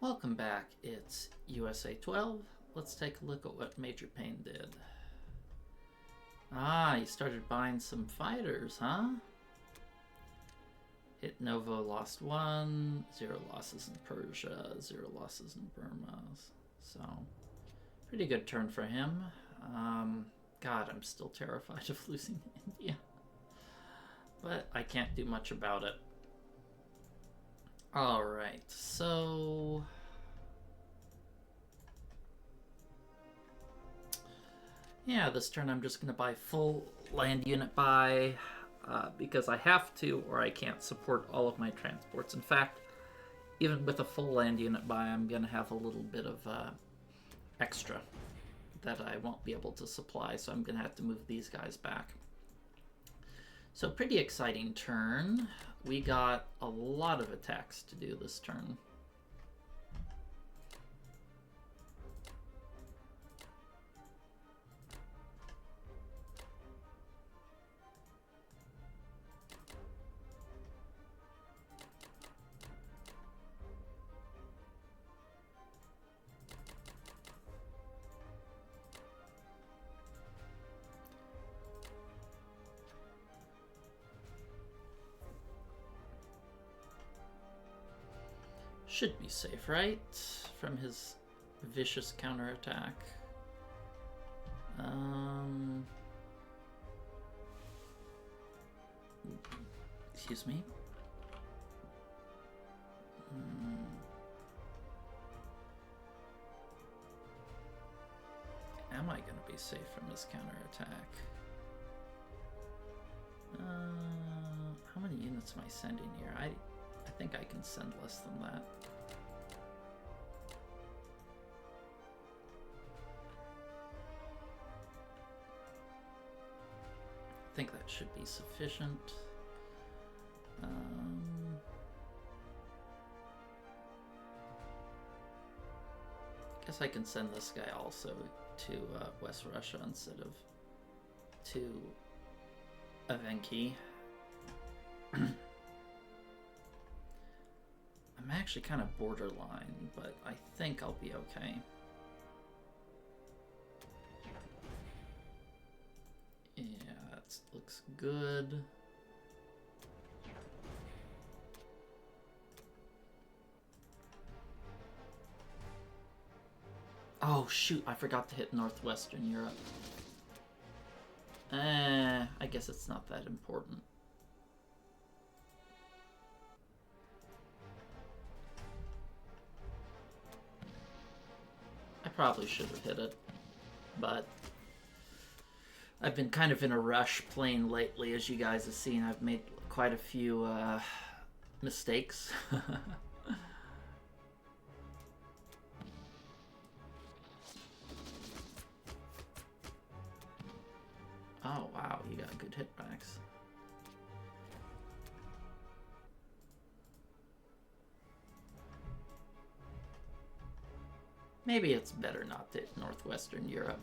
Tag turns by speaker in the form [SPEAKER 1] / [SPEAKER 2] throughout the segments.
[SPEAKER 1] Welcome back, it's USA 12. Let's take a look at what Major Payne did. Ah, you started buying some fighters, huh? Hit Novo, lost 1, 0 losses in Persia, 0 losses in Burma. So, pretty good turn for him. God, I'm still terrified of losing India. But I can't do much about it. Alright, so... yeah, this turn I'm just going to buy full land unit buy because I have to, or I can't support all of my transports. In fact, even with a full land unit buy, I'm going to have a little bit of extra that I won't be able to supply, so I'm going to have to move these guys back. So pretty exciting turn. We got a lot of attacks to do this turn. Should be safe, right? From his vicious counterattack. Excuse me. Am I going to be safe from his counterattack? How many units am I sending here? I think I can send less than that. I think that should be sufficient. Guess I can send this guy also to West Russia instead of to Evenki. I'm actually kind of borderline, but I think I'll be okay. Yeah, that looks good. Oh shoot, I forgot to hit Northwestern Europe. I guess it's not that important. I probably should have hit it, but I've been kind of in a rush playing lately, as you guys have seen. I've made quite a few mistakes. Oh wow, you got good hitbacks. Maybe it's better not to hit Northwestern Europe.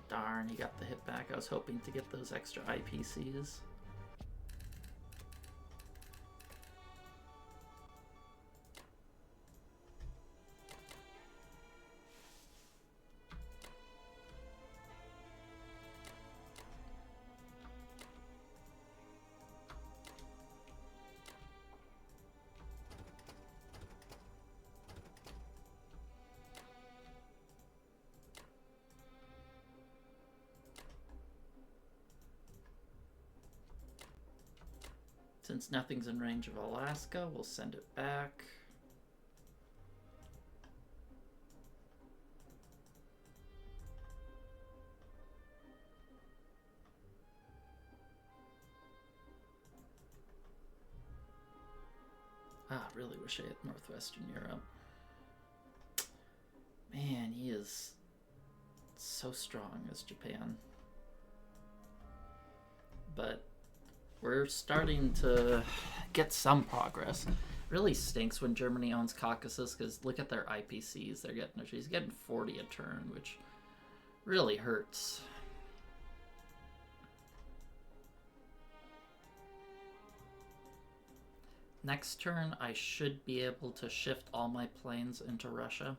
[SPEAKER 1] Darn, he got the hit back. I was hoping to get those extra IPCs. Since nothing's in range of Alaska, we'll send it back. Ah, really wish I hit Northwestern Europe. Man, he is so strong as Japan. But we're starting to get some progress. Really stinks when Germany owns Caucasus, because look at their IPCs. They're getting, she's getting 40 a turn, which really hurts. Next turn, I should be able to shift all my planes into Russia.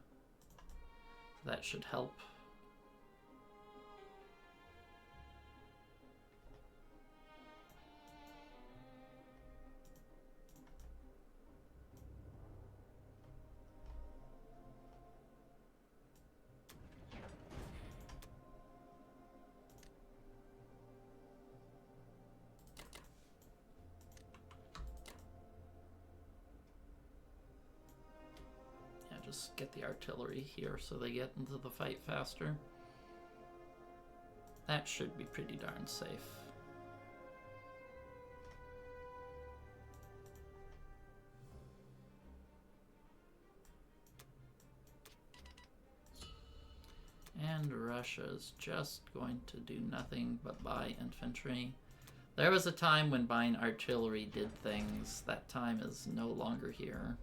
[SPEAKER 1] That should help. Just get the artillery here so they get into the fight faster. That should be pretty darn safe. And Russia is just going to do nothing but buy infantry. There was a time when buying artillery did things. That time is no longer here.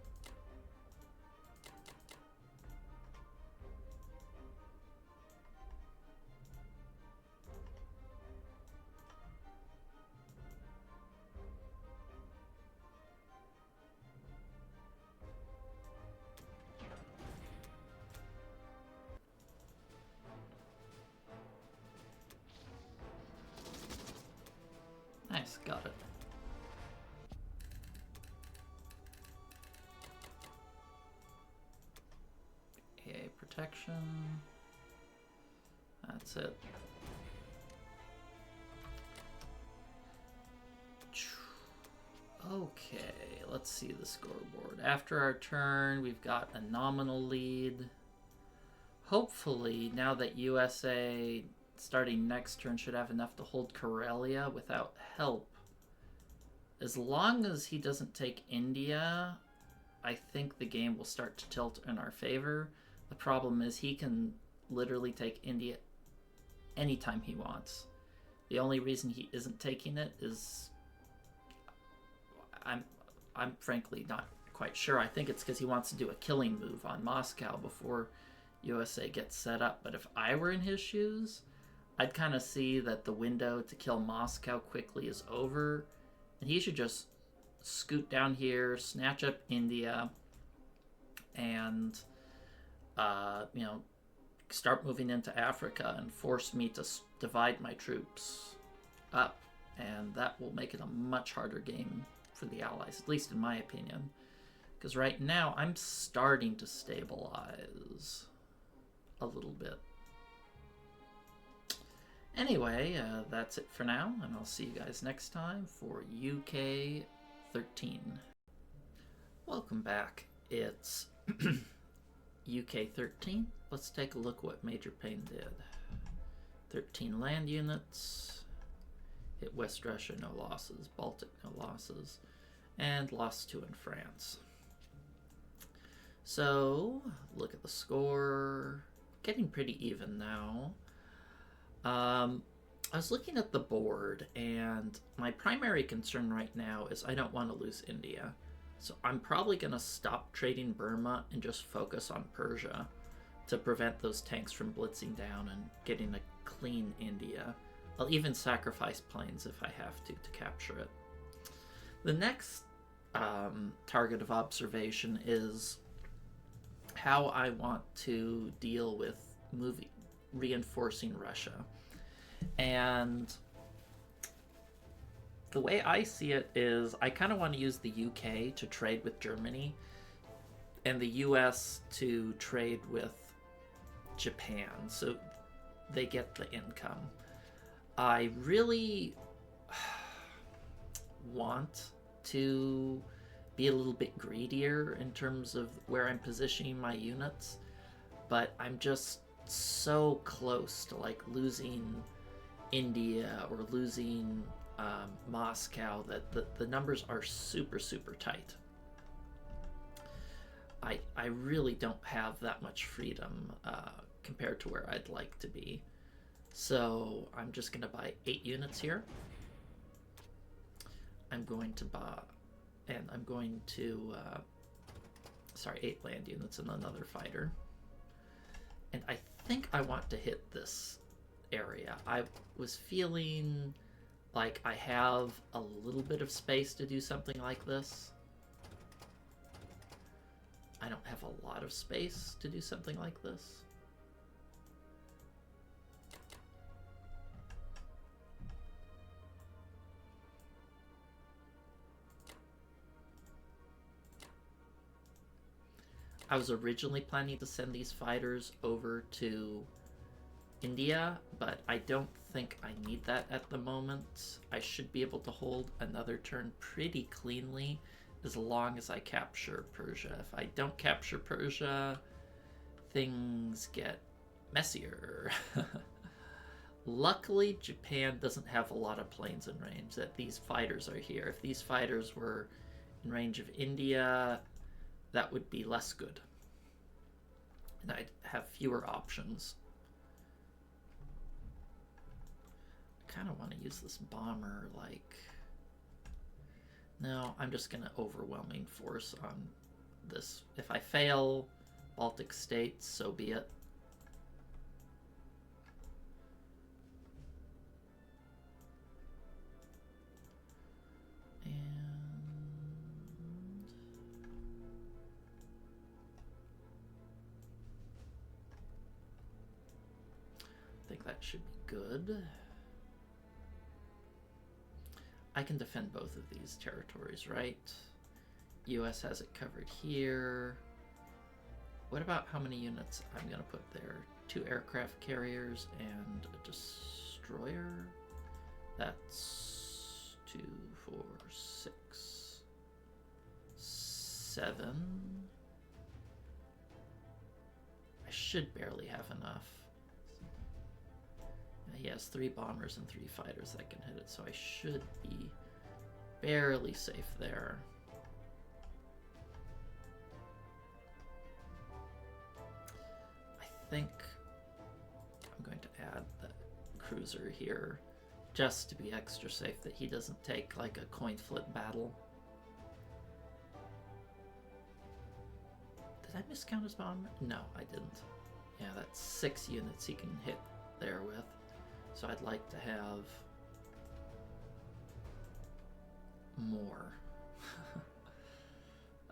[SPEAKER 1] Nice, got it. AA protection. That's it. Okay, let's see the scoreboard. After our turn, we've got a nominal lead. Hopefully, now that USA starting next turn should have enough to hold Karelia without help. As long as he doesn't take India, I think the game will start to tilt in our favor. The problem is he can literally take India anytime he wants. The only reason he isn't taking it is I'm frankly not quite sure. I think it's because he wants to do a killing move on Moscow before USA gets set up. But if I were in his shoes, I'd kind of see that the window to kill Moscow quickly is over, and he should just scoot down here, snatch up India, and you know, start moving into Africa and force me to divide my troops up, and that will make it a much harder game for the Allies, at least in my opinion, because right now I'm starting to stabilize a little bit. Anyway, that's it for now, and I'll see you guys next time for UK 13. Welcome back. It's UK 13. Let's take a look what Major Payne did. 13 land units. Hit West Russia, no losses. Baltic, no losses. And lost 2 in France. So, look at the score. Getting pretty even now. I was looking at the board, and my primary concern right now is I don't want to lose India. So I'm probably going to stop trading Burma and just focus on Persia to prevent those tanks from blitzing down and getting a clean India. I'll even sacrifice planes if I have to capture it. The next target of observation is how I want to deal with reinforcing Russia. And the way I see it is I kind of want to use the UK to trade with Germany and the US to trade with Japan, so they get the income. I really want to be a little bit greedier in terms of where I'm positioning my units, but I'm just so close to like losing India or losing Moscow that the numbers are super tight. I really don't have that much freedom compared to where I'd like to be. So I'm just going to buy 8 units here. I'm going to buy, and I'm going to, 8 land units and another fighter. And I think I want to hit this area. I was feeling like I have a little bit of space to do something like this. have a lot of space to do something like this. I was originally planning to send these fighters over to India, but I don't think I need that at the moment. I should be able to hold another turn pretty cleanly as long as I capture Persia. If I don't capture Persia, things get messier. Luckily, Japan doesn't have a lot of planes in range that these fighters are here. If these fighters were in range of India, that would be less good. And I'd have fewer options. I kind of want to use this bomber, like... No, I'm just going to overwhelming force on this. If I fail Baltic states, so be it. I think that should be good. I can defend both of these territories, right? US has it covered here. What about how many units I'm going to put there? 2 aircraft carriers and a destroyer. That's 2, 4, 6, 7. I should barely have enough. He has 3 bombers and 3 fighters that can hit it, so I should be barely safe there. I think I'm going to add the cruiser here just to be extra safe that he doesn't take like a coin flip battle. Did I miscount his bomber? No, I didn't. Yeah, that's 6 units he can hit there with. So I'd like to have more.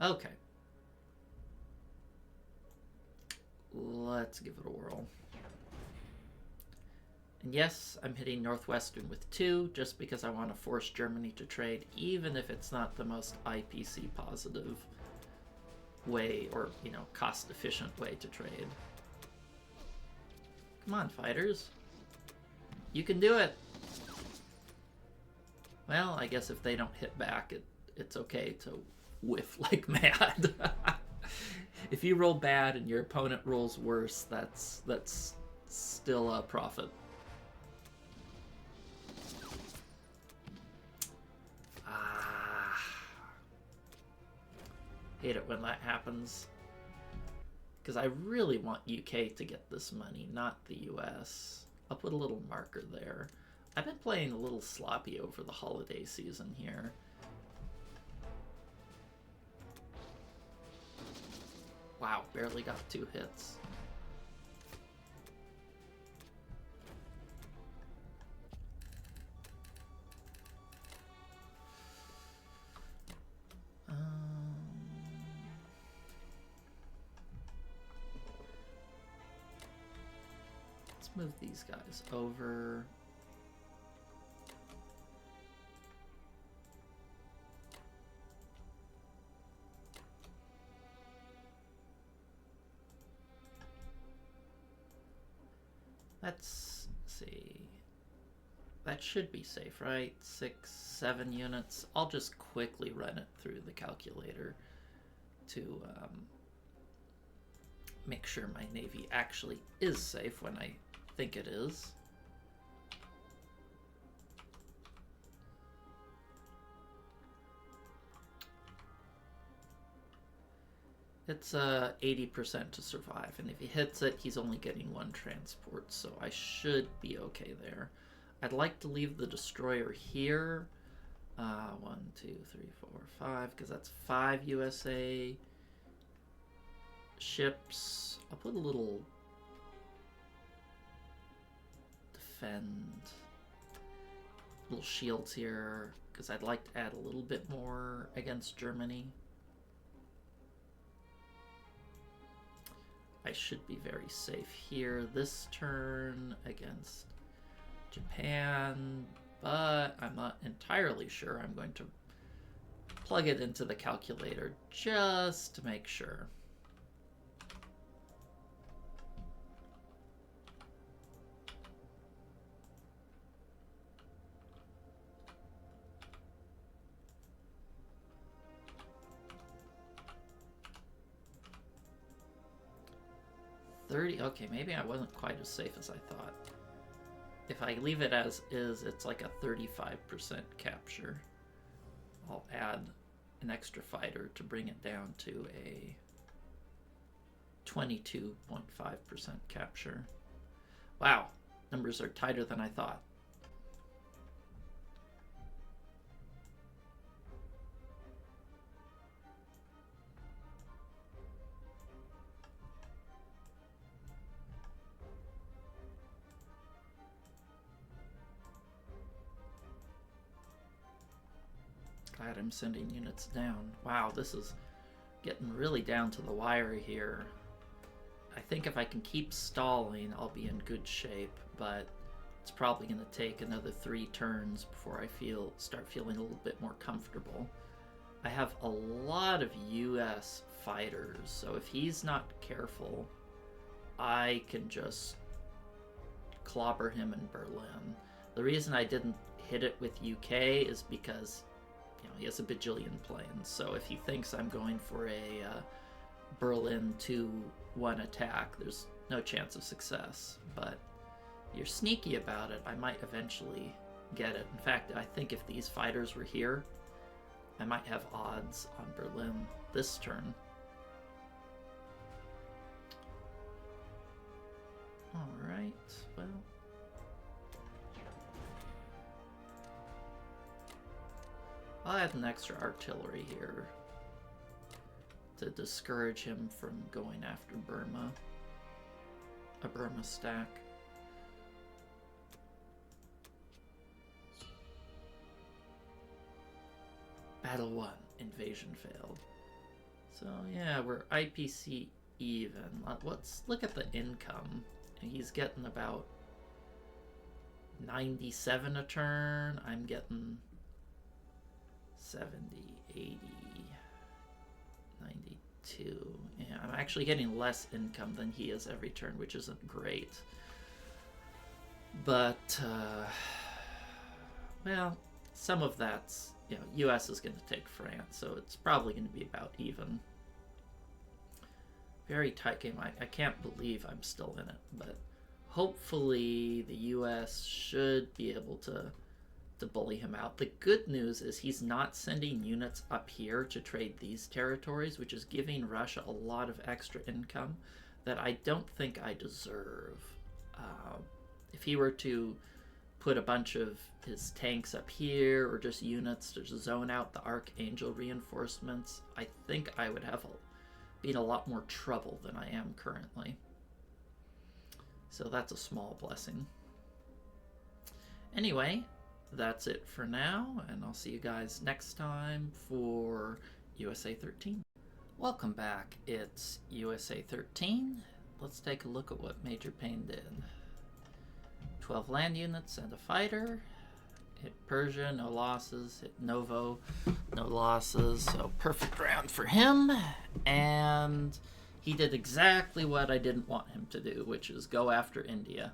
[SPEAKER 1] Okay. Let's give it a whirl. And yes, I'm hitting Northwestern with 2 just because I want to force Germany to trade, even if it's not the most IPC positive way or, you know, cost efficient way to trade. Come on, fighters. You can do it! Well, I guess if they don't hit back, it's okay to whiff like mad. If you roll bad and your opponent rolls worse, that's still a profit. Hate it when that happens. Because I really want UK to get this money, not the US. I'll put a little marker there. I've been playing a little sloppy over the holiday season here. Wow, barely got 2 hits. Let's move these guys over. Let's see. That should be safe, right? 6, 7 units. I'll just quickly run it through the calculator to make sure my navy actually is safe when I think it is. It's 80% to survive, and if he hits it, he's only getting 1 transport, so I should be okay there. I'd like to leave the destroyer here. 1, 2, 3, 4, 5, because that's 5 USA ships. I'll put a little defend, little shields here, because I'd like to add a little bit more against Germany. I should be very safe here this turn against Japan, but I'm not entirely sure. I'm going to plug it into the calculator just to make sure. Okay, maybe I wasn't quite as safe as I thought. If I leave it as is, it's like a 35% capture. I'll add an extra fighter to bring it down to a 22.5% capture. Wow, numbers are tighter than I thought. Glad I'm sending units down. Wow, this is getting really down to the wire here. I think if I can keep stalling, I'll be in good shape, but it's probably going to take another 3 turns before I start feeling a little bit more comfortable. I have a lot of US fighters, so if he's not careful, I can just clobber him in Berlin. The reason I didn't hit it with UK is because he has a bajillion planes, so if he thinks I'm going for a Berlin 2-1 attack, there's no chance of success. But if you're sneaky about it, I might eventually get it. In fact, I think if these fighters were here, I might have odds on Berlin this turn. Alright, well... I'll add an extra artillery here to discourage him from going after Burma. A Burma stack. Battle 1. Invasion failed. So yeah, we're IPC even. Let's look at the income. He's getting about 97 a turn. I'm getting 70, 80, 92. Yeah, I'm actually getting less income than he is every turn, which isn't great. But, well, some of that's, US is going to take France, so it's probably going to be about even. Very tight game. I can't believe I'm still in it, but hopefully the US should be able to bully him out. The good news is he's not sending units up here to trade these territories, which is giving Russia a lot of extra income that I don't think I deserve. If he were to put a bunch of his tanks up here or just units to zone out the Archangel reinforcements, I think I would have be in a lot more trouble than I am currently. So that's a small blessing. Anyway, that's it for now, and I'll see you guys next time for USA 13. Welcome back. It's USA 13. Let's take a look at what Major Payne did. 12 land units and a fighter. Hit Persia, no losses. Hit Novo, no losses. So perfect round for him. And he did exactly what I didn't want him to do, which is go after India.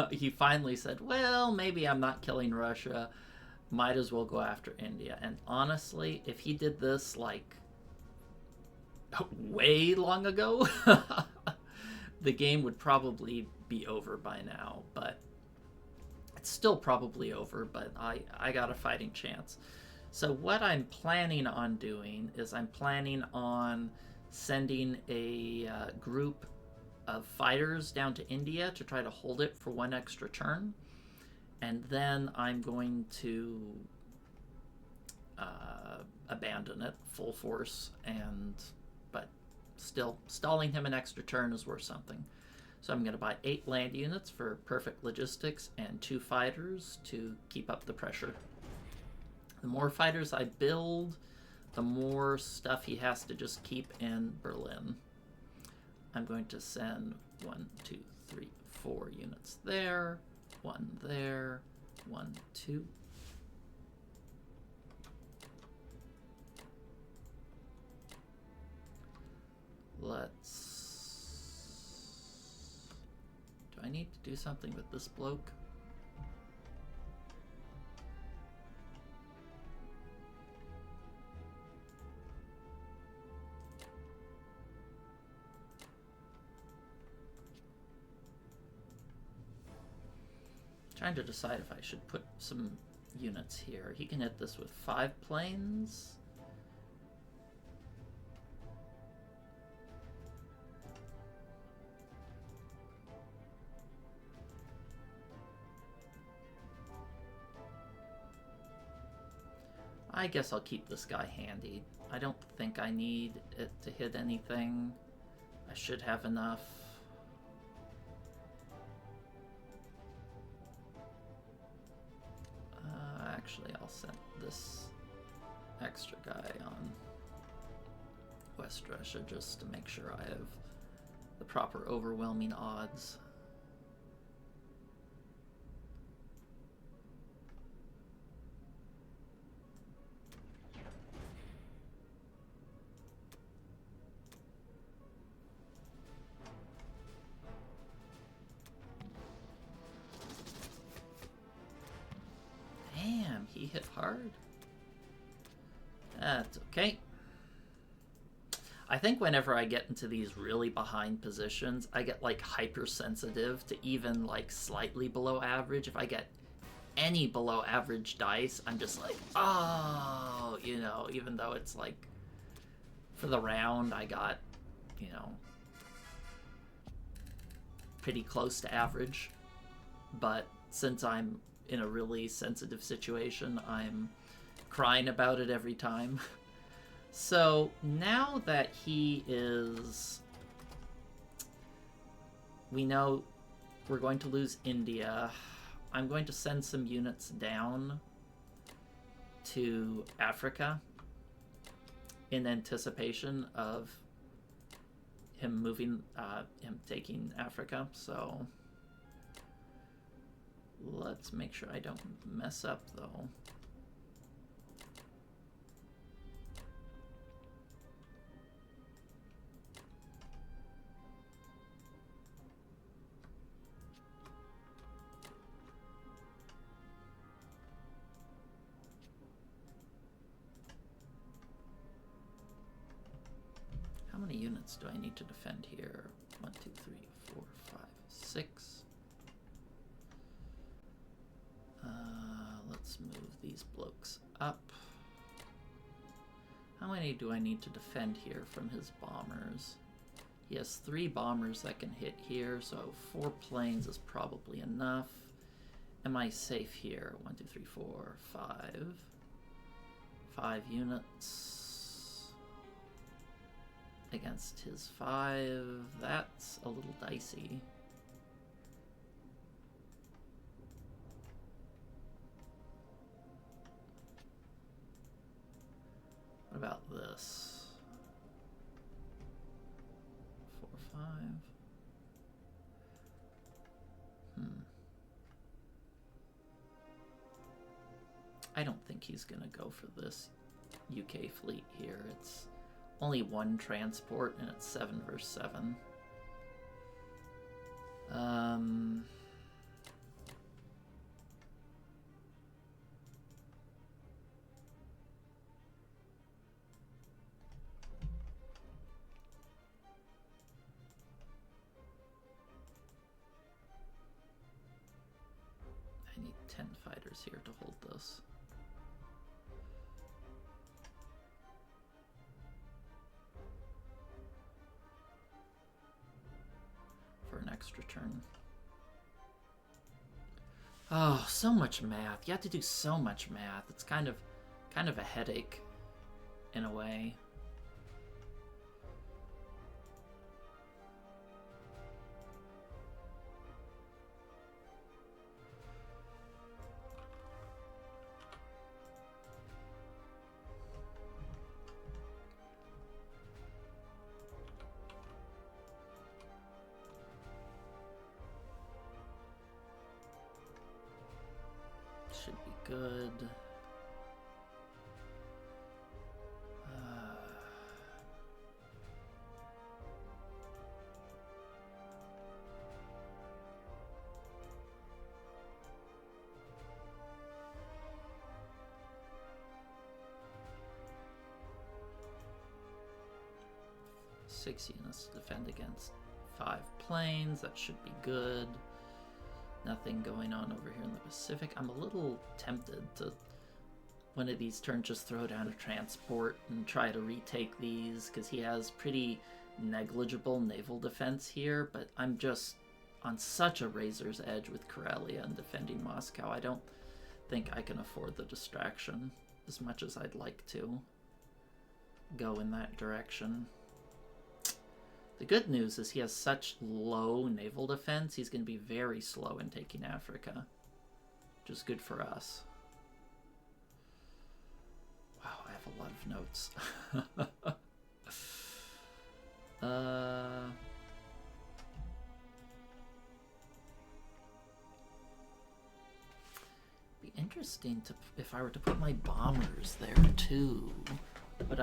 [SPEAKER 1] He finally said, well, maybe I'm not killing Russia. Might as well go after India. And honestly, if he did this like way long ago, the game would probably be over by now. But it's still probably over, but I got a fighting chance. So what I'm planning on doing is I'm planning on sending a group of fighters down to India to try to hold it for 1 extra turn, and then I'm going to abandon it full force, but still stalling him an extra turn is worth something. So I'm going to buy 8 land units for perfect logistics and 2 fighters to keep up the pressure. The more fighters I build, the more stuff he has to just keep in Berlin. I'm going to send 1, 2, 3, 4 units there, 1 there, 1, 2. Do I need to do something with this bloke? Trying to decide if I should put some units here. He can hit this with 5 planes. I guess I'll keep this guy handy. I don't think I need it to hit anything. I should have enough. Actually, I'll send this extra guy on West Russia just to make sure I have the proper overwhelming odds. Damn, he hit hard. That's okay. I think whenever I get into these really behind positions, I get like hypersensitive to even like slightly below average. If I get any below average dice, I'm just like, oh, you know, even though it's like for the round I got, you know, pretty close to average. But since I'm in a really sensitive situation, I'm crying about it every time. So now that he is... we know we're going to lose India, I'm going to send some units down to Africa in anticipation of him moving, him taking Africa. So let's make sure I don't mess up, though. How many units do I need to defend here? 1, 2, 3, 4, 5, 6. Let's move these blokes up. How many do I need to defend here from his bombers? He has 3 bombers that can hit here, so 4 planes is probably enough. Am I safe here? 1, 2, 3, 4, 5. 5 units against his 5. That's a little dicey. What about this? 4, 5. I don't think he's gonna go for this UK fleet here. It's only 1 transport and it's 7 versus 7. I need 10 fighters here to hold this. For an extra turn. Oh, so much math. You have to do so much math. It's kind of a headache in a way. good. Six units to defend against 5 planes. That should be good. Nothing going on over here in the Pacific. I'm a little tempted to, one of these turns, just throw down a transport and try to retake these, because he has pretty negligible naval defense here, but I'm just on such a razor's edge with Karelia and defending Moscow. I don't think I can afford the distraction as much as I'd like to go in that direction. The good news is he has such low naval defense, he's going to be very slow in taking Africa, which is good for us. Wow, I have a lot of notes. Be interesting to, if I were to put my bombers there too, but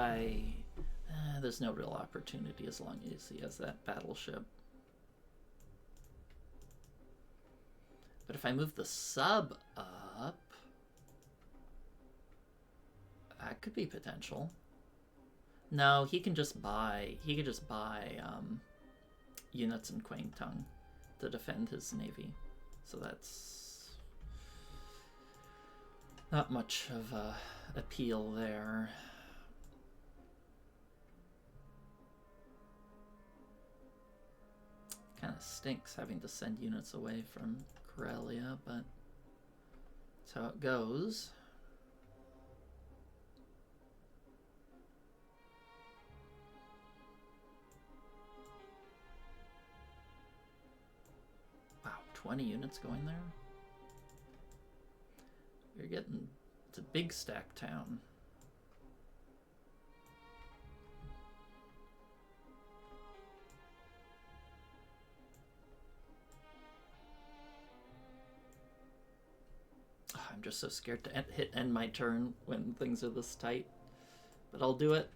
[SPEAKER 1] there's no real opportunity as long as he has that battleship. But if I move the sub up, that could be potential. No, he can just buy. He could just buy units in Kwangtung to defend his navy. So that's not much of a appeal there. Kind of stinks having to send units away from Karelia, but that's how it goes. Wow, 20 units going there? You're getting... It's a big stack town. I'm just so scared to hit end my turn when things are this tight, but I'll do it.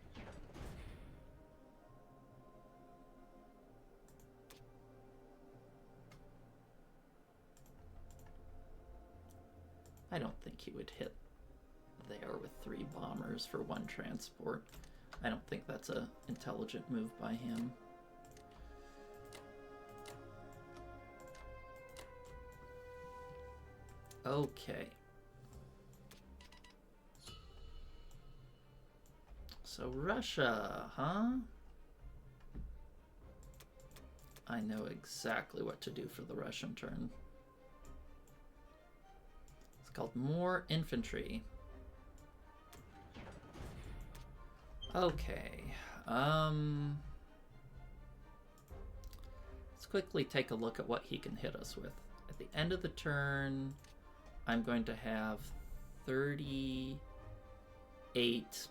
[SPEAKER 1] I don't think he would hit there with 3 bombers for 1 transport. I don't think that's an intelligent move by him. Okay. So Russia, huh? I know exactly what to do for the Russian turn. It's called more infantry. Okay. Let's quickly take a look at what he can hit us with. At the end of the turn, I'm going to have 38,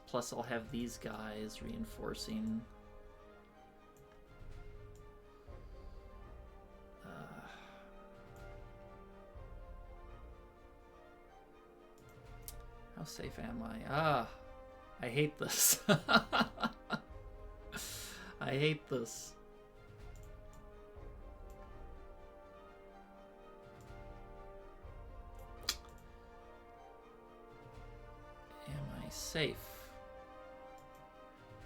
[SPEAKER 1] plus I'll have these guys reinforcing. How safe am I? I hate this. I hate this. Am I safe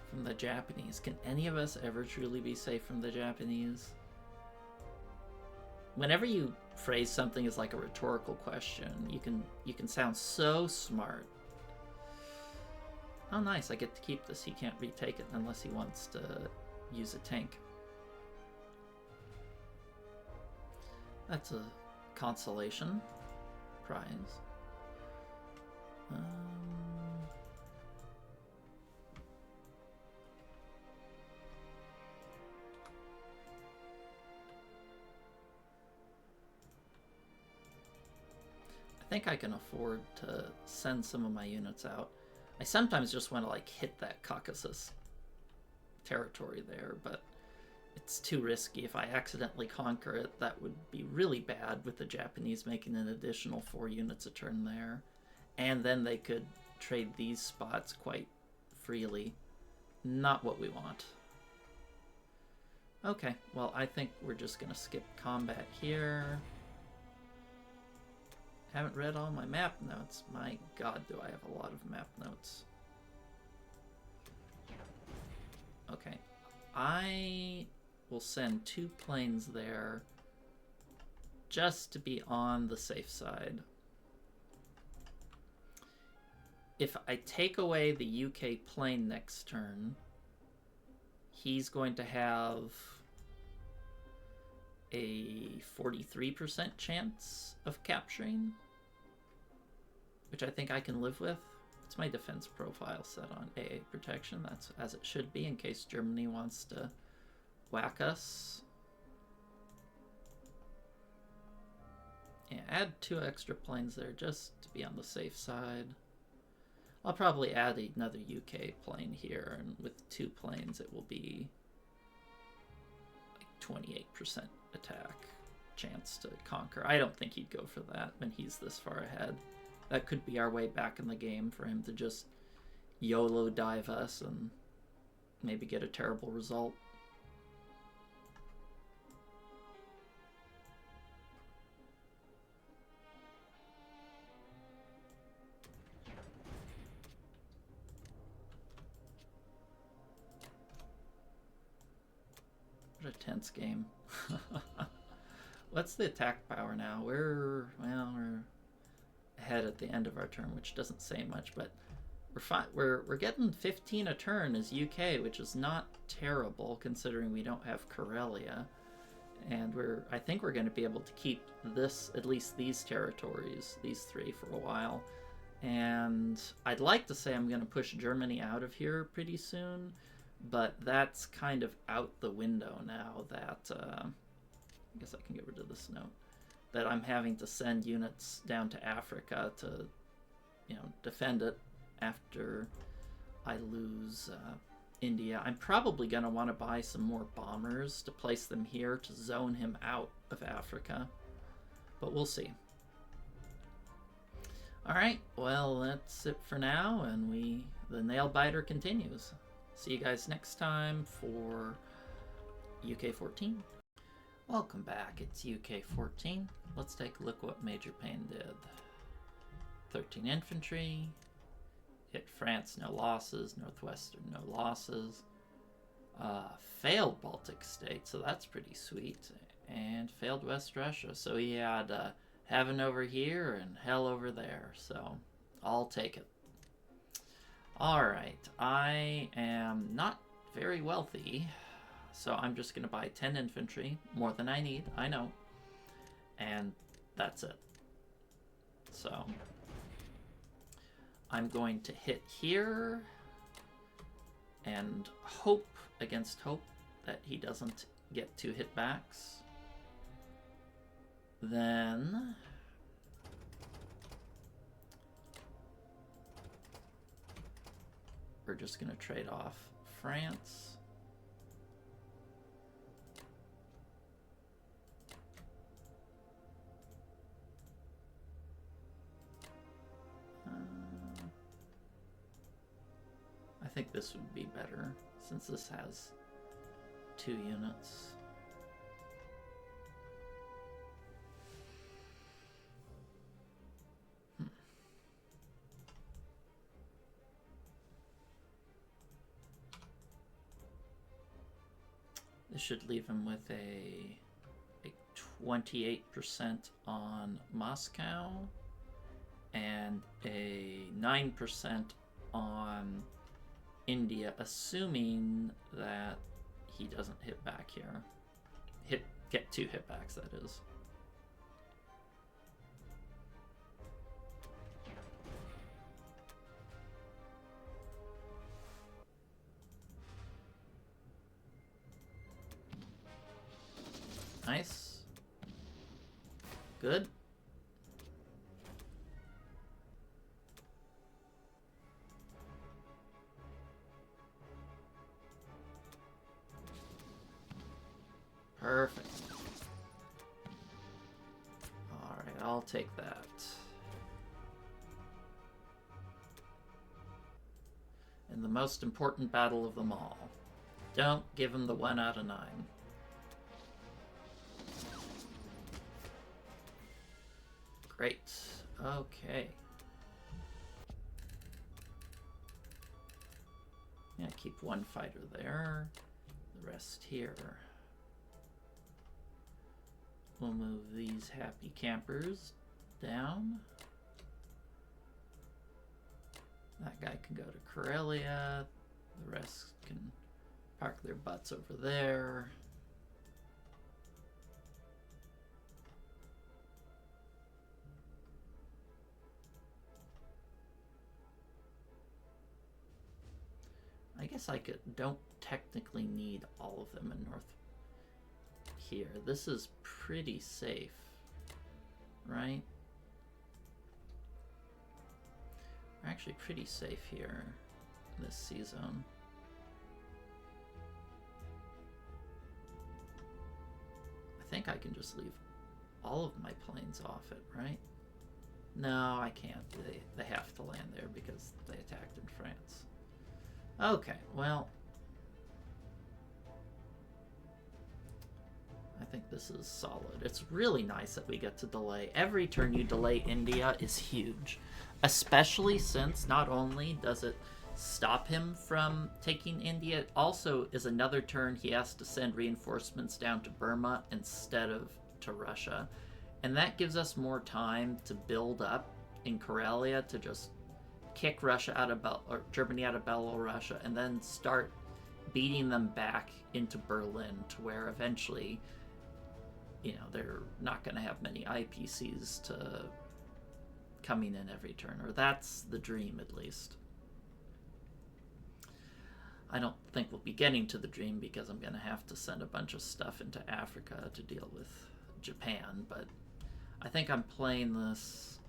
[SPEAKER 1] from the Japanese? Can any of us ever truly be safe from the Japanese? Whenever you phrase something as like a rhetorical question, you can sound so smart. Oh nice, I get to keep this. He can't retake it unless he wants to use a tank. That's a consolation prize. I think I can afford to send some of my units out. I sometimes just want to like hit that Caucasus territory there, but it's too risky. If I accidentally conquer it, that would be really bad with the Japanese making an additional 4 units a turn there. and then they could trade these spots quite freely. Not what we want. Okay, well, I think we're just gonna skip combat here. Haven't read all my map notes. My god, do I have a lot of map notes. Okay, I will send 2 planes there just to be on the safe side. If I take away the UK plane next turn, he's going to have a 43% chance of capturing, which I think I can live with. It's my defense profile set on AA protection. That's as it should be in case Germany wants to whack us. Yeah, add 2 extra planes there just to be on the safe side. I'll probably add another UK plane here, and with 2 planes it will be like 28% attack chance to conquer. I don't think he'd go for that when he's this far ahead. That could be our way back in the game for him to just YOLO dive us and maybe get a terrible result. What a tense game. What's the attack power now? We're ahead at the end of our turn, which doesn't say much, but we're getting 15 a turn as UK, which is not terrible considering we don't have Karelia, and I think we're going to be able to keep this, at least these territories, these 3, for a while. And I'd like to say I'm going to push Germany out of here pretty soon, but that's kind of out the window now that I guess I can get rid of this note, that I'm having to send units down to Africa to, defend it after I lose India. I'm probably going to want to buy some more bombers to place them here to zone him out of Africa, but we'll see. Alright, well, that's it for now, and the nail biter continues. See you guys next time for UK 14. Welcome back, it's UK 14. Let's take a look what Major Payne did. 13 infantry, hit France, no losses, Northwestern, no losses. Failed Baltic State, so that's pretty sweet, and failed West Russia. So he had heaven over here and hell over there, so I'll take it. Alright, I am not very wealthy, so I'm just going to buy 10 infantry, more than I need, I know, and that's it. So I'm going to hit here and hope against hope that he doesn't get 2 hitbacks. Then we're just going to trade off France. I think this would be better since this has 2 units. This should leave him with a 28% on Moscow and a 9% on India, assuming that he doesn't hit back here. Get 2 hitbacks, that is. Nice. Good. Perfect. Alright, I'll take that. most important battle of them all. Don't give him the 1 out of 9. Great. Okay. Yeah, keep 1 fighter there. The rest here. We'll move these happy campers down. That guy can go to Karelia. The rest can park their butts over there. I guess I don't technically need all of them in north here. This is pretty safe, right? We're actually pretty safe here in this C zone. I think I can just leave all of my planes off it, right? No, I can't. They have to land there because they attacked in France. Okay, well, I think this is solid. It's really nice that we get to delay. Every turn you delay India is huge, especially since not only does it stop him from taking India, it also is another turn he has to send reinforcements down to Burma instead of to Russia. And that gives us more time to build up in Karelia to just kick Russia out of or Germany out of Belorussia, and then start beating them back into Berlin to where eventually, you know, they're not going to have many IPCs to coming in every turn, or that's the dream at least. I don't think we'll be getting to the dream because I'm going to have to send a bunch of stuff into Africa to deal with Japan, but I think I'm playing this,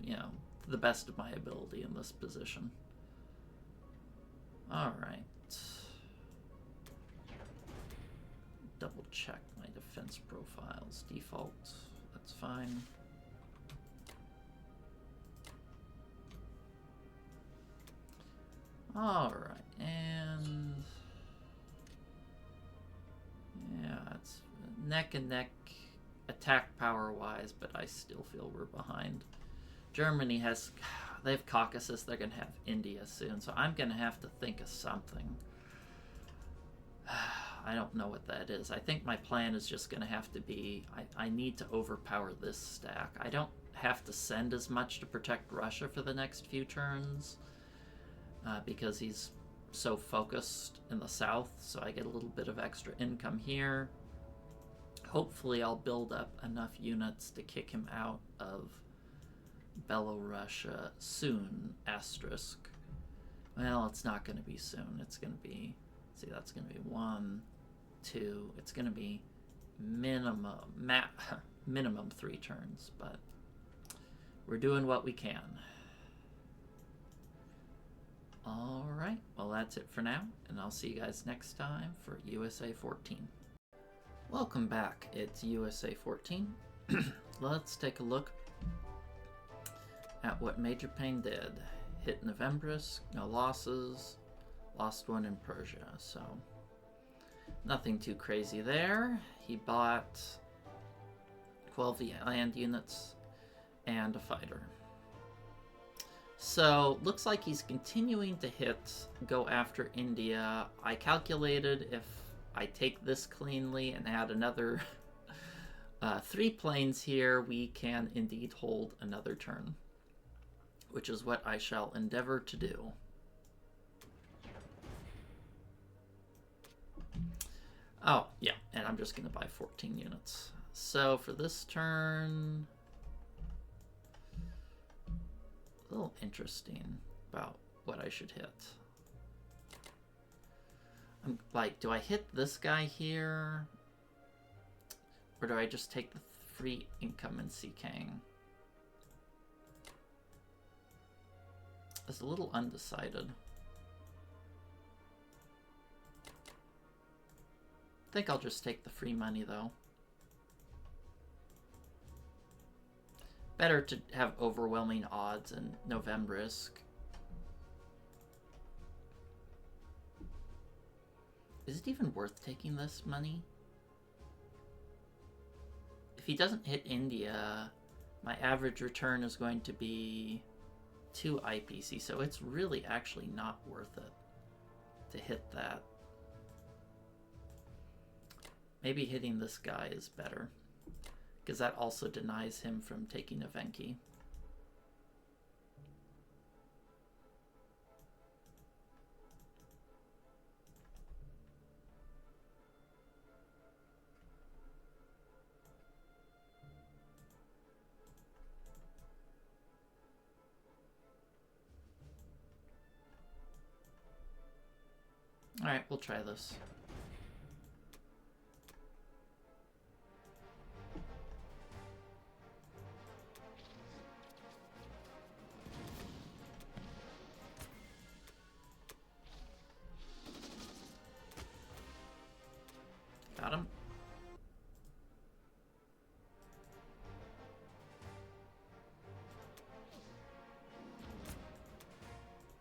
[SPEAKER 1] you know, the best of my ability in this position. Alright. Double check my defense profiles. Default, that's fine. Alright, and yeah, it's neck and neck attack power wise, but I still feel we're behind. Germany has, they have Caucasus, they're going to have India soon, so I'm going to have to think of something. I don't know what that is. I think my plan is just going to have to be, I need to overpower this stack. I don't have to send as much to protect Russia for the next few turns, because he's so focused in the south, so I get a little bit of extra income here. Hopefully I'll build up enough units to kick him out of Belorussia soon, asterisk. Well, it's not going to be soon. It's going to be, see, that's going to be 1, 2. It's going to be minimum 3 turns, but we're doing what we can. All right, well, that's it for now, and I'll see you guys next time for USA 14. Welcome back. It's USA 14. Let's take a look at what Major Payne did. Hit Novembrus, no losses, lost 1 in Persia, so nothing too crazy there. He bought 12 land units and a fighter. So looks like he's continuing to go after India. I calculated if I take this cleanly and add another 3 planes here, we can indeed hold another turn, which is what I shall endeavor to do. Oh, yeah, and I'm just going to buy 14 units. So for this turn, a little interesting about what I should hit. I'm like, do I hit this guy here? Or do I just take the free income in Sikang? It's a little undecided. I think I'll just take the free money, though. Better to have overwhelming odds in Novembrisk. Is it even worth taking this money? If he doesn't hit India, my average return is going to be 2 IPC, so it's really actually not worth it to hit that. Maybe hitting this guy is better, because that also denies him from taking a Venki. Alright, we'll try this. Got him.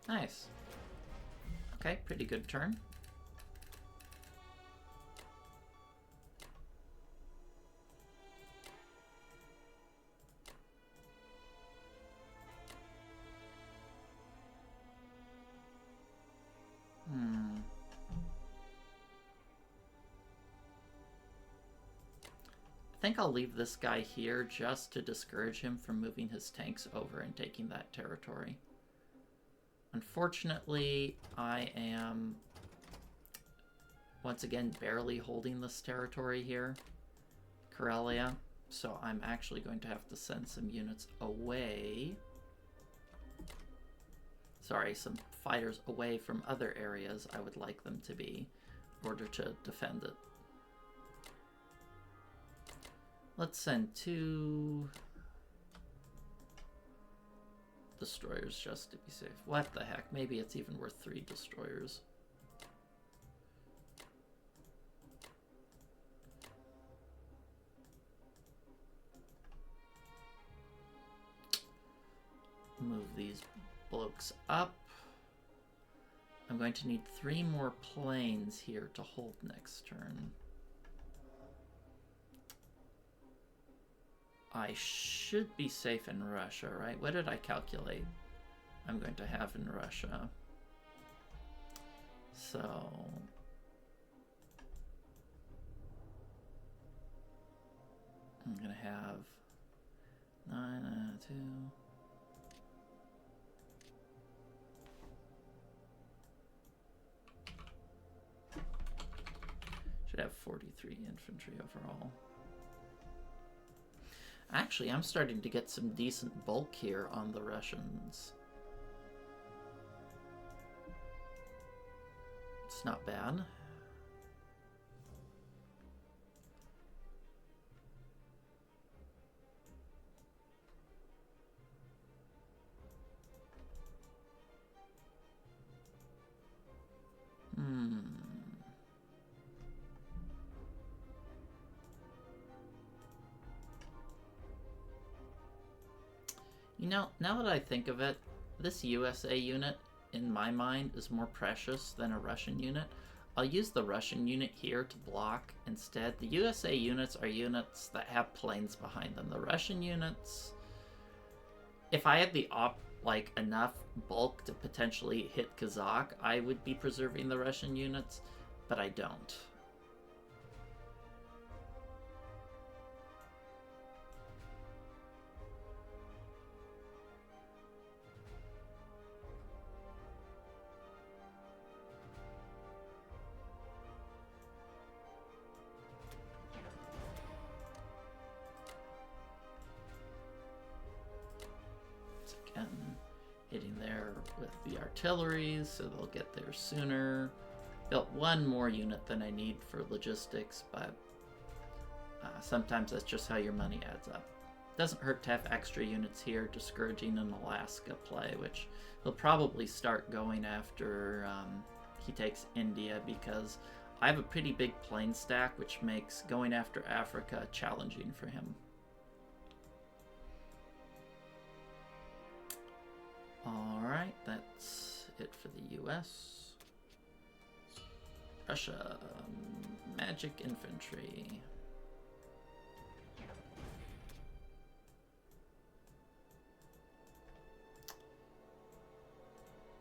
[SPEAKER 1] Nice. Okay, pretty good turn. I think I'll leave this guy here just to discourage him from moving his tanks over and taking that territory. Unfortunately, I am once again barely holding this territory here, Karelia, so I'm actually going to have to send some units away. Sorry, some fighters away from other areas I would like them to be in order to defend it. Let's send 2 destroyers just to be safe. What the heck? Maybe it's even worth 3 destroyers. Move these blokes up. I'm going to need 3 more planes here to hold next turn. I should be safe in Russia, right? What did I calculate I'm going to have in Russia? So... I'm going to have 9, 2... Should have 43 infantry overall. Actually, I'm starting to get some decent bulk here on the Russians. It's not bad. You know, now that I think of it, this USA unit, in my mind, is more precious than a Russian unit. I'll use the Russian unit here to block instead. The USA units are units that have planes behind them. The Russian units, if I had the enough bulk to potentially hit Kazakh, I would be preserving the Russian units, but I don't. Hitting there with the artillery, so they'll get there sooner. Built 1 more unit than I need for logistics, but sometimes that's just how your money adds up. Doesn't hurt to have extra units here, discouraging an Alaska play, which he'll probably start going after he takes India, because I have a pretty big plane stack, which makes going after Africa challenging for him. Alright, that's it for the US. Russia. Magic infantry.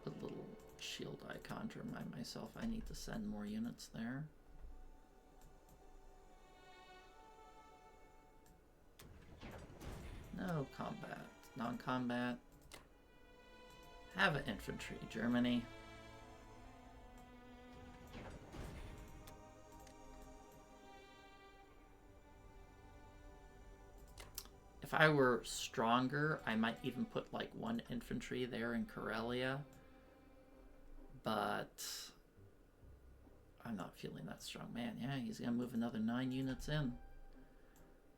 [SPEAKER 1] Put a little shield icon to remind myself I need to send more units there. No combat. Non-combat. Have an infantry, Germany. If I were stronger, I might even put like 1 infantry there in Karelia. But I'm not feeling that strong. Man, yeah, he's going to move another 9 units in.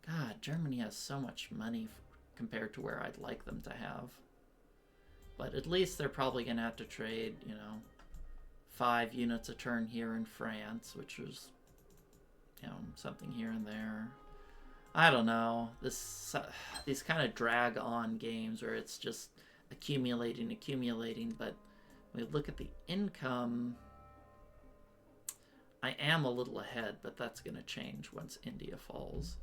[SPEAKER 1] God, Germany has so much money compared to where I'd like them to have. But at least they're probably going to have to trade, you know, 5 units a turn here in France, which is, you know, something here and there. I don't know. These kind of drag on games where it's just accumulating, but when we look at the income, I am a little ahead, but that's going to change once India falls.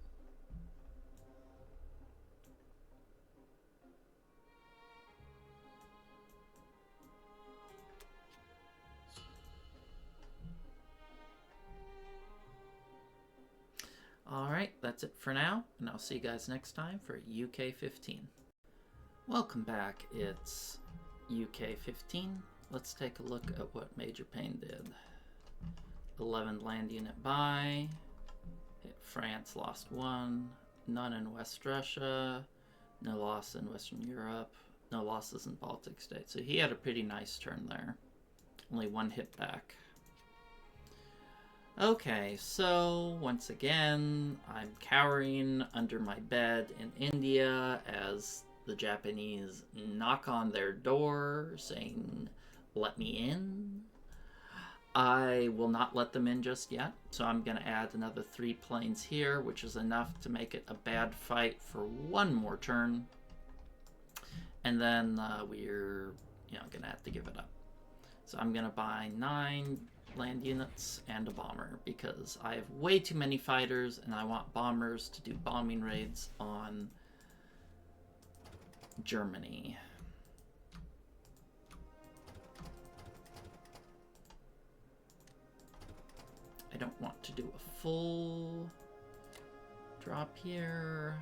[SPEAKER 1] Alright, that's it for now, and I'll see you guys next time for UK 15. Welcome back, it's UK 15. Let's take a look at what Major Payne did. 11 land unit buy, hit France, lost 1, none in West Russia, no loss in Western Europe, no losses in Baltic states. So he had a pretty nice turn there. Only 1 hit back. Okay, so once again, I'm cowering under my bed in India as the Japanese knock on their door saying, "Let me in." I will not let them in just yet, so I'm going to add another 3 planes here, which is enough to make it a bad fight for 1 more turn. And then we're going to have to give it up. So I'm going to buy 9 land units and a bomber because I have way too many fighters and I want bombers to do bombing raids on Germany. I don't want to do a full drop here.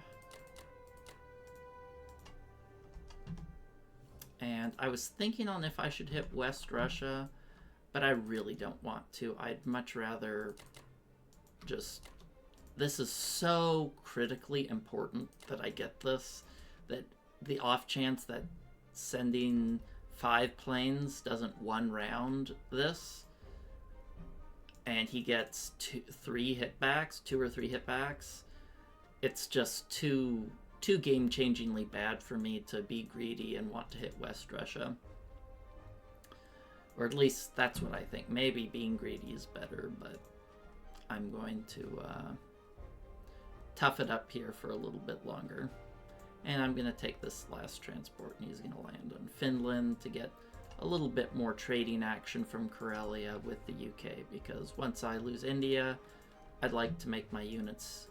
[SPEAKER 1] And I was thinking on if I should hit West Russia, but I really don't want to. I'd much rather just... This is so critically important that I get this, that the off chance that sending 5 planes doesn't 1 round this, and he gets 2 or 3 hitbacks, it's just too game-changingly bad for me to be greedy and want to hit West Russia. Or at least that's what I think. Maybe being greedy is better, but I'm going to tough it up here for a little bit longer. And I'm going to take this last transport, and he's going to land on Finland to get a little bit more trading action from Karelia with the UK, because once I lose India, I'd like to make my units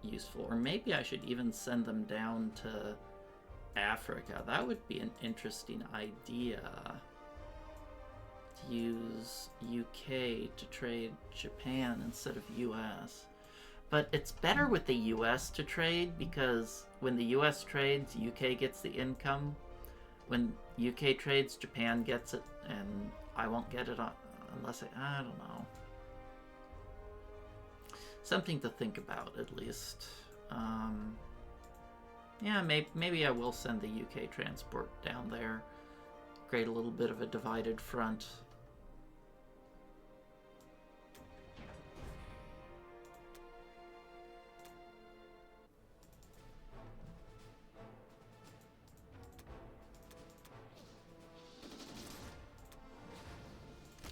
[SPEAKER 1] useful. Or maybe I should even send them down to Africa. That would be an interesting idea. To use UK to trade Japan instead of US. But it's better with the US to trade, because when the US trades, UK gets the income. When UK trades, Japan gets it, and I won't get it unless I don't know. Something to think about, at least. Yeah, maybe I will send the UK transport down there. Create a little bit of a divided front.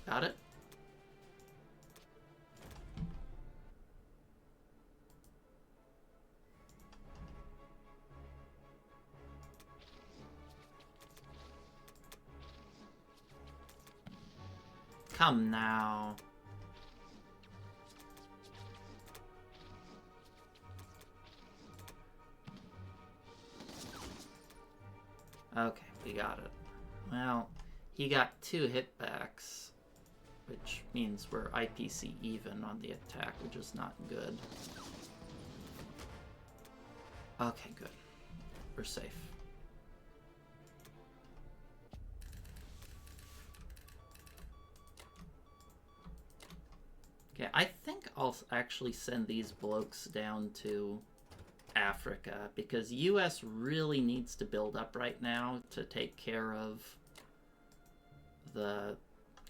[SPEAKER 1] Got it? Come now. Okay, we got it. Well, he got 2 hitbacks, which means we're IPC even on the attack, which is not good. Okay, good. We're safe. Okay, I think I'll actually send these blokes down to Africa, because US really needs to build up right now to take care of the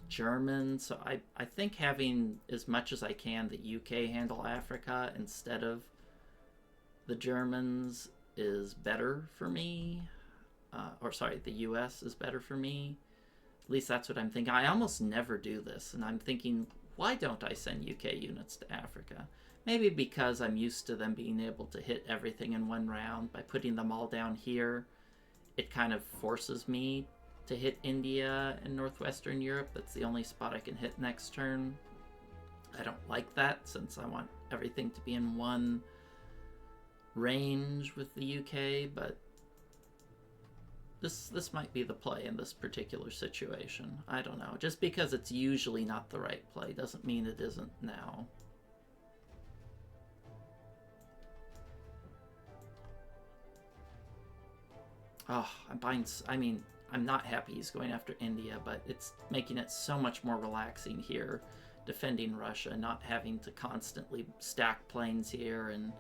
[SPEAKER 1] Germans. So I think having as much as I can the UK handle Africa instead of the Germans is better for me. Or sorry, the US is better for me. At least that's what I'm thinking. I almost never do this, and I'm thinking, why don't I send UK units to Africa? Maybe because I'm used to them being able to hit everything in one round. By putting them all down here, it kind of forces me to hit India and Northwestern Europe. That's the only spot I can hit next turn. I don't like that, since I want everything to be in one range with the UK, but this might be the play in this particular situation. I don't know. Just because it's usually not the right play doesn't mean it isn't now. Oh, I'm not happy he's going after India, but it's making it so much more relaxing here, defending Russia, not having to constantly stack planes here and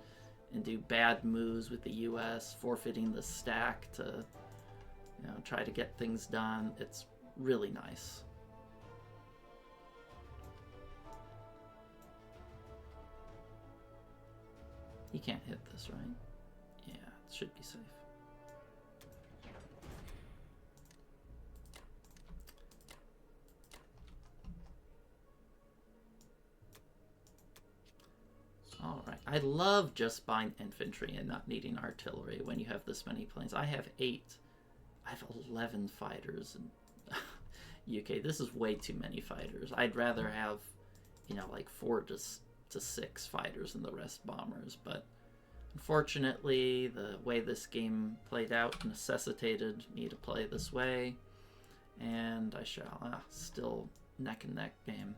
[SPEAKER 1] do bad moves with the US, forfeiting the stack to, you know, try to get things done. It's really nice. He can't hit this, right? Yeah, it should be safe. Alright, I love just buying infantry and not needing artillery when you have this many planes. I have 8. I have 11 fighters in UK. This is way too many fighters. I'd rather have, you know, like 4 to 6 fighters and the rest bombers, but unfortunately the way this game played out necessitated me to play this way, and I shall. Still neck and neck game,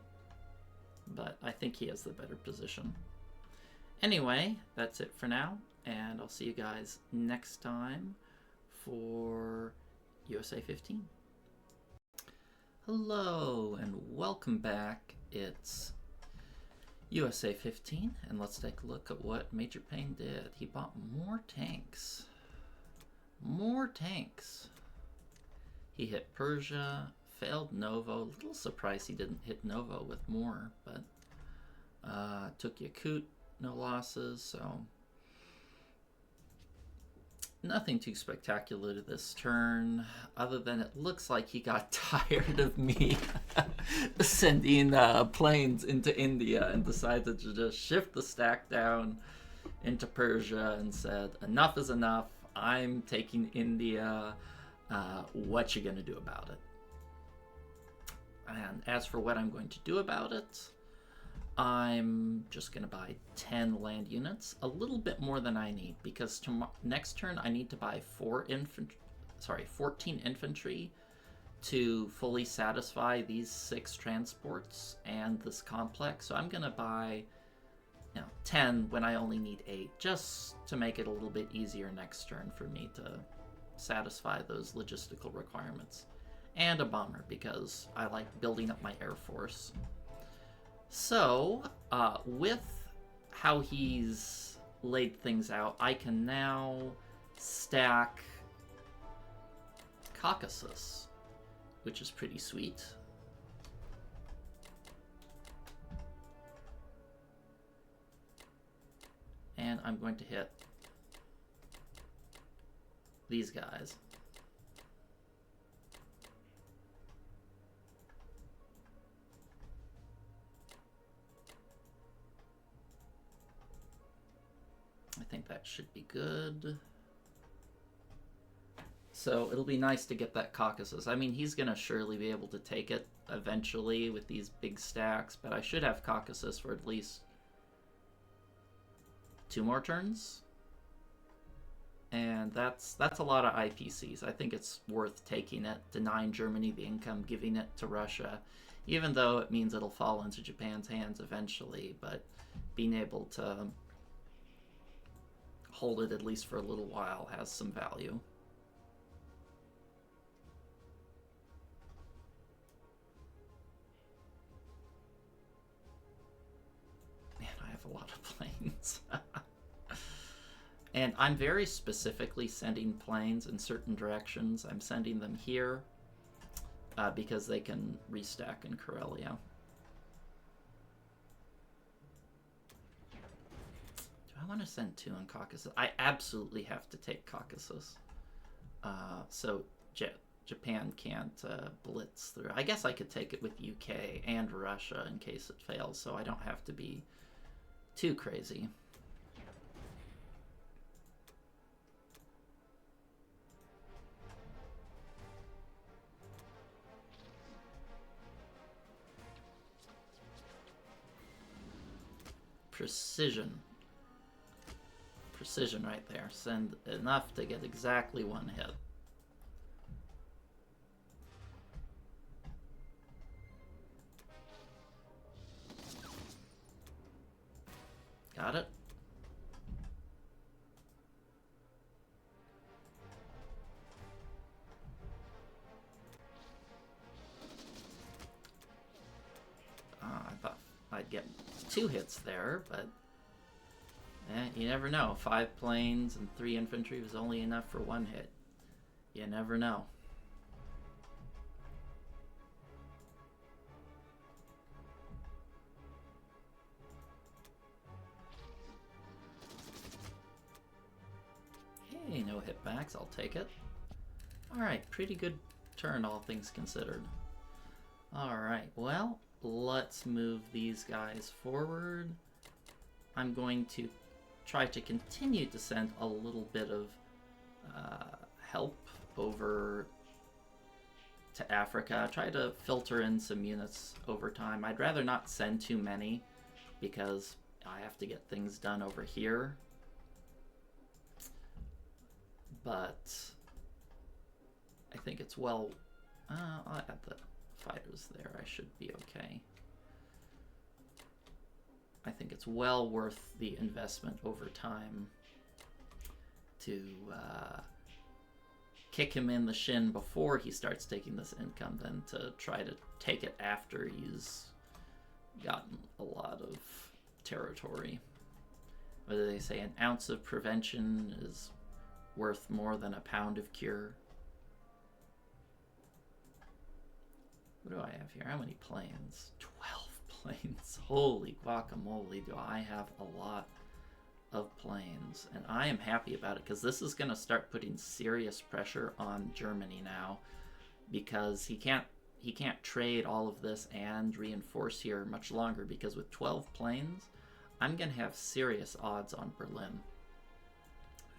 [SPEAKER 1] but I think he has the better position. Anyway, that's it for now, and I'll see you guys next time for USA 15. Hello, and welcome back. It's USA 15, and let's take a look at what Major Payne did. He bought more tanks. More tanks. He hit Persia, failed Novo. A little surprised he didn't hit Novo with more, but took Yakut. No losses, so nothing too spectacular to this turn, other than it looks like he got tired of me sending planes into India and decided to just shift the stack down into Persia and said, enough is enough, I'm taking India, what you gonna do about it? And as for what I'm going to do about it, I'm just going to buy 10 land units, a little bit more than I need, because next turn I need to buy 14 infantry to fully satisfy these 6 transports and this complex. So I'm going to buy, 10 when I only need 8, just to make it a little bit easier next turn for me to satisfy those logistical requirements. And a bomber, because I like building up my air force. So, with how he's laid things out, I can now stack Caucasus, which is pretty sweet. And I'm going to hit these guys. I think that should be good. So it'll be nice to get that Caucasus. I mean, he's going to surely be able to take it eventually with these big stacks, but I should have Caucasus for at least 2 more turns. And that's a lot of IPCs. I think it's worth taking it, denying Germany the income, giving it to Russia, even though it means it'll fall into Japan's hands eventually, but being able to hold it at least for a little while has some value. Man, I have a lot of planes. And I'm very specifically sending planes in certain directions. I'm sending them here because they can restack in Karelia. Do I want to send 2 in Caucasus? I absolutely have to take Caucasus. So Japan can't blitz through. I guess I could take it with UK and Russia in case it fails, so I don't have to be too crazy. Precision. Precision right there. Send enough to get exactly 1 hit. Got it? I thought I'd get 2 hits there, but you never know. 5 planes and 3 infantry was only enough for 1 hit. You never know. Hey, no hitbacks. I'll take it. Alright, pretty good turn, all things considered. Alright, well, let's move these guys forward. I'm going to try to continue to send a little bit of help over to Africa. Try to filter in some units over time. I'd rather not send too many because I have to get things done over here. But I think it's well... I'll add the fighters there. I should be okay. I think it's well worth the investment over time to kick him in the shin before he starts taking this income than to try to take it after he's gotten a lot of territory. Whether they say an ounce of prevention is worth more than a pound of cure. What do I have here? How many planes? 12 planes. Holy guacamole, do I have a lot of planes. And I am happy about it because this is going to start putting serious pressure on Germany now, because he can't trade all of this and reinforce here much longer, because with 12 planes, I'm going to have serious odds on Berlin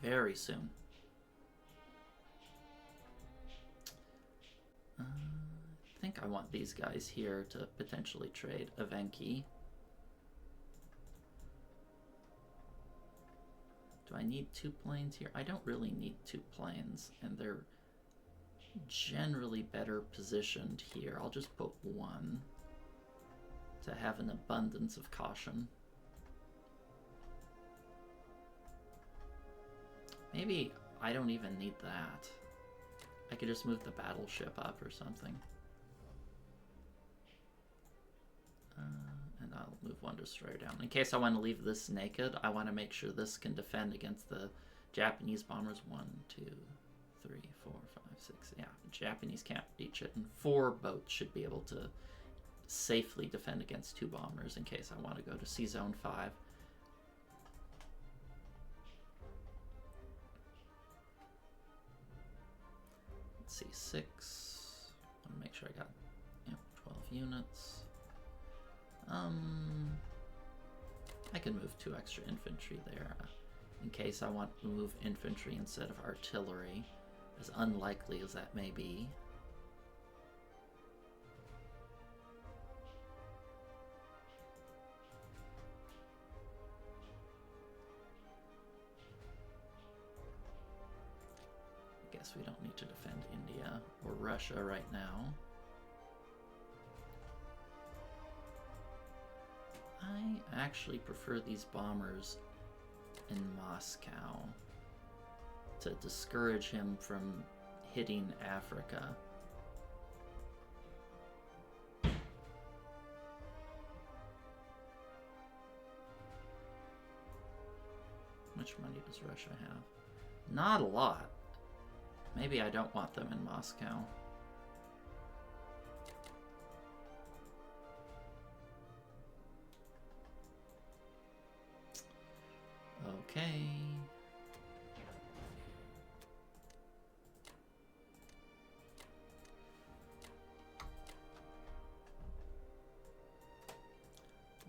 [SPEAKER 1] very soon. I think I want these guys here to potentially trade Evenki. Do I need 2 planes here? I don't really need 2 planes, and they're generally better positioned here. I'll just put 1 to have an abundance of caution. Maybe I don't even need that. I could just move the battleship up or something. And I'll move 1 destroyer down. In case I want to leave this naked, I want to make sure this can defend against the Japanese bombers. 1, 2, 3, 4, 5, 6. Yeah, Japanese can't reach it. And 4 boats should be able to safely defend against 2 bombers in case I want to go to Sea Zone 5. Let's see, 6. I want to make sure I got 12 units. I can move 2 extra infantry there in case I want to move infantry instead of artillery, as unlikely as that may be. guess we don't need to defend India or Russia right now. I actually prefer these bombers in Moscow to discourage him from hitting Africa. How much money does Russia have? Not a lot. Maybe I don't want them in Moscow. Okay.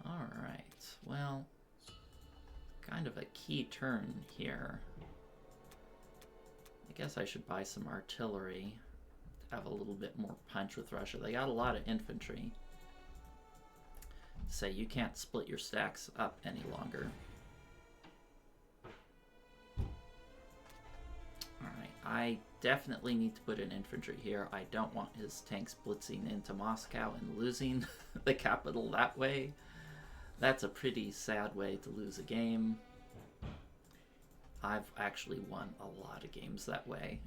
[SPEAKER 1] All right. Well, kind of a key turn here. I guess I should buy some artillery to have a little bit more punch with Russia. They got a lot of infantry. Say you can't split your stacks up any longer. Alright, I definitely need to put in infantry here. I don't want his tanks blitzing into Moscow and losing the capital that way. That's a pretty sad way to lose a game. I've actually won a lot of games that way.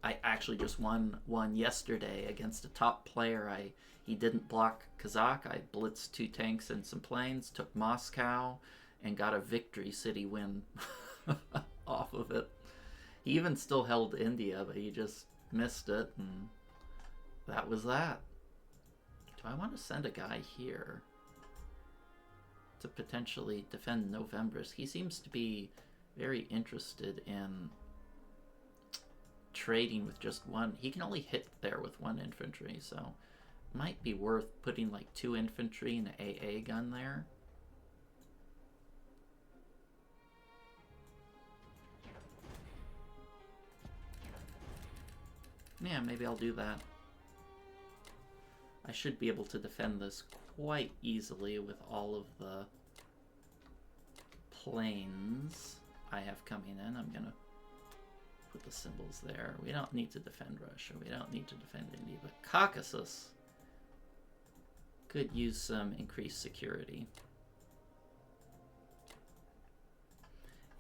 [SPEAKER 1] I actually just won one yesterday against a top player. He didn't block Kazakh. I blitzed 2 tanks and some planes, took Moscow, and got a victory city win off of it. He even still held India, but he just missed it, and that was that. Do I want to send a guy here to potentially defend November's? He seems to be very interested in trading with just one. He can only hit there with 1 infantry, so it might be worth putting like 2 infantry and an AA gun there. Yeah, maybe I'll do that. I should be able to defend this quite easily with all of the planes I have coming in. I'm gonna put the symbols there. We don't need to defend Russia. We don't need to defend India, but Caucasus could use some increased security.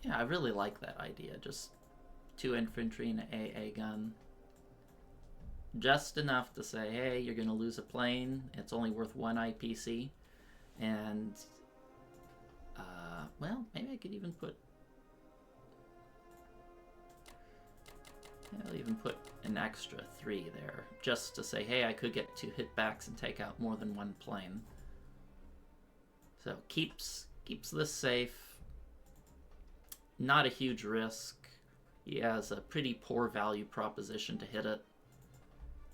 [SPEAKER 1] Yeah, I really like that idea. Just 2 infantry and an AA gun. Just enough to say, hey, you're going to lose a plane. It's only worth 1 IPC. And, well, maybe I could even put... I'll even put an extra 3 there. Just to say, hey, I could get 2 hitbacks and take out more than 1 plane. So, keeps this safe. Not a huge risk. He has a pretty poor value proposition to hit it.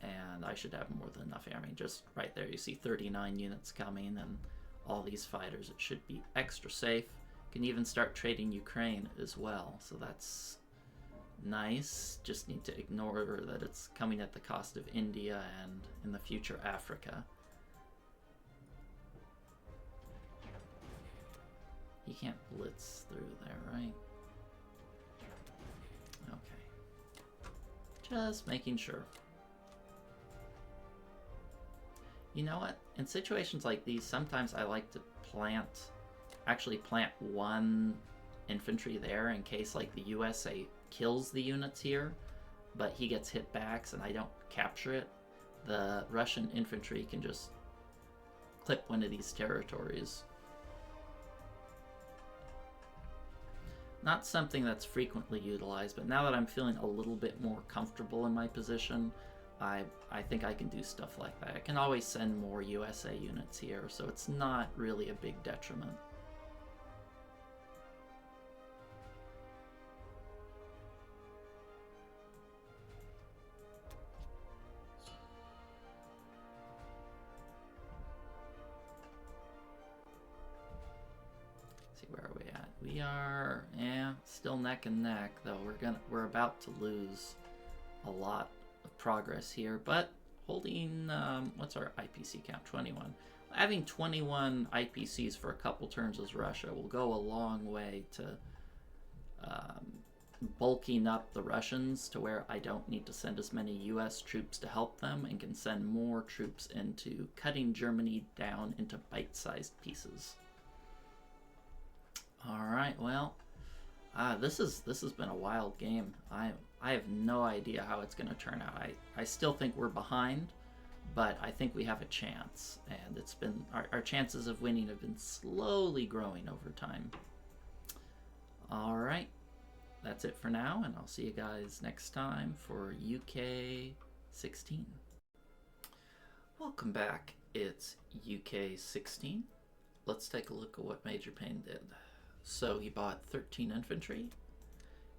[SPEAKER 1] And I should have more than enough. I mean, just right there, you see 39 units coming and all these fighters. It should be extra safe. Can even start trading Ukraine as well, so that's nice. Just need to ignore that it's coming at the cost of India and, in the future, Africa. He can't blitz through there, right? Okay. Just making sure. You know what? In situations like these, sometimes I like to actually plant 1 infantry there in case like the USA kills the units here, but he gets hit backs and I don't capture it. The Russian infantry can just clip one of these territories. Not something that's frequently utilized, but now that I'm feeling a little bit more comfortable in my position, I think I can do stuff like that. I can always send more USA units here, so it's not really a big detriment. See, where are we at? We are, still neck and neck, though. We're about to lose a lot of progress here, but holding, what's our IPC count? 21. Having 21 IPCs for a couple turns as Russia will go a long way to bulking up the Russians to where I don't need to send as many US troops to help them and can send more troops into cutting Germany down into bite-sized pieces. Alright, well, this has been a wild game. I have no idea how it's going to turn out. I still think we're behind, but I think we have a chance, and it's been our chances of winning have been slowly growing over time. Alright, that's it for now, and I'll see you guys next time for UK 16. Welcome back. It's UK 16. Let's take a look at what Major Payne did. So he bought 13 infantry,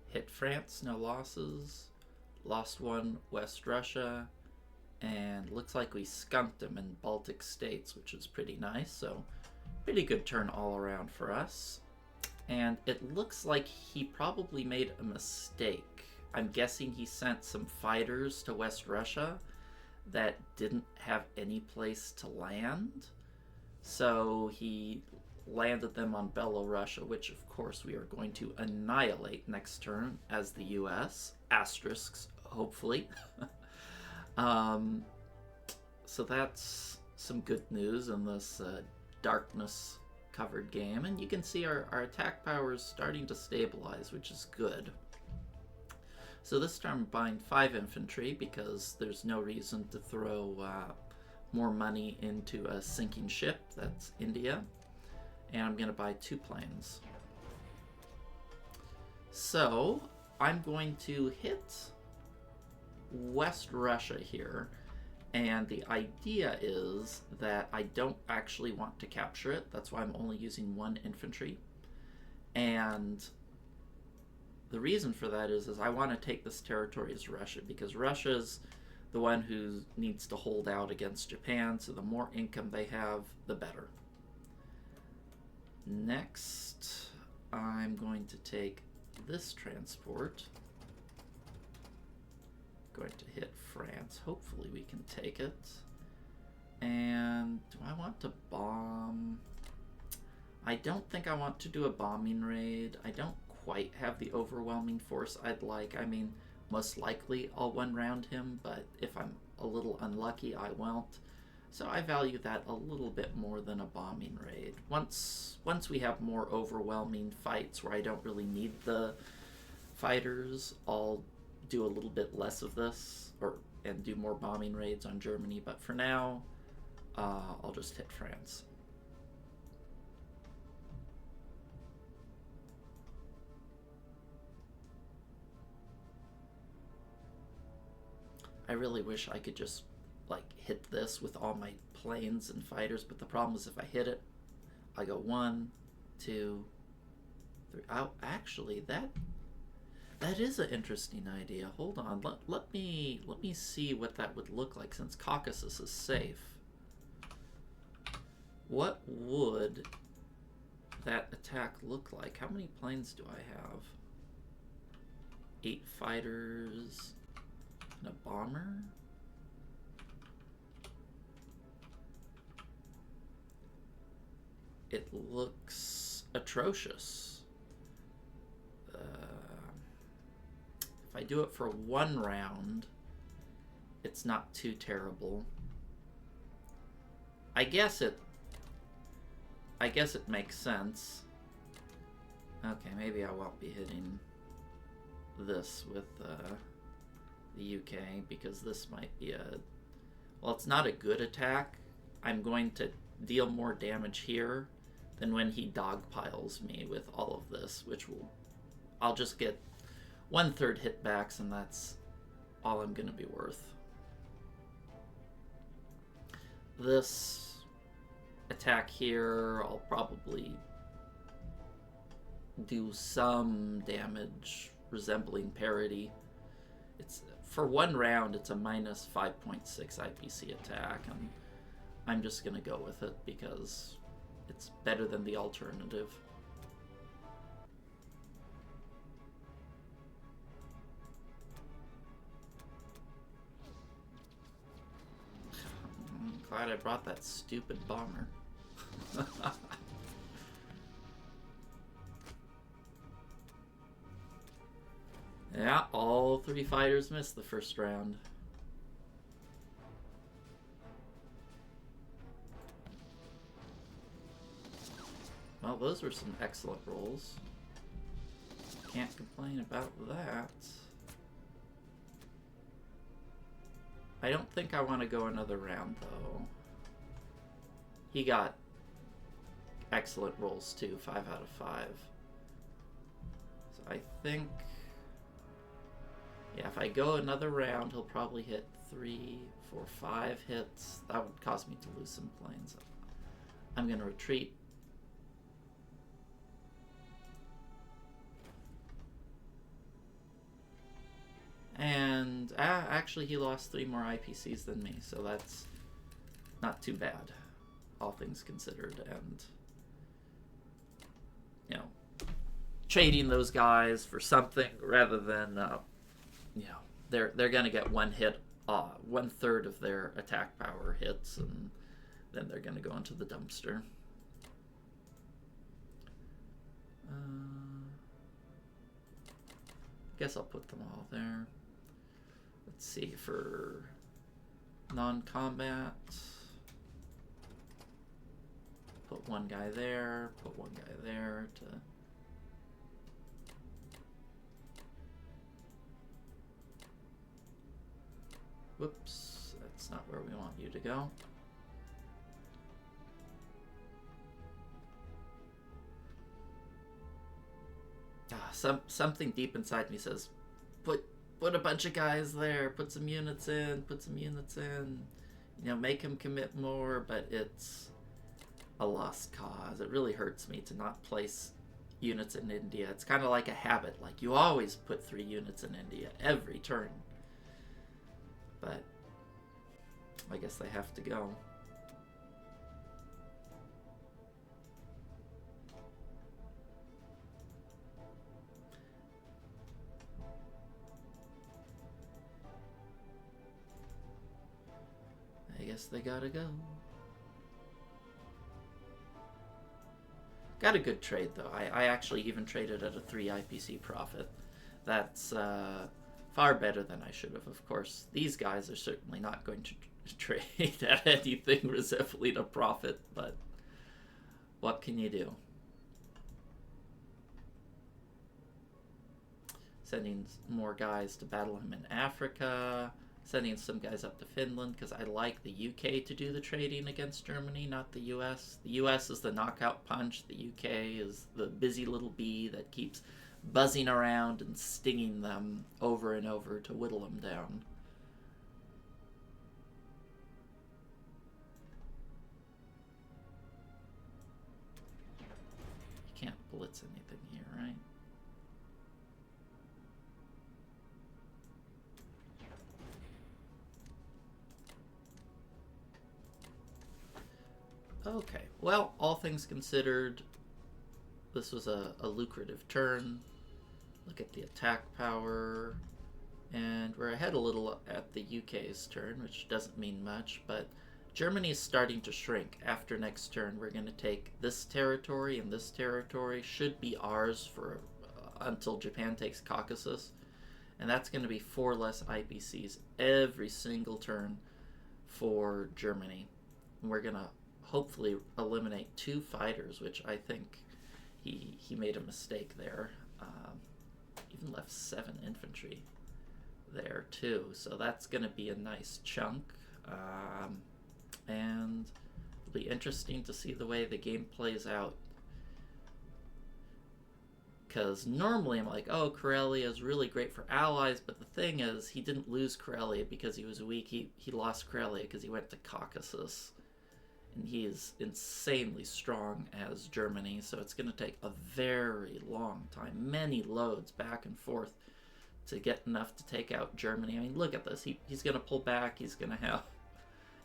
[SPEAKER 1] hit France, no losses, lost 1 West Russia, and looks like we skunked him in Baltic states, which is pretty nice. So pretty good turn all around for us. And it looks like he probably made a mistake. I'm guessing he sent some fighters to West Russia that didn't have any place to land. So he landed them on Belorussia, which of course we are going to annihilate next turn as the US. Asterisks, hopefully. So that's some good news in this darkness covered game, and you can see our attack power is starting to stabilize, which is good. So this time I'm buying 5 infantry because there's no reason to throw more money into a sinking ship. That's India. And I'm going to buy 2 planes. So I'm going to hit West Russia here. And the idea is that I don't actually want to capture it. That's why I'm only using 1 infantry. And the reason for that is I want to take this territory as Russia, because Russia's the one who needs to hold out against Japan, so the more income they have, the better. Next, I'm going to take this transport. Going to hit France. Hopefully we can take it. And do I want to bomb? I don't think I want to do a bombing raid. I don't quite have the overwhelming force I'd like. I mean, most likely I'll one-round him, but if I'm a little unlucky, I won't. So I value that a little bit more than a bombing raid. Once we have more overwhelming fights where I don't really need the fighters, I'll do a little bit less of this and do more bombing raids on Germany. But for now, I'll just hit France. I really wish I could just like hit this with all my planes and fighters, but the problem is if I hit it, I go 1, 2, 3. Oh, actually, that is an interesting idea. Hold on, let me see what that would look like since Caucasus is safe. What would that attack look like? How many planes do I have? 8 fighters and a bomber. It looks atrocious. If I do it for 1 round, it's not too terrible. I guess it makes sense. Okay, maybe I won't be hitting this with the UK, because this might be well, it's not a good attack. I'm going to deal more damage here than when he dogpiles me with all of this, which I'll just get 1/3 hit backs, and that's all I'm going to be worth. This attack here, I'll probably do some damage resembling parity. It's for 1 round, it's a minus 5.6 IPC attack, and I'm just going to go with it because it's better than the alternative. I'm glad I brought that stupid bomber. Yeah, all 3 fighters missed the first round. Well, those were some excellent rolls. Can't complain about that. I don't think I want to go another round, though. He got excellent rolls, too. 5 out of 5. So I think... yeah, if I go another round, he'll probably hit 3, 4, 5 hits. That would cause me to lose some planes. I'm going to retreat. And actually, he lost 3 more IPCs than me, so that's not too bad, all things considered. And, you know, trading those guys for something rather than, you know, they're going to get 1 hit, 1/3 of their attack power hits, and then they're going to go into the dumpster. Guess I'll put them all there. Let's see, for non-combat, put 1 guy there, put 1 guy there to... whoops, that's not where we want you to go. Something deep inside me says, put a bunch of guys there, put some units in, you know, make him commit more, but it's a lost cause. It really hurts me to not place units in India. It's kind of like a habit, like you always put 3 units in India every turn. But I guess they have to go. I guess they gotta go. Got a good trade, though. I actually even traded at a 3 IPC profit. That's far better than I should have, of course. These guys are certainly not going to trade at anything resembling a profit, but what can you do? Sending more guys to battle him in Africa. Sending some guys up to Finland, because I like the UK to do the trading against Germany, not the US. The US is the knockout punch. The UK is the busy little bee that keeps buzzing around and stinging them over and over to whittle them down. You can't blitz anything here, right? Okay, well, all things considered, this was a lucrative turn. Look at the attack power, and we're ahead a little at the UK's turn, which doesn't mean much, but Germany is starting to shrink. After next turn, we're going to take this territory, and this territory should be ours for until Japan takes Caucasus, and that's going to be 4 less IPCs every single turn for Germany. And we're going to hopefully eliminate 2 fighters, which I think he made a mistake there. Even left 7 infantry there too, so that's going to be a nice chunk. And it'll be interesting to see the way the game plays out, because normally I'm like, oh, Karelia is really great for allies, but the thing is, he didn't lose Karelia because he was weak. He lost Karelia because he went to Caucasus. And he is insanely strong as Germany, so it's going to take a very long time, many loads back and forth to get enough to take out Germany. I mean, look at this. He's going to pull back. He's going to have,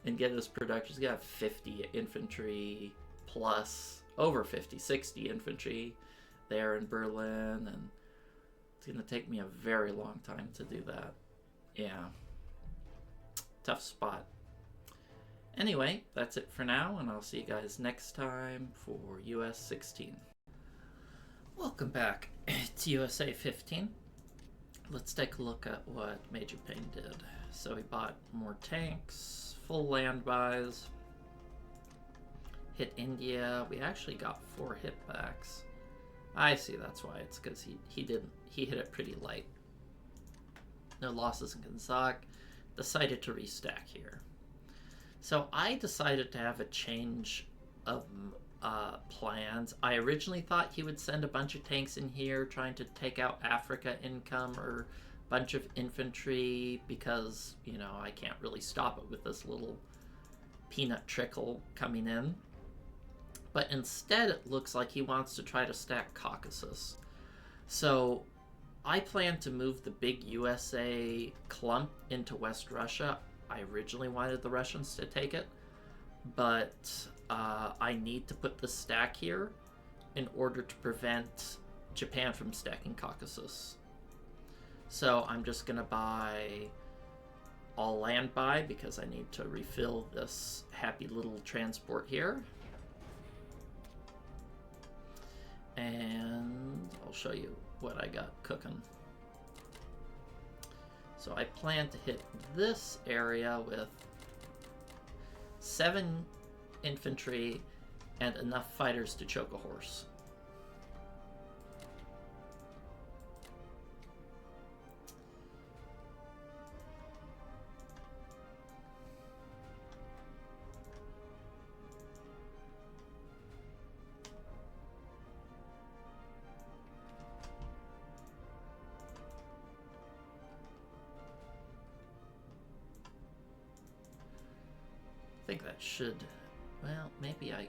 [SPEAKER 1] and get his production, he's going to have 50 infantry plus, over 50, 60 infantry there in Berlin, and it's going to take me a very long time to do that. Yeah. Tough spot. Anyway, that's it for now, and I'll see you guys next time for US 16. Welcome back to USA 15. Let's take a look at what Major Payne did. So he bought more tanks, full land buys, hit India. We actually got 4 hit backs. I see, that's why. It's because he hit it pretty light. No losses in Kazakh. Decided to restack here. So I decided to have a change of plans. I originally thought he would send a bunch of tanks in here trying to take out Africa income or a bunch of infantry because, you know, I can't really stop it with this little peanut trickle coming in. But instead it looks like he wants to try to stack Caucasus. So I plan to move the big USA clump into West Russia. I originally wanted the Russians to take it, but I need to put the stack here in order to prevent Japan from stacking Caucasus. So I'm just going to buy all land buy because I need to refill this happy little transport here. And I'll show you what I got cooking. So I plan to hit this area with 7 infantry and enough fighters to choke a horse. I think that should, well, maybe I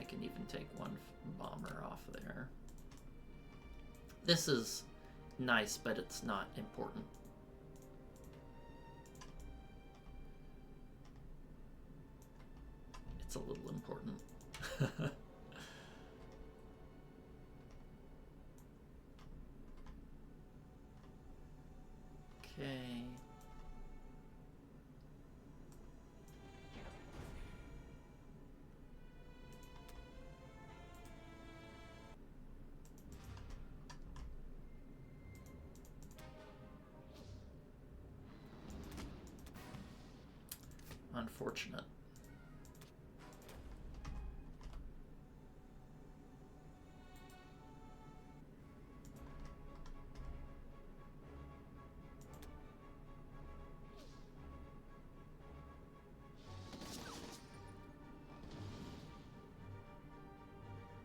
[SPEAKER 1] can even take 1 bomber off there. This is nice, but it's not important. It's a little important. Okay. Unfortunate.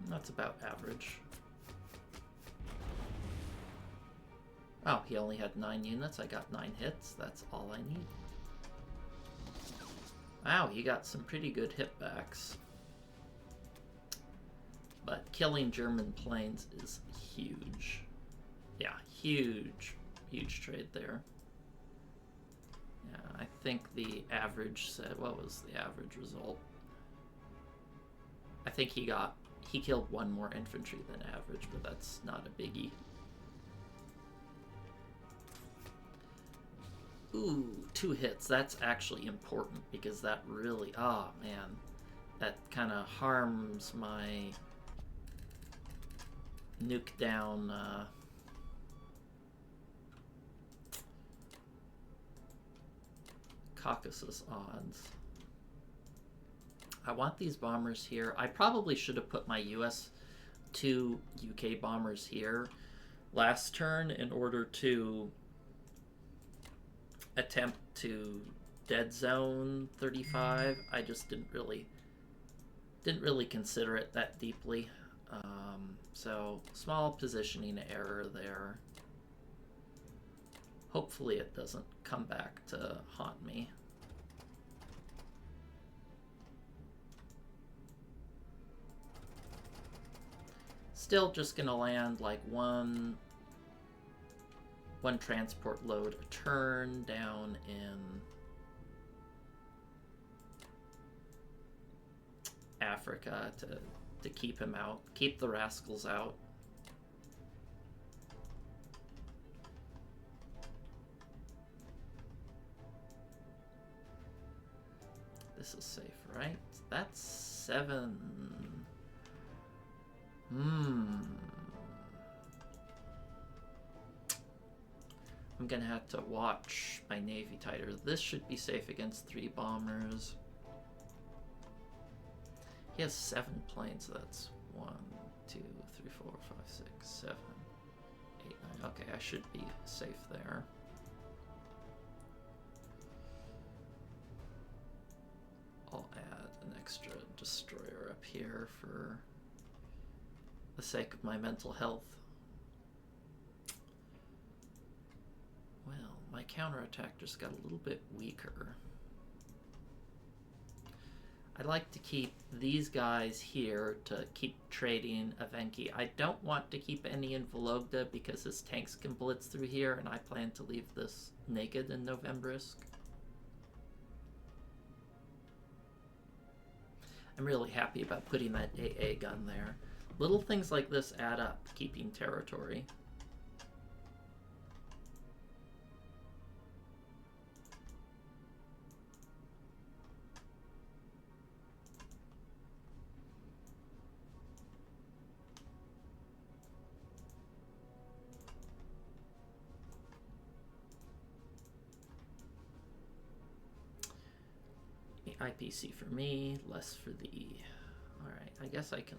[SPEAKER 1] That's about average. Oh, he only had 9 units. I got 9 hits. That's all I need. Wow, he got some pretty good hitbacks. But killing German planes is huge. Yeah, huge, huge trade there. Yeah, I think the average said, what was the average result? I think he killed 1 more infantry than average, but that's not a biggie. Ooh, 2 hits. That's actually important because that really, oh man, that kind of harms my nuke down Caucasus odds. I want these bombers here. I probably should have put my US-2 UK bombers here last turn in order to attempt to dead zone 35. I just didn't really consider it that deeply. So small positioning error there. Hopefully it doesn't come back to haunt me. Still just gonna land like one transport load a turn down in Africa to keep him out, keep the rascals out. This is safe, right? That's 7. I'm gonna have to watch my navy tighter. This should be safe against 3 bombers. He has 7 planes, so that's 1, 2, 3, 4, 5, 6, 7, 8, 9. Okay, I should be safe there. I'll add an extra destroyer up here for the sake of my mental health. Well, my counterattack just got a little bit weaker. I'd like to keep these guys here to keep trading Evenki. I don't want to keep any in Vologda because his tanks can blitz through here, and I plan to leave this naked in Novembrisk. I'm really happy about putting that AA gun there. Little things like this add up, keeping territory. IPC for me, less for the... Alright, I guess I can...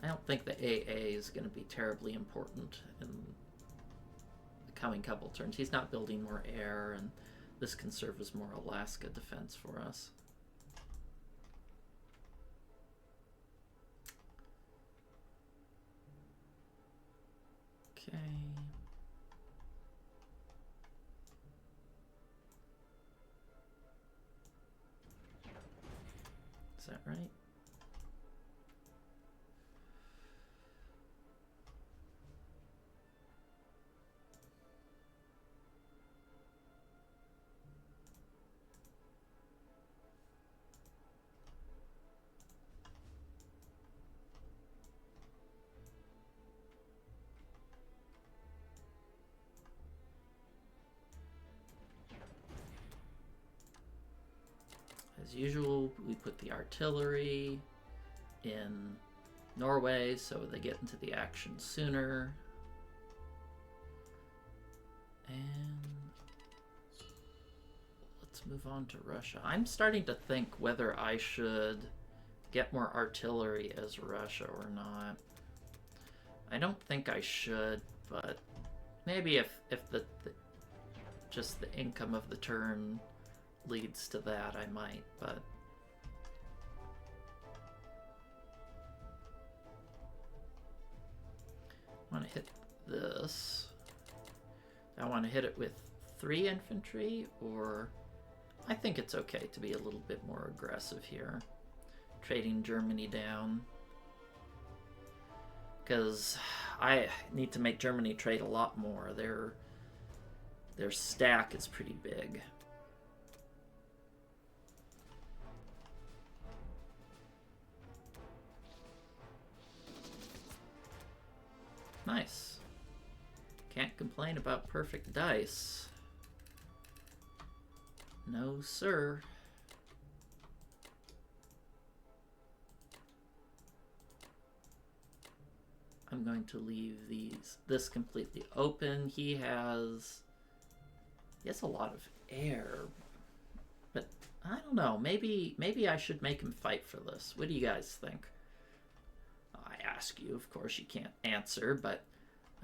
[SPEAKER 1] I don't think the AA is going to be terribly important in the coming couple turns. He's not building more air, and this can serve as more Alaska defense for us. Okay. Is that right? As usual, we put the artillery in Norway so they get into the action sooner. And let's move on to Russia. I'm starting to think whether I should get more artillery as Russia or not. I don't think I should, but maybe if just the income of the turn leads to that, I might, but I want to hit this. I want to hit it with 3 infantry, or I think it's okay to be a little bit more aggressive here, trading Germany down, because I need to make Germany trade a lot more. Their stack is pretty big. Nice. Can't complain about perfect dice. No, sir. I'm going to leave this completely open. He has a lot of air, but I don't know. Maybe I should make him fight for this. What do you guys think? I ask you, of course you can't answer, but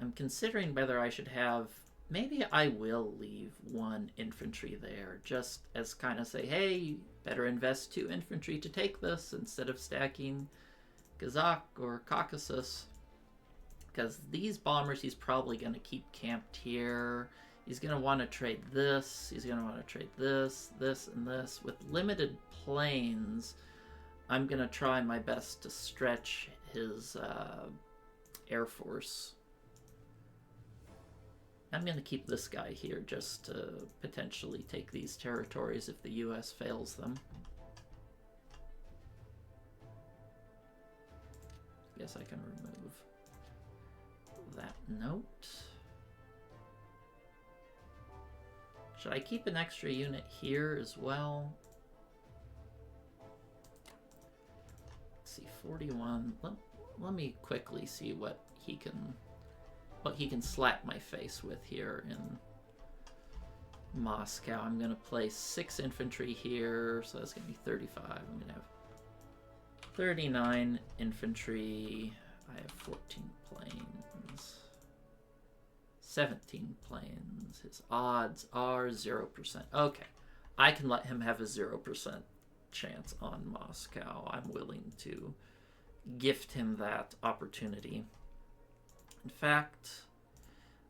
[SPEAKER 1] I'm considering whether I should have... Maybe I will leave 1 infantry there, just as kind of say, hey, you better invest 2 infantry to take this instead of stacking Kazakh or Caucasus. Because these bombers he's probably going to keep camped here. He's going to want to trade this. He's going to want to trade this, this, and this. With limited planes, I'm going to try my best to stretch his Air Force. I'm going to keep this guy here just to potentially take these territories if the US fails them. Guess I can remove that note. Should I keep an extra unit here as well? Let's see, 41. Let me quickly see what he can what he can slap my face with here in Moscow. I'm going to place 6 infantry here, so that's going to be 35. I'm going to have 39 infantry. I have 14 planes. 17 planes. His odds are 0%. Okay. I can let him have a 0% chance on Moscow. I'm willing to gift him that opportunity. In fact,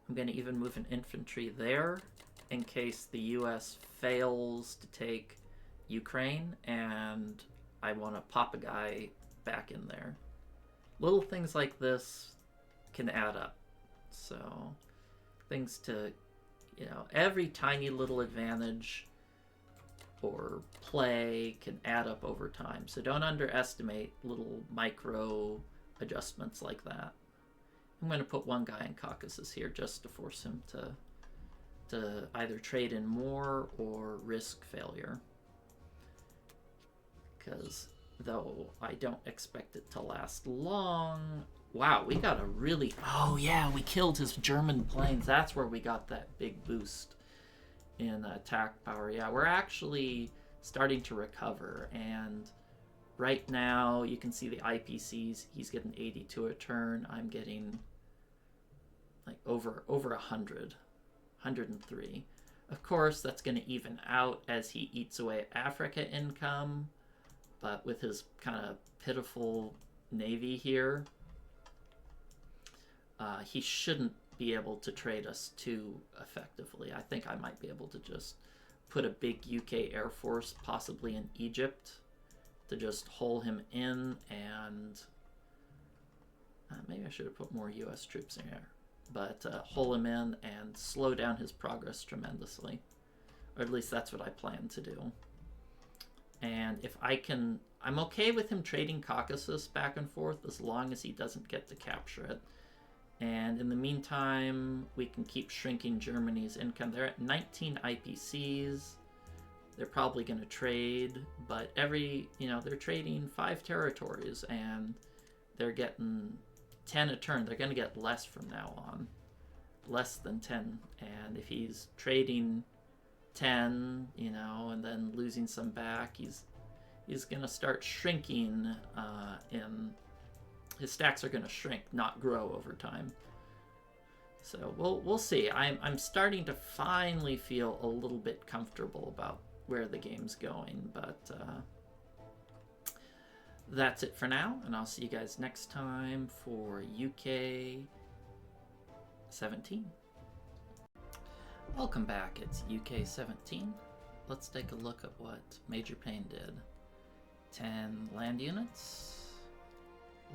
[SPEAKER 1] I'm going to even move an infantry there in case the US fails to take Ukraine, and I want to pop a guy back in there. Little things like this can add up. So, things to, you know, every tiny little advantage or play can add up over time. So don't underestimate little micro adjustments like that. I'm going to put one guy in Caucasus here just to force him to either trade in more or risk failure. Because though I don't expect it to last long. Wow, we got a really... Oh yeah, we killed his German planes. That's where we got that big boost in attack power. Yeah, we're actually starting to recover, and right now you can see the IPCs. He's getting 82 a turn. I'm getting like over 100, 103. Of course, that's going to even out as he eats away at Africa income, but with his kind of pitiful navy here, he shouldn't be able to trade us too effectively. I think I might be able to just put a big UK Air Force possibly in Egypt to just hole him in, and maybe I should have put more US troops in here, but hole him in and slow down his progress tremendously, or at least that's what I plan to do. And if I can, I'm okay with him trading Caucasus back and forth as long as he doesn't get to capture it. And in the meantime, we can keep shrinking Germany's income. They're at 19 IPCs. They're probably going to trade, but they're trading 5 territories, and they're getting 10 a turn. They're going to get less from now on, less than 10. And if he's trading 10, and then losing some back, he's going to start shrinking his stacks are going to shrink, not grow over time. So we'll see. I'm starting to finally feel a little bit comfortable about where the game's going, but that's it for now, and I'll see you guys next time for UK 17. Welcome back. It's UK 17. Let's take a look at what Major Payne did. 10 land units.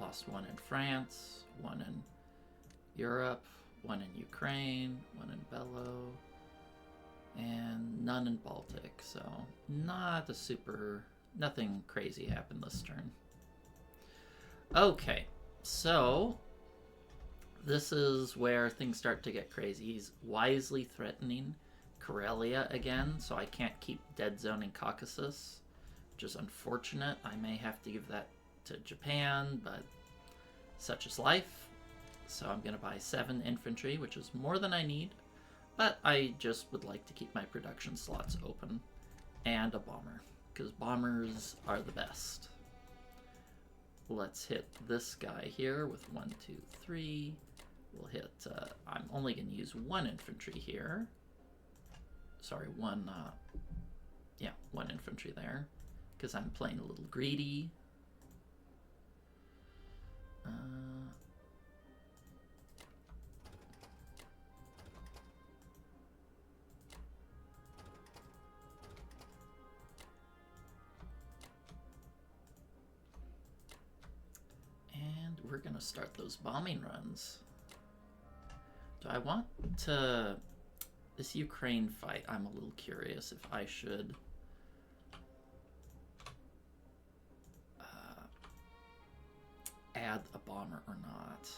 [SPEAKER 1] Lost 1 in France, 1 in Europe, 1 in Ukraine, 1 in Bello, and none in Baltic. So nothing crazy happened this turn. Okay, so this is where things start to get crazy. He's wisely threatening Karelia again, so I can't keep dead zoning Caucasus, which is unfortunate. I may have to give that to Japan, but such is life. So I'm going to buy 7 infantry, which is more than I need, but I just would like to keep my production slots open, and a bomber, because bombers are the best. Let's hit this guy here with 1, 2, 3. We'll hit, I'm only going to use 1 infantry here. Sorry, one infantry there, because I'm playing a little greedy. And we're gonna start those bombing runs. Do I want to... This Ukraine fight, I'm a little curious if I should add a bomber or not.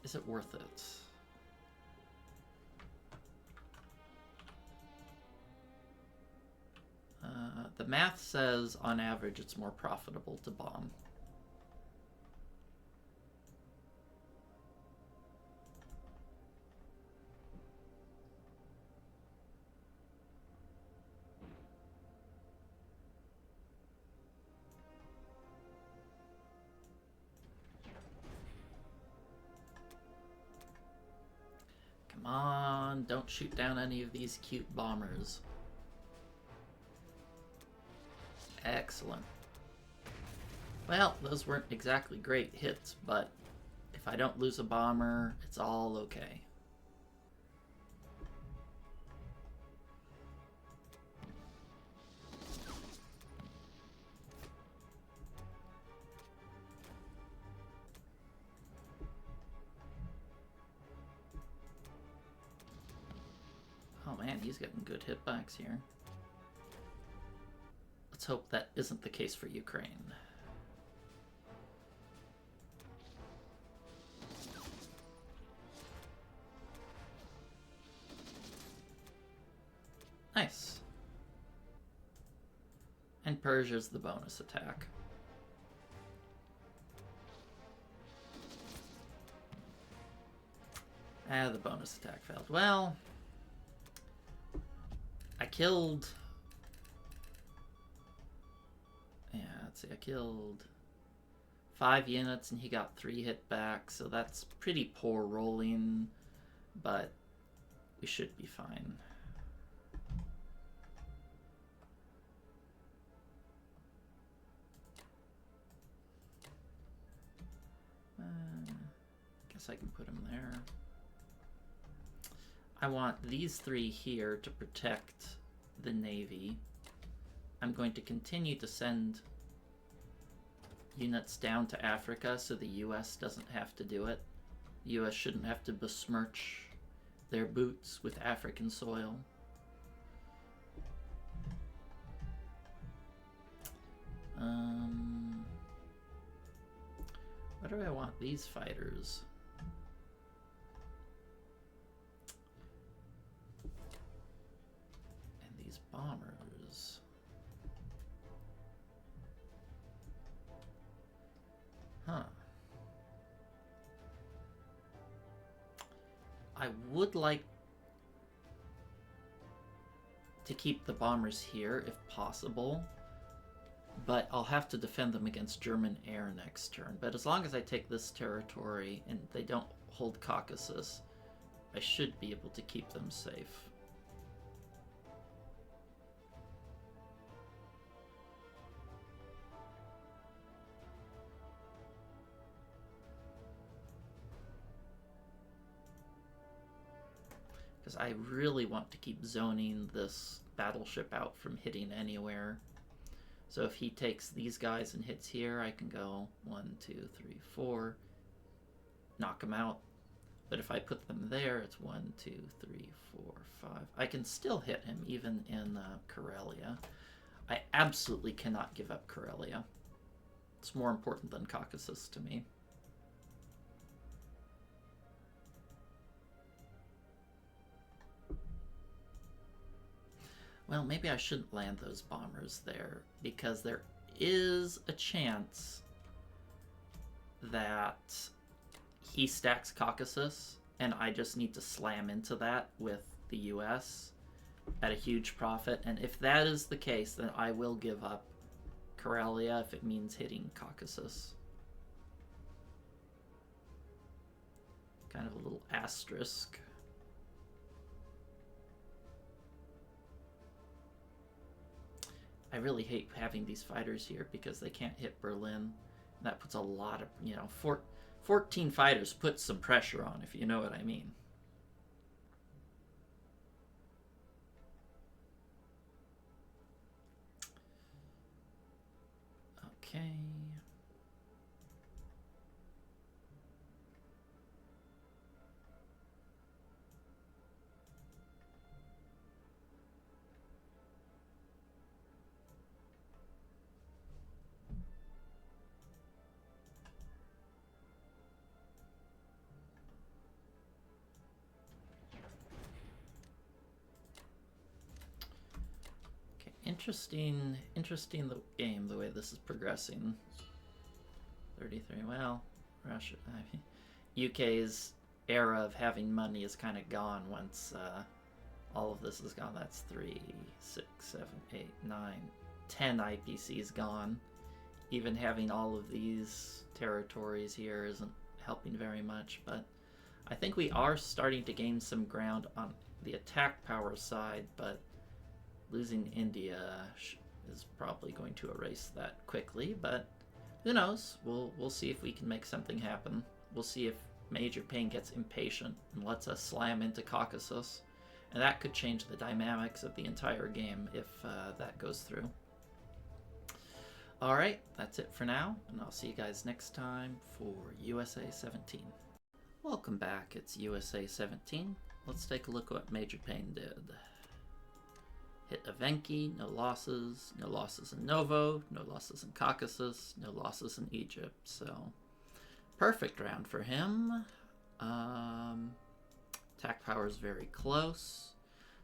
[SPEAKER 1] Is it worth it? The math says, on average, it's more profitable to bomb. Come on, don't shoot down any of these cute bombers. Excellent. Well, those weren't exactly great hits, but if I don't lose a bomber, it's all okay. Oh man, he's getting good hitbacks here. Let's hope that isn't the case for Ukraine. Nice. And Persia's the bonus attack. Ah, the bonus attack failed. Well, I killed... Yeah, let's see, I killed 5 units and he got 3 hit back, so that's pretty poor rolling, but we should be fine. Guess I can put him there. I want these 3 here to protect the Navy. I'm going to continue to send units down to Africa so the US doesn't have to do it. The US shouldn't have to besmirch their boots with African soil. Where do I want these fighters? And these bombers. Huh. I would like to keep the bombers here if possible, but I'll have to defend them against German air next turn. But as long as I take this territory and they don't hold Caucasus, I should be able to keep them safe. Because I really want to keep zoning this battleship out from hitting anywhere. So if he takes these guys and hits here, I can go 1, 2, 3, 4, knock him out. But if I put them there, it's 1, 2, 3, 4, 5. I can still hit him even in Karelia. I absolutely cannot give up Karelia. It's more important than Caucasus to me. Well, maybe I shouldn't land those bombers there, because there is a chance that he stacks Caucasus, and I just need to slam into that with the US at a huge profit. And if that is the case, then I will give up Karelia if it means hitting Caucasus. Kind of a little asterisk. I really hate having these fighters here because they can't hit Berlin. That puts a lot of, 14 fighters puts some pressure on, if you know what I mean. Okay. interesting the game, the way this is progressing. 33, well, Russia, UK's era of having money is kind of gone once all of this is gone. That's 3, 6, 7, 8, 9, 10 IPCs gone. Even having all of these territories here isn't helping very much, but I think we are starting to gain some ground on the attack power side, but losing India is probably going to erase that quickly, but who knows? We'll see if we can make something happen. We'll see if Major Pain gets impatient and lets us slam into Caucasus, and that could change the dynamics of the entire game if that goes through. Alright, that's it for now, and I'll see you guys next time for USA 17. Welcome back, it's USA 17. Let's take a look at what Major Pain did. Hit Evenki, no losses in Novo, no losses in Caucasus, no losses in Egypt, so perfect round for him. Attack power is very close,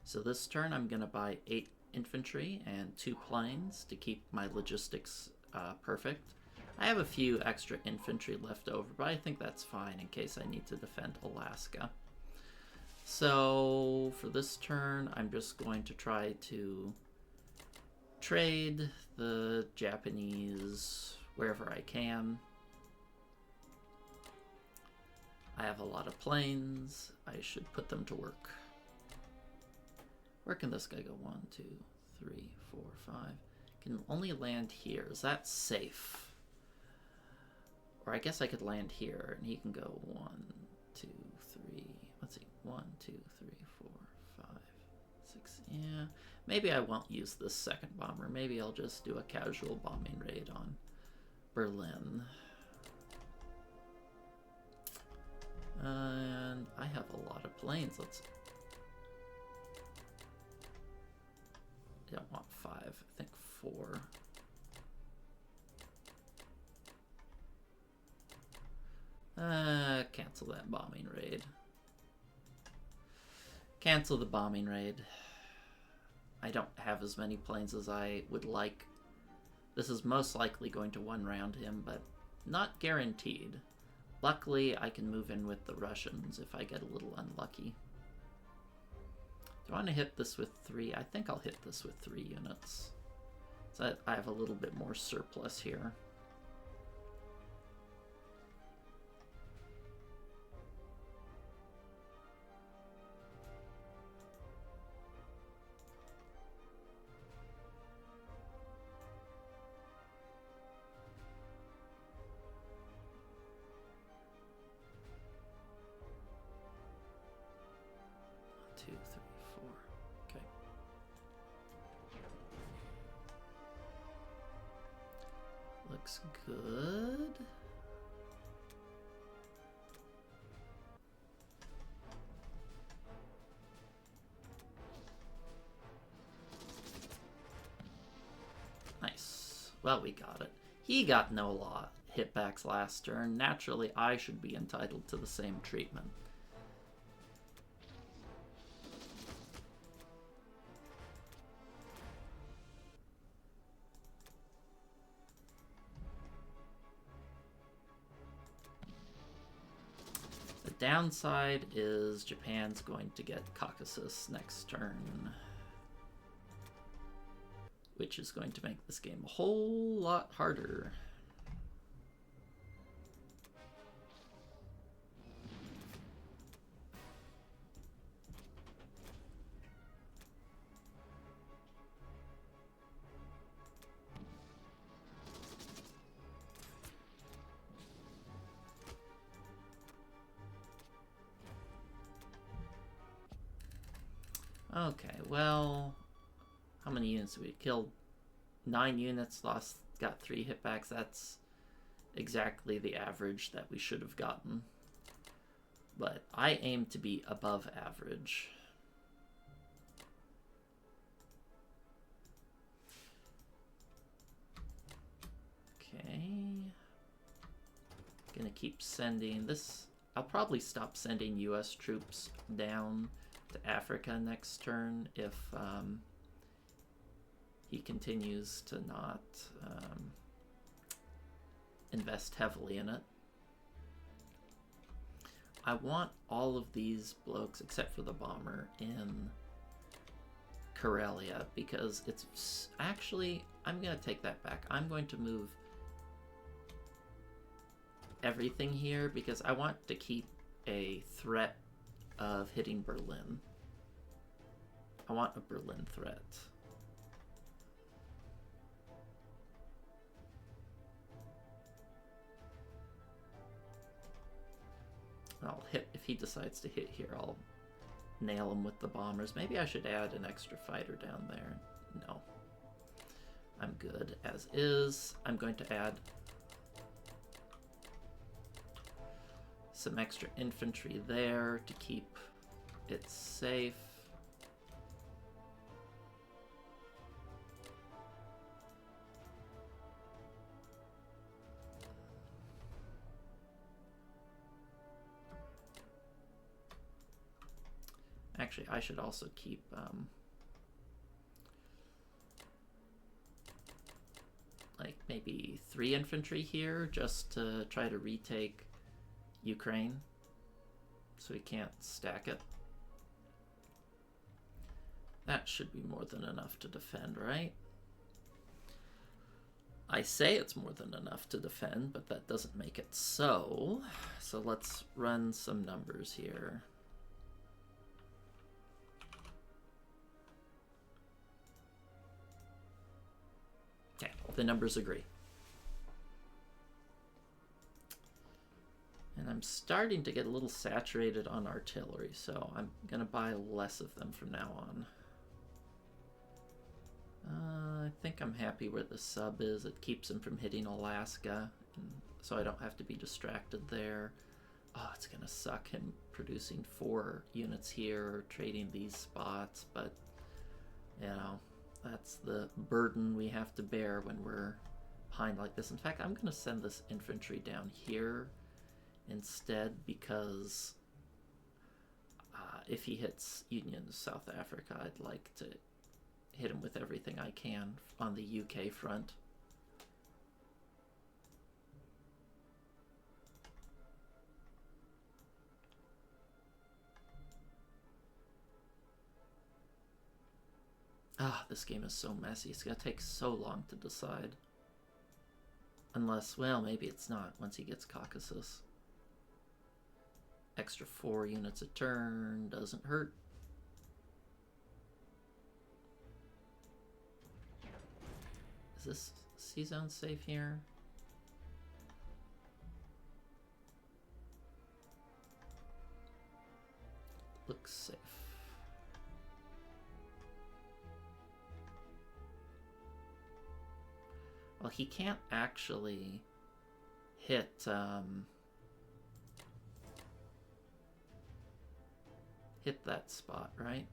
[SPEAKER 1] so this turn I'm going to buy 8 infantry and 2 planes to keep my logistics perfect. I have a few extra infantry left over, but I think that's fine in case I need to defend Alaska. So for this turn, I'm just going to try to trade the Japanese wherever I can. I have a lot of planes. I should put them to work. Where can this guy go? 1, 2, 3, 4, 5. Can only land here. Is that safe? Or I guess I could land here and he can go 1, 2, 3. Let's see. 1, 2, 3, 4, 5, 6. Yeah. Maybe I won't use this second bomber. Maybe I'll just do a casual bombing raid on Berlin. And I have a lot of planes. I don't want 5. I think 4. Cancel that bombing raid. Cancel the bombing raid. I don't have as many planes as I would like. This is most likely going to one-round him, but not guaranteed. Luckily, I can move in with the Russians if I get a little unlucky. Do I want to hit this with 3? I think I'll hit this with 3 units. So I have a little bit more surplus here. Looks good. Nice. Well, we got it. He got no hitbacks last turn. Naturally, I should be entitled to the same treatment. Downside is Japan's going to get Caucasus next turn, which is going to make this game a whole lot harder. Okay, well, how many units did we kill? 9 units, got 3 hitbacks. That's exactly the average that we should have gotten. But I aim to be above average. Okay. Gonna keep sending this. I'll probably stop sending US troops down to Africa next turn if he continues to not invest heavily in it. I want all of these blokes, except for the bomber, in Karelia, because it's actually, I'm going to take that back. I'm going to move everything here because I want to keep a threat of hitting Berlin. I want a Berlin threat. I'll hit, if he decides to hit here, I'll nail him with the bombers. Maybe I should add an extra fighter down there. No. I'm good as is. I'm going to add some extra infantry there to keep it safe. Actually, I should also keep like maybe 3 infantry here just to try to retake Ukraine so we can't stack it. That should be more than enough to defend, right? I say it's more than enough to defend, but that doesn't make it so. So let's run some numbers here. Okay, the numbers agree. And I'm starting to get a little saturated on artillery, so I'm going to buy less of them from now on. I think I'm happy where the sub is. It keeps him from hitting Alaska, and so I don't have to be distracted there. Oh, it's going to suck him producing 4 units here, trading these spots, but, you know, that's the burden we have to bear when we're behind like this. In fact, I'm going to send this infantry down here instead, because if he hits Union South Africa, I'd like to hit him with everything I can on the UK front. This game is so messy. It's going to take so long to decide. Unless, well, maybe it's not once he gets Caucasus. Extra 4 units a turn doesn't hurt. Is this C-zone safe here? Looks safe. Well, he can't actually hit hit that spot, right?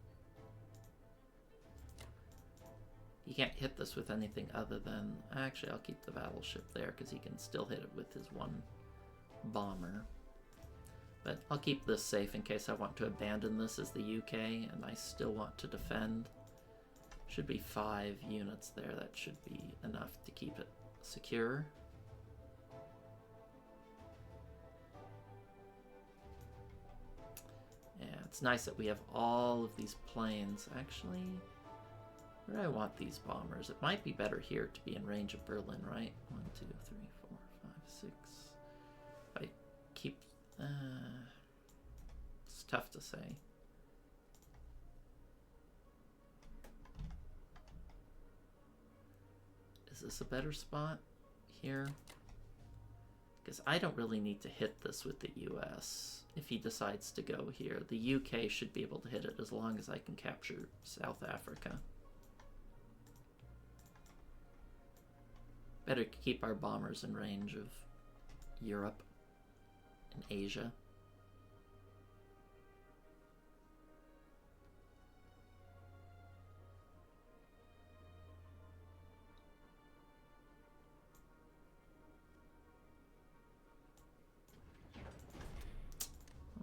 [SPEAKER 1] You can't hit this with anything other than... Actually, I'll keep the battleship there because he can still hit it with his 1 bomber. But I'll keep this safe in case I want to abandon this as the UK and I still want to defend. Should be 5 units there. That should be enough to keep it secure. Yeah, it's nice that we have all of these planes. Actually, where do I want these bombers? It might be better here to be in range of Berlin, right? 1, 2, 3, 4, 5, 6. If I keep... it's tough to say. Is this a better spot here? Because I don't really need to hit this with the US if he decides to go here. The UK should be able to hit it as long as I can capture South Africa. Better keep our bombers in range of Europe and Asia.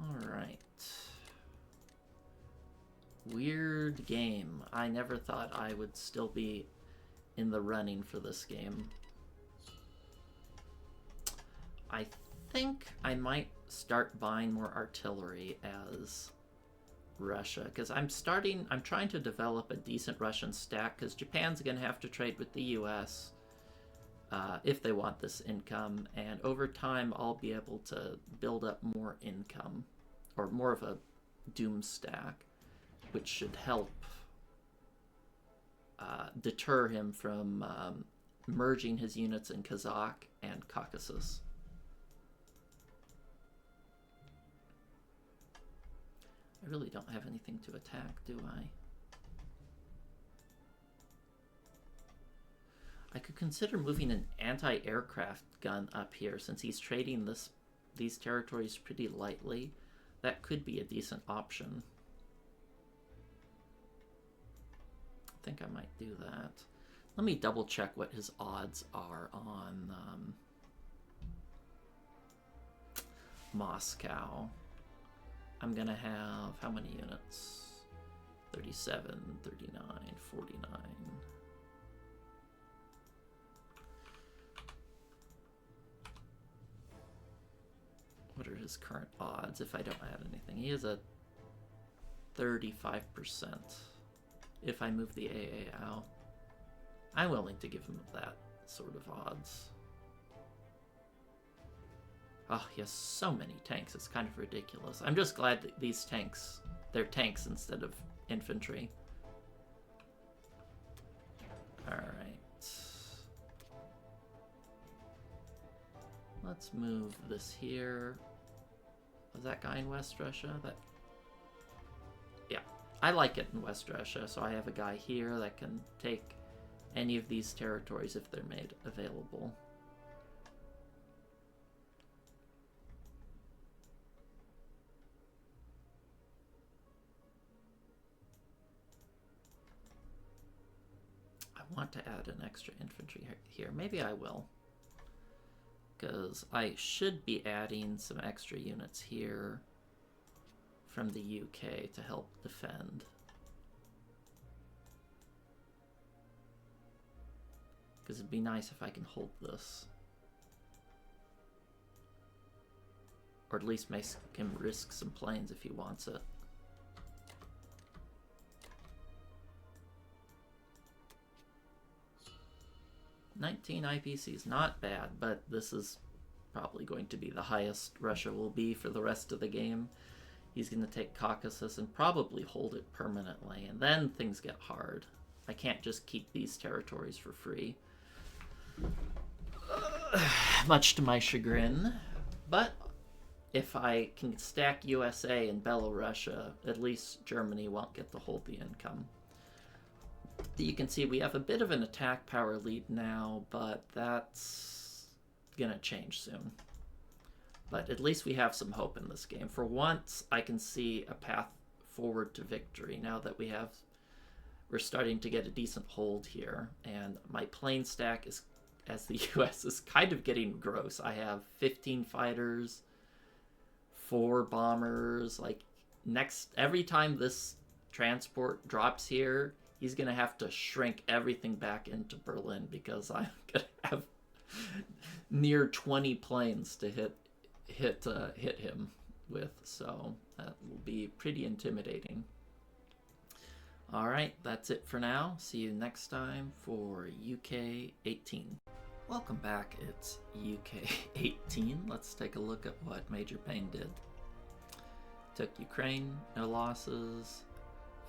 [SPEAKER 1] Alright. Weird game. I never thought I would still be in the running for this game. I think I might start buying more artillery as Russia, because I'm trying to develop a decent Russian stack, because Japan's going to have to trade with the US if they want this income, and over time I'll be able to build up more income, or more of a doom stack, which should help deter him from merging his units in Kazakh and Caucasus. I really don't have anything to attack, do I? I could consider moving an anti-aircraft gun up here, since he's trading these territories pretty lightly. That could be a decent option. I think I might do that. Let me double check what his odds are on Moscow. I'm gonna have how many units? 37, 39, 49. What are his current odds if I don't add anything? He is a 35% if I move the AA out. I'm willing to give him that sort of odds. Oh, he has so many tanks, it's kind of ridiculous. I'm just glad that these tanks, they're tanks instead of infantry. Alright. Let's move this here. Was that guy in West Russia? Yeah, I like it in West Russia, so I have a guy here that can take any of these territories if they're made available. I want to add an extra infantry here. Maybe I will, because I should be adding some extra units here from the UK to help defend. Because it'd be nice if I can hold this. Or at least make him risk some planes if he wants it. $19 IPCs, not bad, but this is probably going to be the highest Russia will be for the rest of the game. He's going to take Caucasus and probably hold it permanently, and then things get hard. I can't just keep these territories for free. Much to my chagrin. But if I can stack USA and Belorussia, at least Germany won't get to hold the income. You can see we have a bit of an attack power lead now, but that's gonna change soon. But at least we have some hope in this game. For once, I can see a path forward to victory now that we're starting to get a decent hold here. And my plane stack is, as the US, is kind of getting gross. I have 15 fighters, 4 bombers. Like, every time this transport drops here, he's gonna have to shrink everything back into Berlin, because I'm gonna have near 20 planes to hit him with, so that will be pretty intimidating. Alright, that's it for now. See you next time for UK 18. Welcome back, it's UK 18. Let's take a look at what Major Payne did. Took Ukraine, no losses.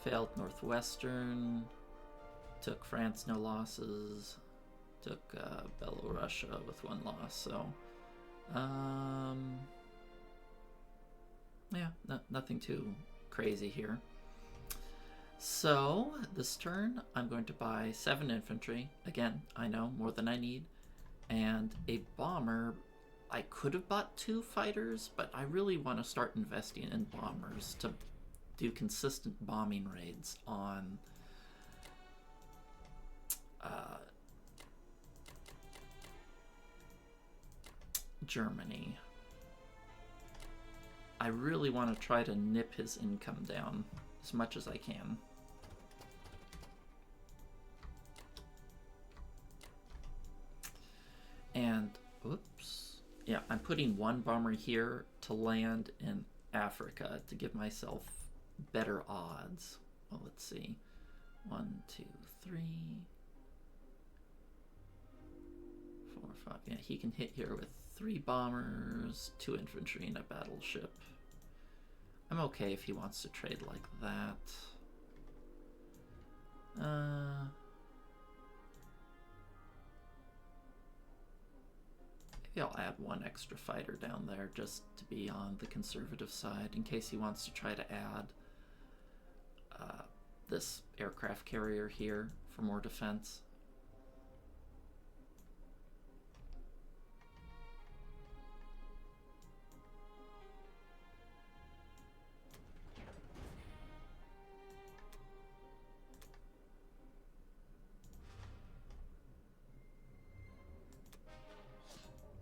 [SPEAKER 1] Failed Northwestern. Took France, no losses. Took Belorussia with 1 loss, so yeah, nothing too crazy here. So this turn I'm going to buy 7 infantry, again, I know, more than I need, and a bomber. I could have bought 2 fighters, but I really want to start investing in bombers to do consistent bombing raids on Germany. I really want to try to nip his income down as much as I can. And, oops. Yeah, I'm putting one bomber here to land in Africa to give myself better odds. Well, let's see. 1, 2, 3, 4, 5. Yeah, he can hit here with 3 bombers, 2 infantry, and a battleship. I'm okay if he wants to trade like that. Maybe I'll add 1 extra fighter down there just to be on the conservative side in case he wants to try to add this aircraft carrier here for more defense.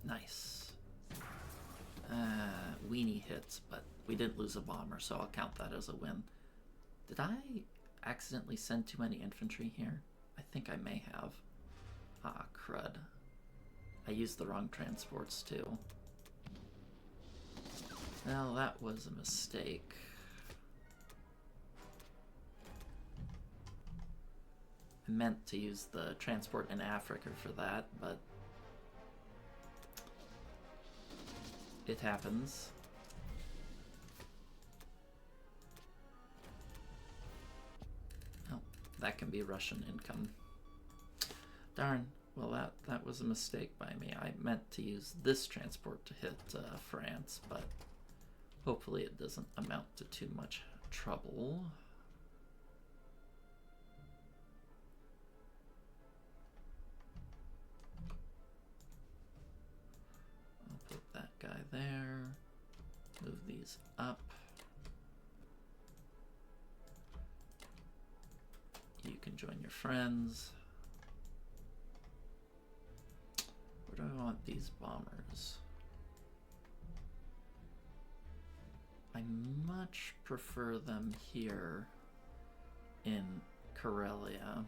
[SPEAKER 1] Nice. Weenie hits, but we didn't lose a bomber, so I'll count that as a win. Did I accidentally send too many infantry here? I think I may have. Ah, crud. I used the wrong transports too. Well, that was a mistake. I meant to use the transport in Africa for that, but it happens. Oh, that can be Russian income. Darn. Well, that was a mistake by me. I meant to use this transport to hit France, but hopefully it doesn't amount to too much trouble. I'll put that guy there. Move these up. You can join your friends. Where do I want these bombers? I much prefer them here in Karelia.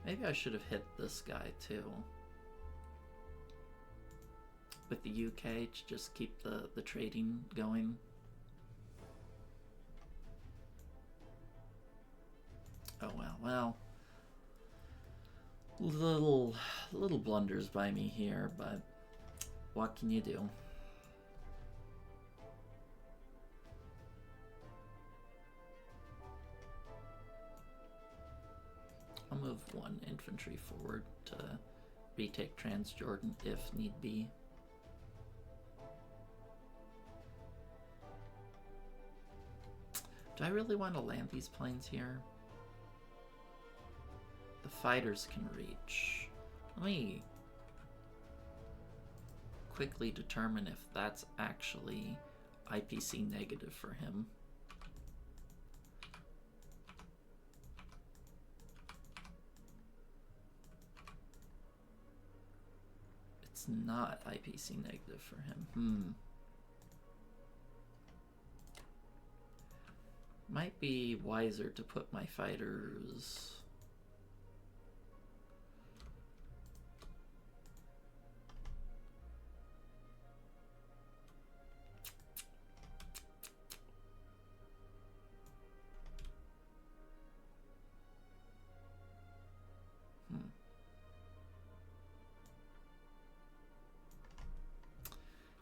[SPEAKER 1] Maybe I should have hit this guy too. With the UK to just keep the trading going. Oh well. Little blunders by me here, but what can you do? I'll move 1 infantry forward to retake Transjordan if need be. Do I really want to land these planes here? The fighters can reach. Let me quickly determine if that's actually IPC negative for him. It's not IPC negative for him. Might be wiser to put my fighters...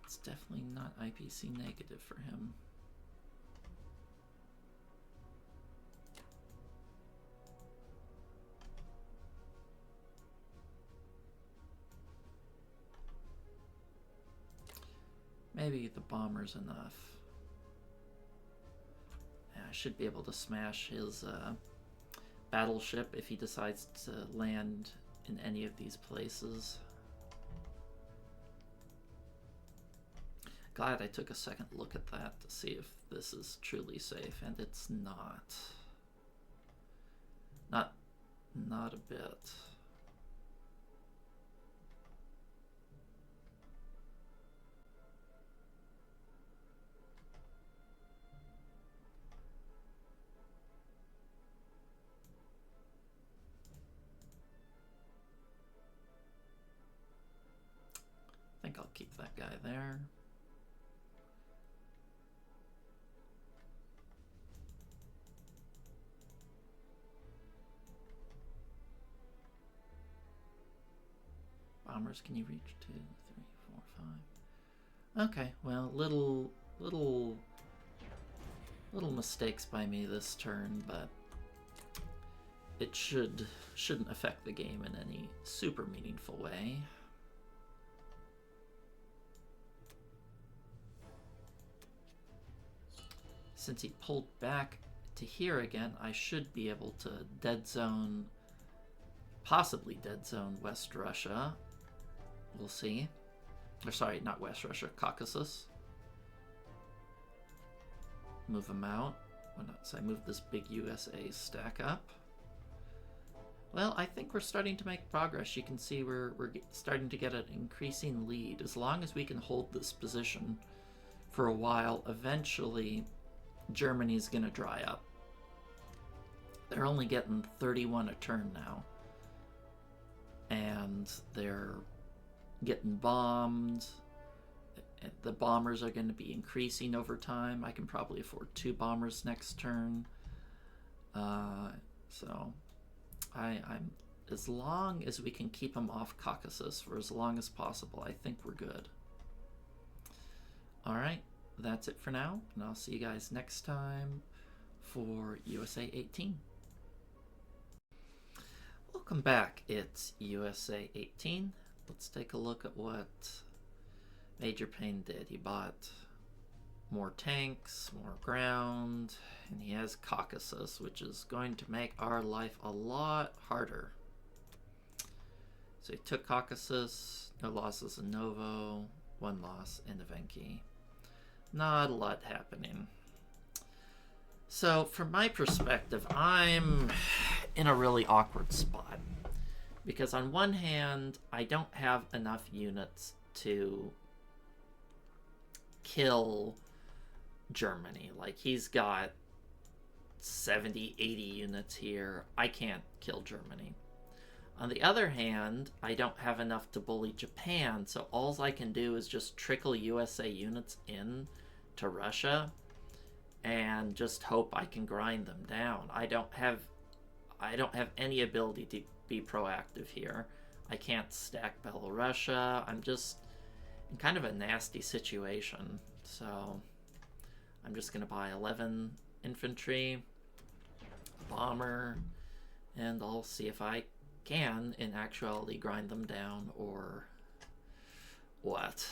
[SPEAKER 1] It's definitely not IPC negative for him. Maybe the bomber's enough. Yeah, I should be able to smash his battleship if he decides to land in any of these places. Glad I took a second look at that to see if this is truly safe, and it's not. Not a bit. keep that guy there. Bombers, can you reach 2, 3, 4, 5? Okay, well, little mistakes by me this turn, but it shouldn't affect the game in any super meaningful way. Since he pulled back to here again, I should be able to dead zone, possibly dead zone West Russia. We'll see. Or sorry, not West Russia, Caucasus. Move them out. So I move this big USA stack up. Well, I think we're starting to make progress. You can see we're starting to get an increasing lead. As long as we can hold this position for a while, eventually Germany's going to dry up. They're only getting 31 a turn now. And they're getting bombed. The bombers are going to be increasing over time. I can probably afford 2 bombers next turn. So I'm as long as we can keep them off Caucasus for as long as possible, I think we're good. All right, that's it for now, and I'll see you guys next time for USA 18. Welcome back. It's USA 18. Let's take a look at what Major Payne did. He bought more tanks, more ground, and he has Caucasus, which is going to make our life a lot harder. So he took Caucasus, no losses in Novo, 1 loss in Evenki. Not a lot happening. So from my perspective, I'm in a really awkward spot. Because on one hand, I don't have enough units to kill Germany. Like, he's got 70, 80 units here. I can't kill Germany. On the other hand, I don't have enough to bully Japan, so all I can do is just trickle USA units in to Russia and just hope I can grind them down. I don't have any ability to be proactive here. I can't stack Belorussia. I'm just in kind of a nasty situation. So I'm just going to buy 11 infantry, a bomber, and I'll see if I can, in actuality, grind them down or what.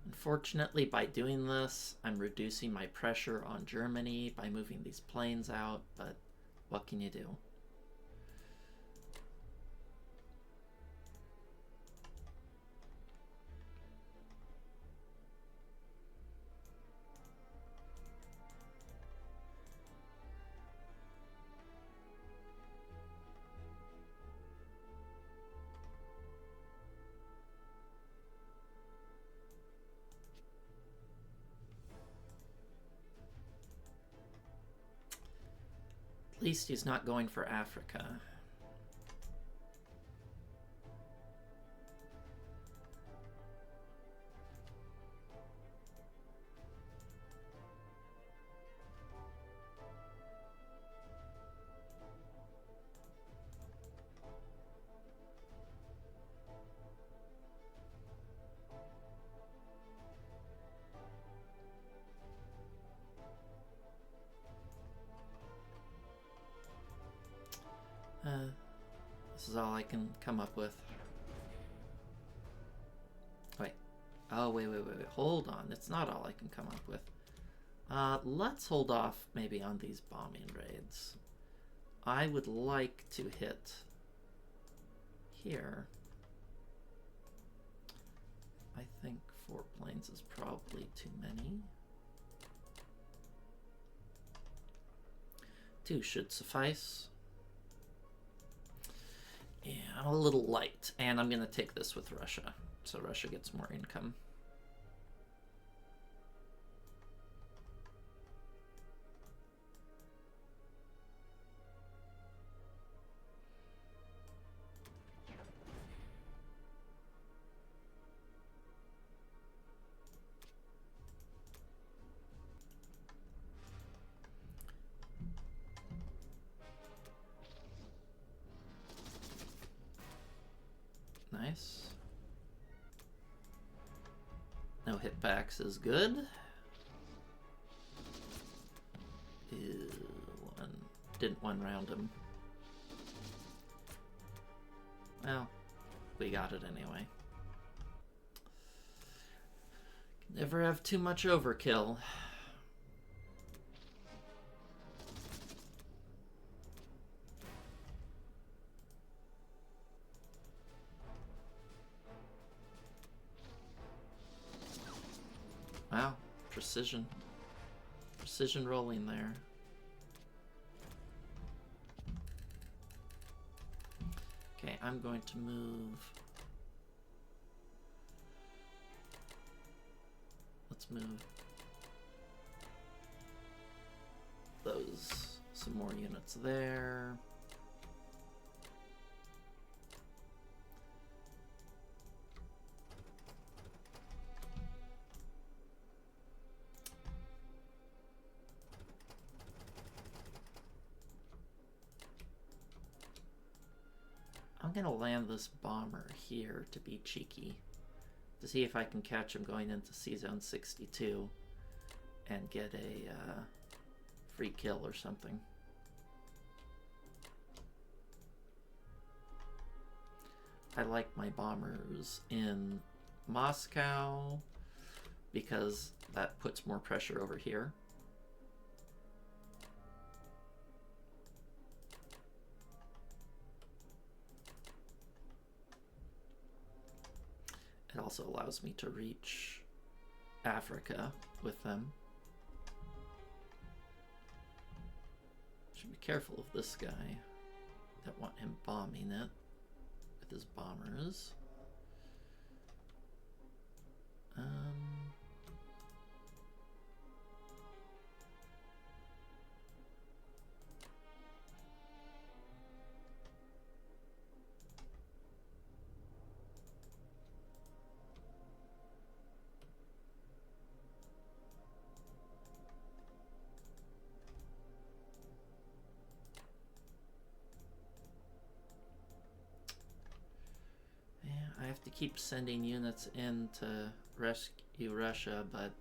[SPEAKER 1] Unfortunately, by doing this, I'm reducing my pressure on Germany by moving these planes out, but what can you do? At least he's not going for Africa. This is all I can come up with. Wait. Oh, wait. Hold on. It's not all I can come up with. Let's hold off maybe on these bombing raids. I would like to hit here. I think 4 planes is probably too many. 2 should suffice. Yeah, I'm a little light, and I'm going to take this with Russia. so Russia gets more income. Nice. No hitbacks is good. Ew, didn't one round him. Well, we got it anyway. Never have too much overkill. Wow, precision. Precision rolling there. Okay, I'm going to move. Let's move those, some more units there. I'm gonna land this bomber here to be cheeky, to see if I can catch him going into C-Zone 62 and get a free kill or something. I like my bombers in Moscow because that puts more pressure over here. It also allows me to reach Africa with them. Should be careful of this guy. Don't want him bombing it with his bombers. I have to keep sending units in to rescue Russia, but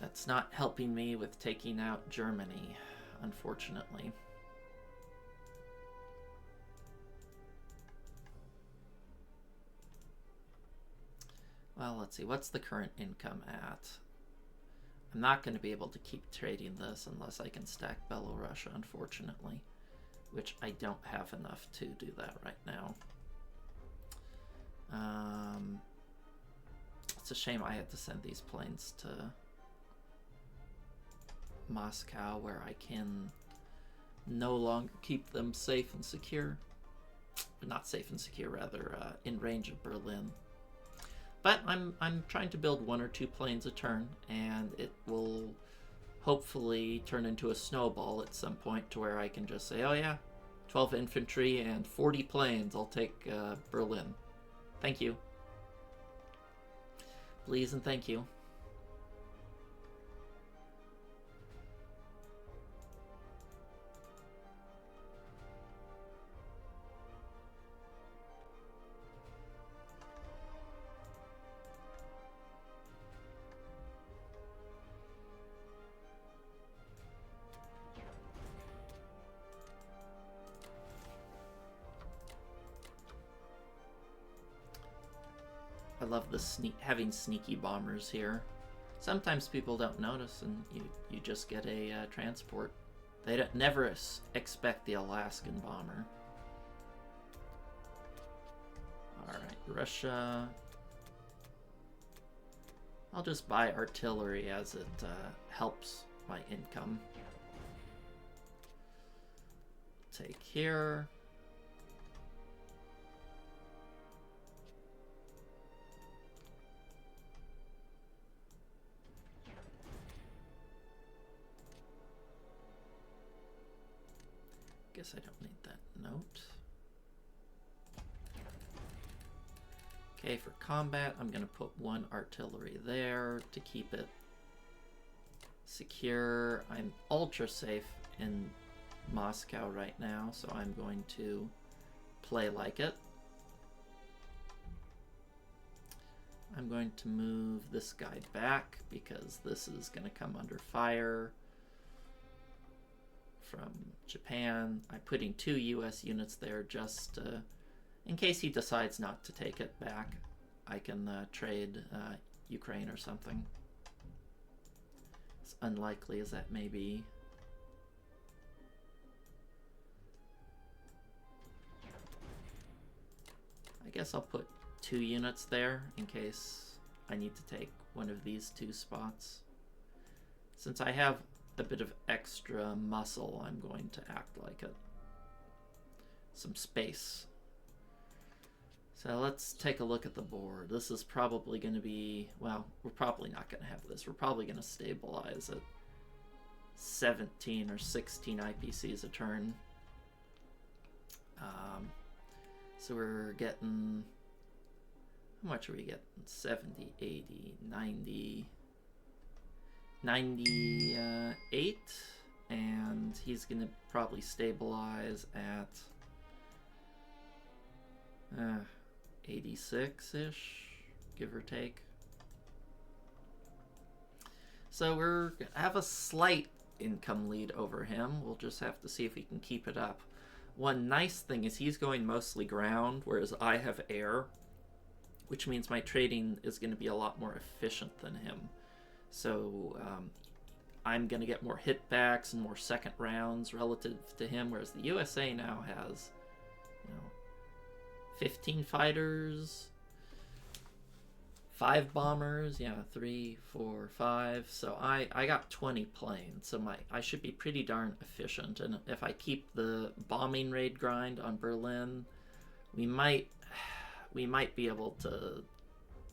[SPEAKER 1] that's not helping me with taking out Germany, unfortunately. Well, let's see, what's the current income at? I'm not going to be able to keep trading this unless I can stack Belorussia, unfortunately, which I don't have enough to do that right now. It's a shame I had to send these planes to Moscow, where I can no longer keep them safe and secure. Not safe and secure, rather, in range of Berlin. But I'm trying to build 1 or 2 planes a turn, and it will hopefully turn into a snowball at some point to where I can just say, oh yeah, 12 infantry and 40 planes, I'll take Berlin. Thank you. Please and thank you. I love the having sneaky bombers here. Sometimes people don't notice, and you just get a transport. They never expect the Alaskan bomber. All right, Russia. I'll just buy artillery as it helps my income. Take here. guess I don't need that note. Okay, for combat, I'm going to put 1 artillery there to keep it secure. I'm ultra safe in Moscow right now, so I'm going to play like it. I'm going to move this guy back because this is going to come under fire from Japan. I'm putting 2 US units there just in case he decides not to take it back. I can trade Ukraine or something. As unlikely as that may be. I guess I'll put 2 units there in case I need to take one of these 2 spots. Since I have a bit of extra muscle, I'm going to act like it. Some space. So let's take a look at the board. This is probably going to be, well, we're probably not going to have this. We're probably going to stabilize at 17 or 16 IPCs a turn. So we're getting, how much are we getting? 70, 80, 90, 98, and he's going to probably stabilize at 86-ish, give or take. So we're going to have a slight income lead over him. We'll just have to see if we can keep it up. One nice thing is he's going mostly ground, whereas I have air, which means my trading is going to be a lot more efficient than him. So I'm going to get more hitbacks and more second rounds relative to him, whereas the USA now has, 15 fighters, 5 bombers, 3, 4, 5. So I got 20 planes, so I should be pretty darn efficient. And if I keep the bombing raid grind on Berlin, we might be able to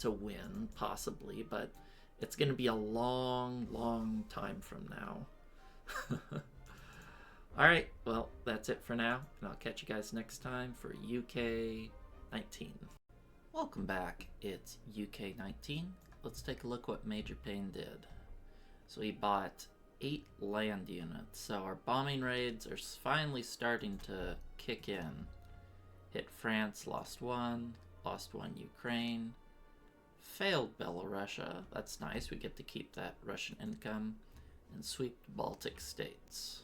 [SPEAKER 1] win, possibly, but it's going to be a long time from now. Alright, well, that's it for now, and I'll catch you guys next time for UK 19. Welcome back, it's UK 19. Let's take a look what Major Payne did. So he bought 8 land units, so our bombing raids are finally starting to kick in. Hit France, lost 1 Ukraine, failed Belarusia, that's nice, we get to keep that Russian income, and sweep the Baltic states.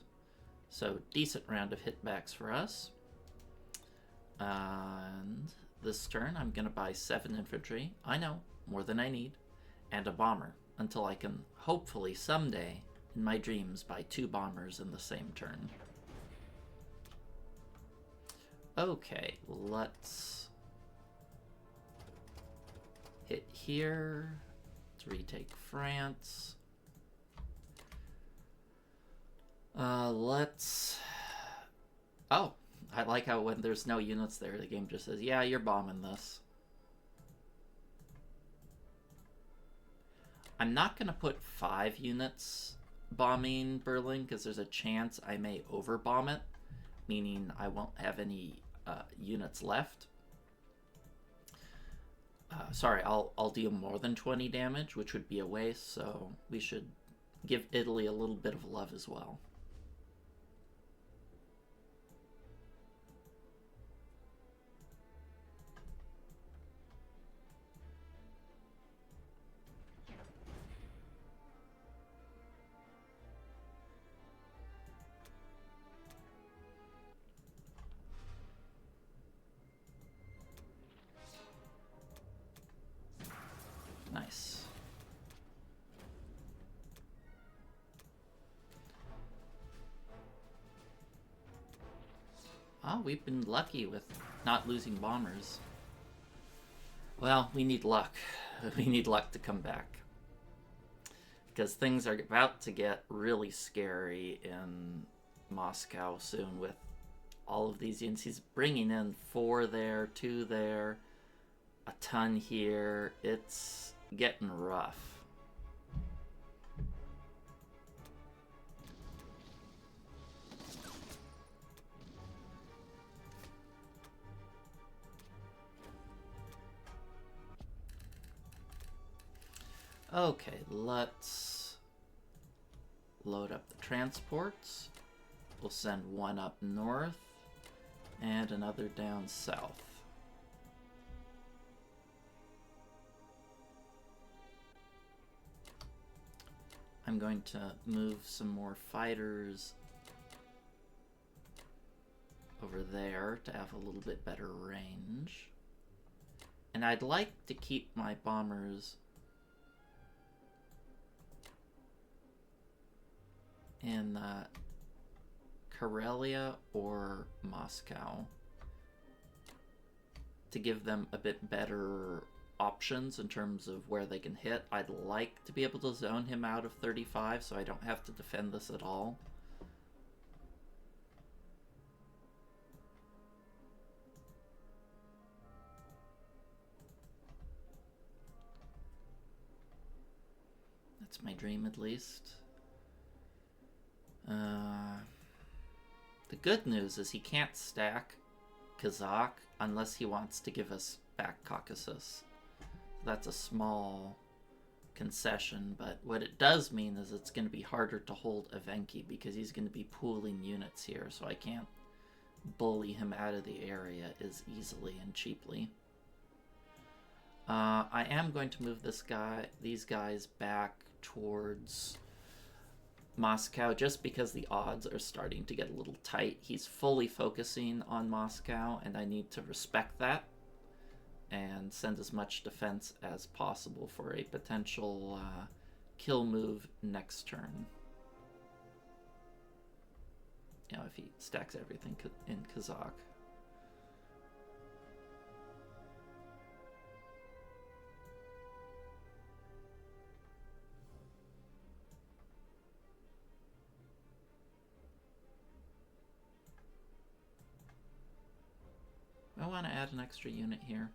[SPEAKER 1] So decent round of hitbacks for us. And this turn I'm going to buy 7 infantry, I know, more than I need, and a bomber, until I can hopefully someday, in my dreams, buy 2 bombers in the same turn. Okay, let's hit here to retake France. Oh, I like how when there's no units there, the game just says, yeah, you're bombing this. I'm not going to put 5 units bombing Berlin, because there's a chance I may overbomb it, meaning I won't have any units left. Sorry, I'll deal more than 20 damage, which would be a waste, so we should give Italy a little bit of love as well. Nice. Oh, we've been lucky with not losing bombers. Well, we need luck. We need luck to come back. Because things are about to get really scary in Moscow soon with all of these units. He's bringing in 4 there, 2 there, a ton here. It's getting rough. Okay, let's load up the transports. We'll send one up north and another down south. I'm going to move some more fighters over there to have a little bit better range. And I'd like to keep my bombers in Karelia or Moscow to give them a bit better options in terms of where they can hit. I'd like to be able to zone him out of 35 so I don't have to defend this at all. That's my dream, at least. The good news is he can't stack Kazakh unless he wants to give us back Caucasus. That's a small concession, but what it does mean is it's going to be harder to hold Evenki because he's going to be pooling units here, so I can't bully him out of the area as easily and cheaply. I am going to move these guys back towards Moscow just because the odds are starting to get a little tight. He's fully focusing on Moscow, and I need to respect that and send as much defense as possible for a potential kill move next turn. You know, if he stacks everything in Kazakh. I want to add an extra unit here.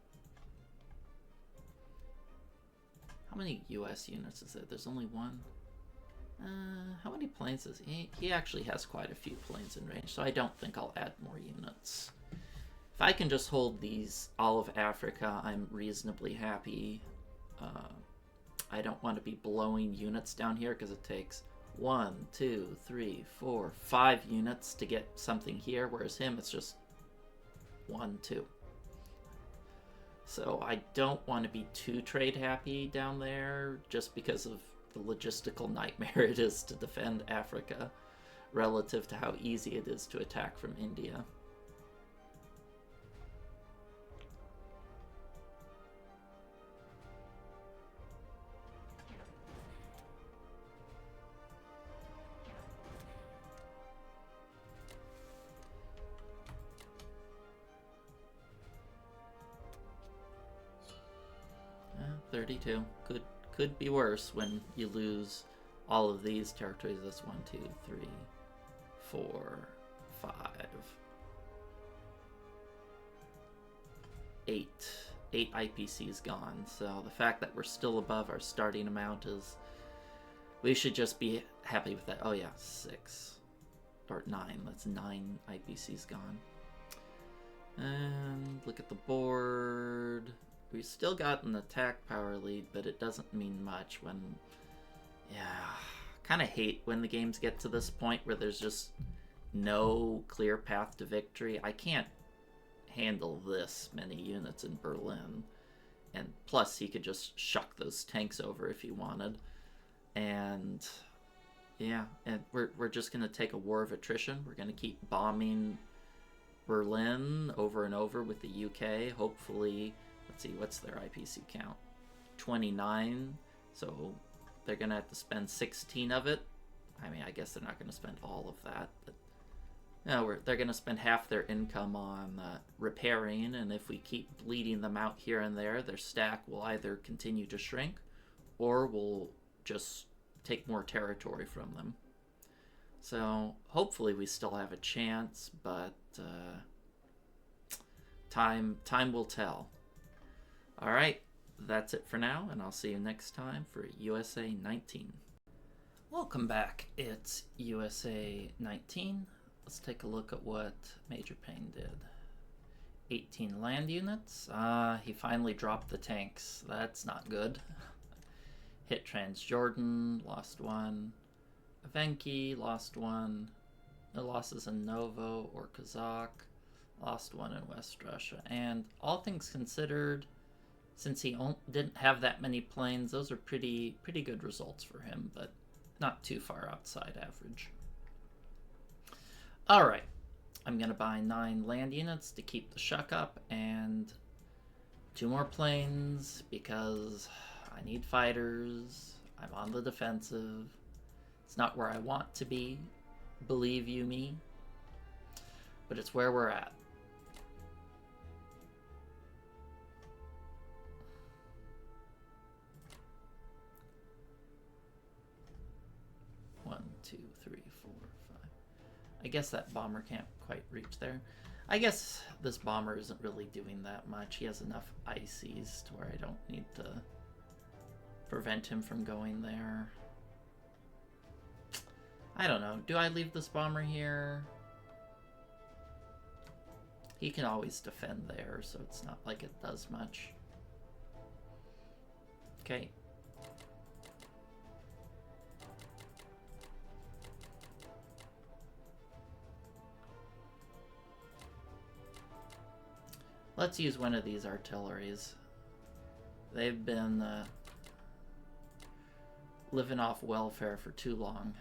[SPEAKER 1] How many US units is there? There's only one. How many planes is he? He actually has quite a few planes in range, so I don't think I'll add more units. If I can just hold all of Africa, I'm reasonably happy. I don't want to be blowing units down here because it takes 1, 2, 3, 4, 5 units to get something here, whereas him, it's just 1, 2. So I don't want to be too trade happy down there just because of the logistical nightmare it is to defend Africa relative to how easy it is to attack from India. Yeah, 32. Could be worse when you lose all of these territories. That's 1, 2, 3, 4, 5, 8. 8 IPCs gone. So the fact that we're still above our starting amount is... we should just be happy with that. Oh yeah, 6. Or 9. That's 9 IPCs gone. And look at the board. We've still got an attack power lead, but it doesn't mean much when... yeah, kind of hate when the games get to this point where there's just no clear path to victory. I can't handle this many units in Berlin. And plus, he could just shuck those tanks over if he wanted. And yeah, and we're just going to take a war of attrition. We're going to keep bombing Berlin over and over with the UK. Hopefully... let's see, what's their IPC count? 29. So they're going to have to spend 16 of it. I mean, I guess they're not going to spend all of that. But no, they're going to spend half their income on repairing. And if we keep bleeding them out here and there, their stack will either continue to shrink or we'll just take more territory from them. So hopefully we still have a chance, but time will tell. All right, that's it for now, and I'll see you next time for USA 19. Welcome back. It's USA 19. Let's take a look at what Major Payne did. 18 land units. He finally dropped the tanks. That's not good. Hit Transjordan, lost one. Evenki, lost one. No losses in Novo or Kazakh. Lost one in West Russia. And all things considered, since he didn't have that many planes, those are pretty good results for him, but not too far outside average. Alright, I'm going to buy 9 land units to keep the shuck up, and 2 more planes because I need fighters. I'm on the defensive. It's not where I want to be, believe you me, but it's where we're at. One, two, three, four, five. I guess that bomber can't quite reach there. I guess this bomber isn't really doing that much. He has enough ICs to where I don't need to prevent him from going there. I don't know. Do I leave this bomber here? He can always defend there, so it's not like it does much. Okay. Let's use one of these artilleries. They've been living off welfare for too long.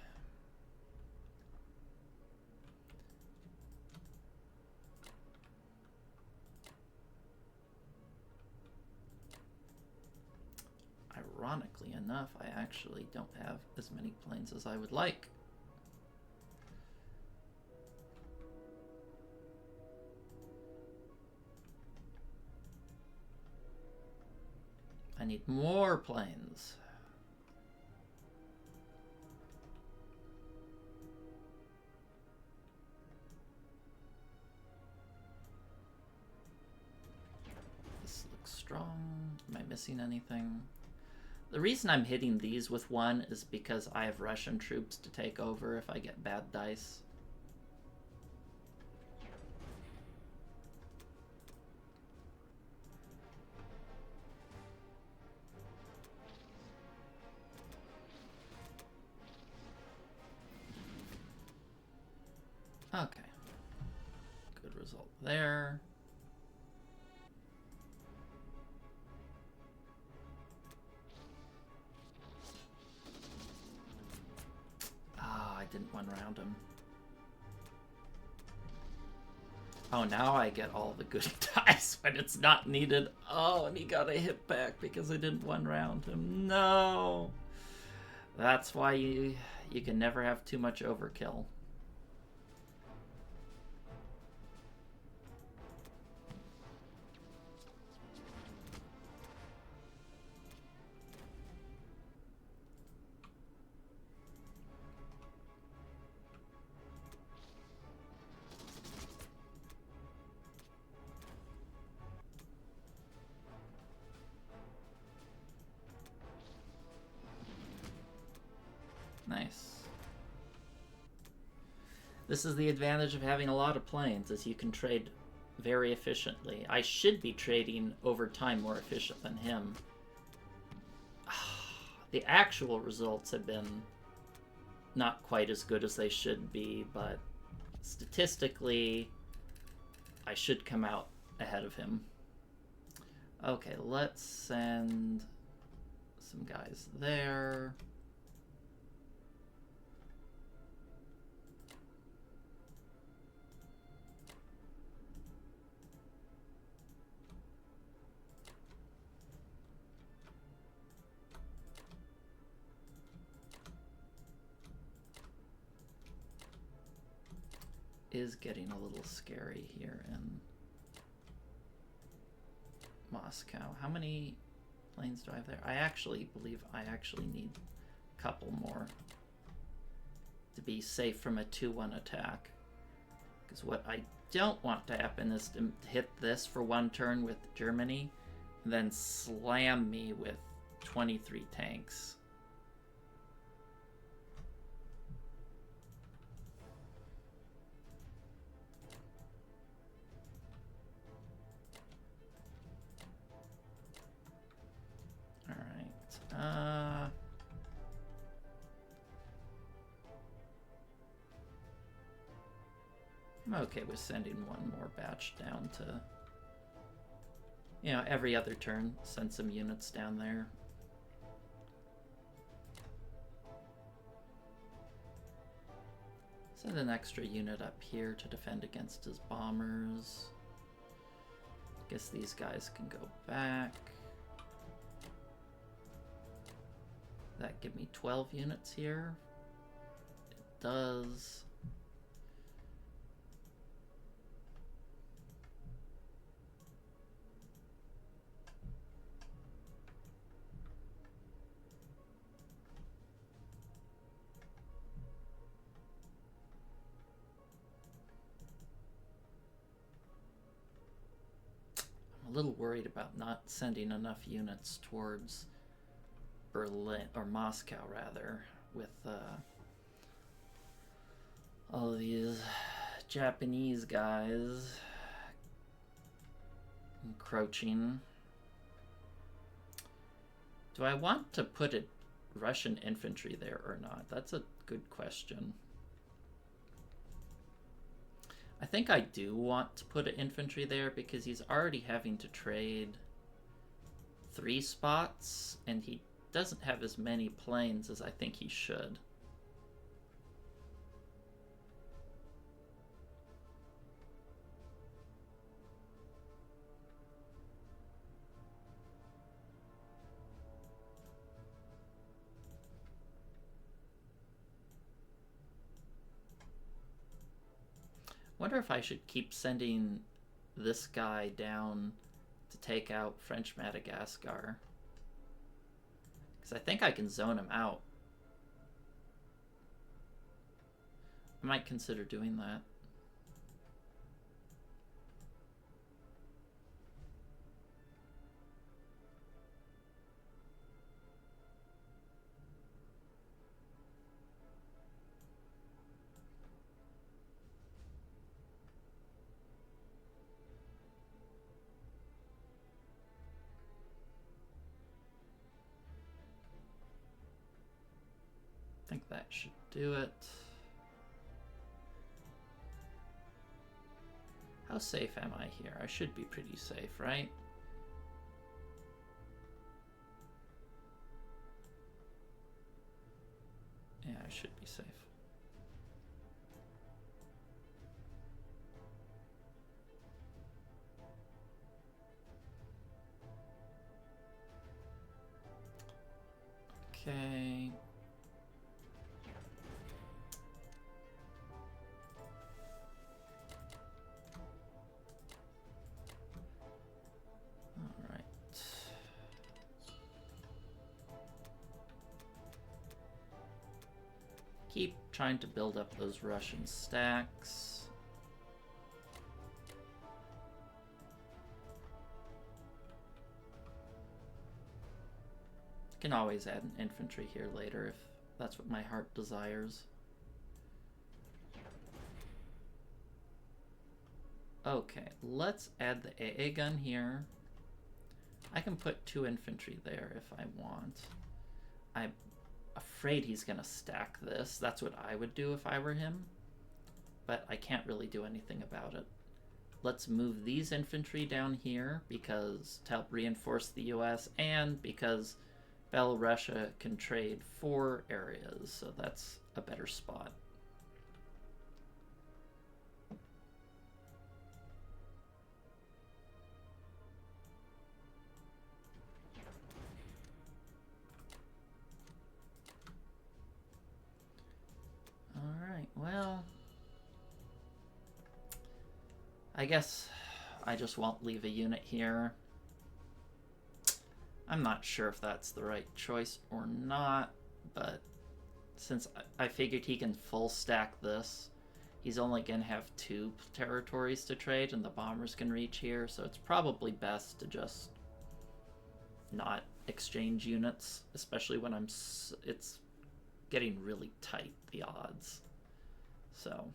[SPEAKER 1] Ironically enough, I actually don't have as many planes as I would like. I need more planes. This looks strong. Am I missing anything? The reason I'm hitting these with 1 is because I have Russian troops to take over if I get bad dice. Okay. Good result there. Ah, I didn't one round him. Oh, now I get all the good dice when it's not needed. Oh, and he got a hit back because I didn't one round him. No! That's why you can never have too much overkill. Nice. This is the advantage of having a lot of planes, is you can trade very efficiently. I should be trading over time more efficient than him. The actual results have been not quite as good as they should be, but statistically, I should come out ahead of him. Okay, let's send some guys there. Is getting a little scary here in Moscow. How many planes do I have there? I actually believe I actually need a couple more to be safe from a 2-1 attack. Because what I don't want to happen is to hit this for 1 turn with Germany and then slam me with 23 tanks. Alright. I'm okay with sending one more batch down to, you know, every other turn, send some units down there. Send an extra unit up here to defend against his bombers. Guess these guys can go back. That give me 12 units here? It does. I'm a little worried about not sending enough units towards Berlin, or Moscow rather, with all of these Japanese guys encroaching. Do I want to put a Russian infantry there or not? That's a good question. I think I do want to put an infantry there because he's already having to trade 3 spots, and he doesn't have as many planes as I think he should. Wonder if I should keep sending this guy down to take out French Madagascar. Because I think I can zone him out. I might consider doing that. I think that should do it. How safe am I here? I should be pretty safe, right? Yeah, I should be safe. Okay. Keep trying to build up those Russian stacks. Can always add an infantry here later if that's what my heart desires. Okay, let's add the AA gun here. I can put 2 infantry there if I want. I'm afraid he's gonna stack this. That's what I would do if I were him, but I can't really do anything about it. Let's move these infantry down here because to help reinforce the US, and because Belarusia can trade 4 areas, so that's a better spot. Alright, well, I guess I just won't leave a unit here. I'm not sure if that's the right choice or not, but since I figured he can full stack this, he's only going to have 2 territories to trade, and the bombers can reach here, so it's probably best to just not exchange units, especially when it's getting really tight, the odds. So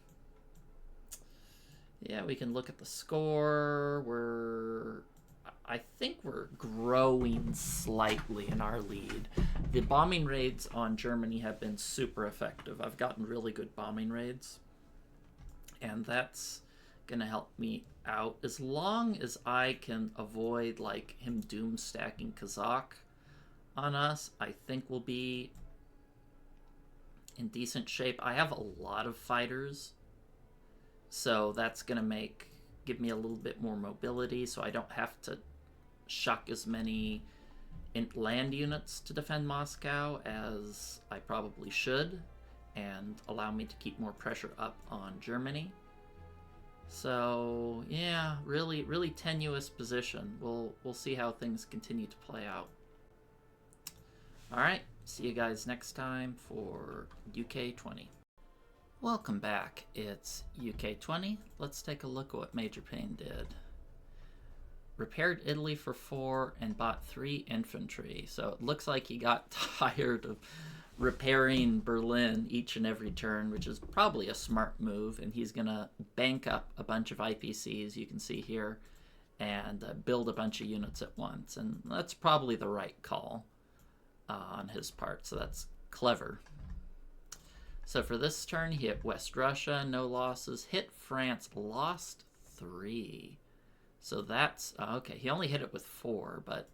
[SPEAKER 1] yeah, we can look at the score. I think we're growing slightly in our lead. The bombing raids on Germany have been super effective. I've gotten really good bombing raids, and that's gonna help me out as long as I can avoid like him doom stacking Kazakh on us. I think we'll be in decent shape. I have a lot of fighters, so that's gonna give me a little bit more mobility, so I don't have to shuck as many land units to defend Moscow as I probably should, and allow me to keep more pressure up on Germany. So yeah, really tenuous position. We'll see how things continue to play out. All right, see you guys next time for UK 20. Welcome back. It's UK 20. Let's take a look at what Major Payne did. Repaired Italy for 4 and bought 3 infantry. So it looks like he got tired of repairing Berlin each and every turn, which is probably a smart move, and he's gonna bank up a bunch of IPCs, you can see here, and build a bunch of units at once, and that's probably the right call on his part, so that's clever. So for this turn, he hit West Russia, no losses, hit France, lost 3. So that's, okay, he only hit it with 4, but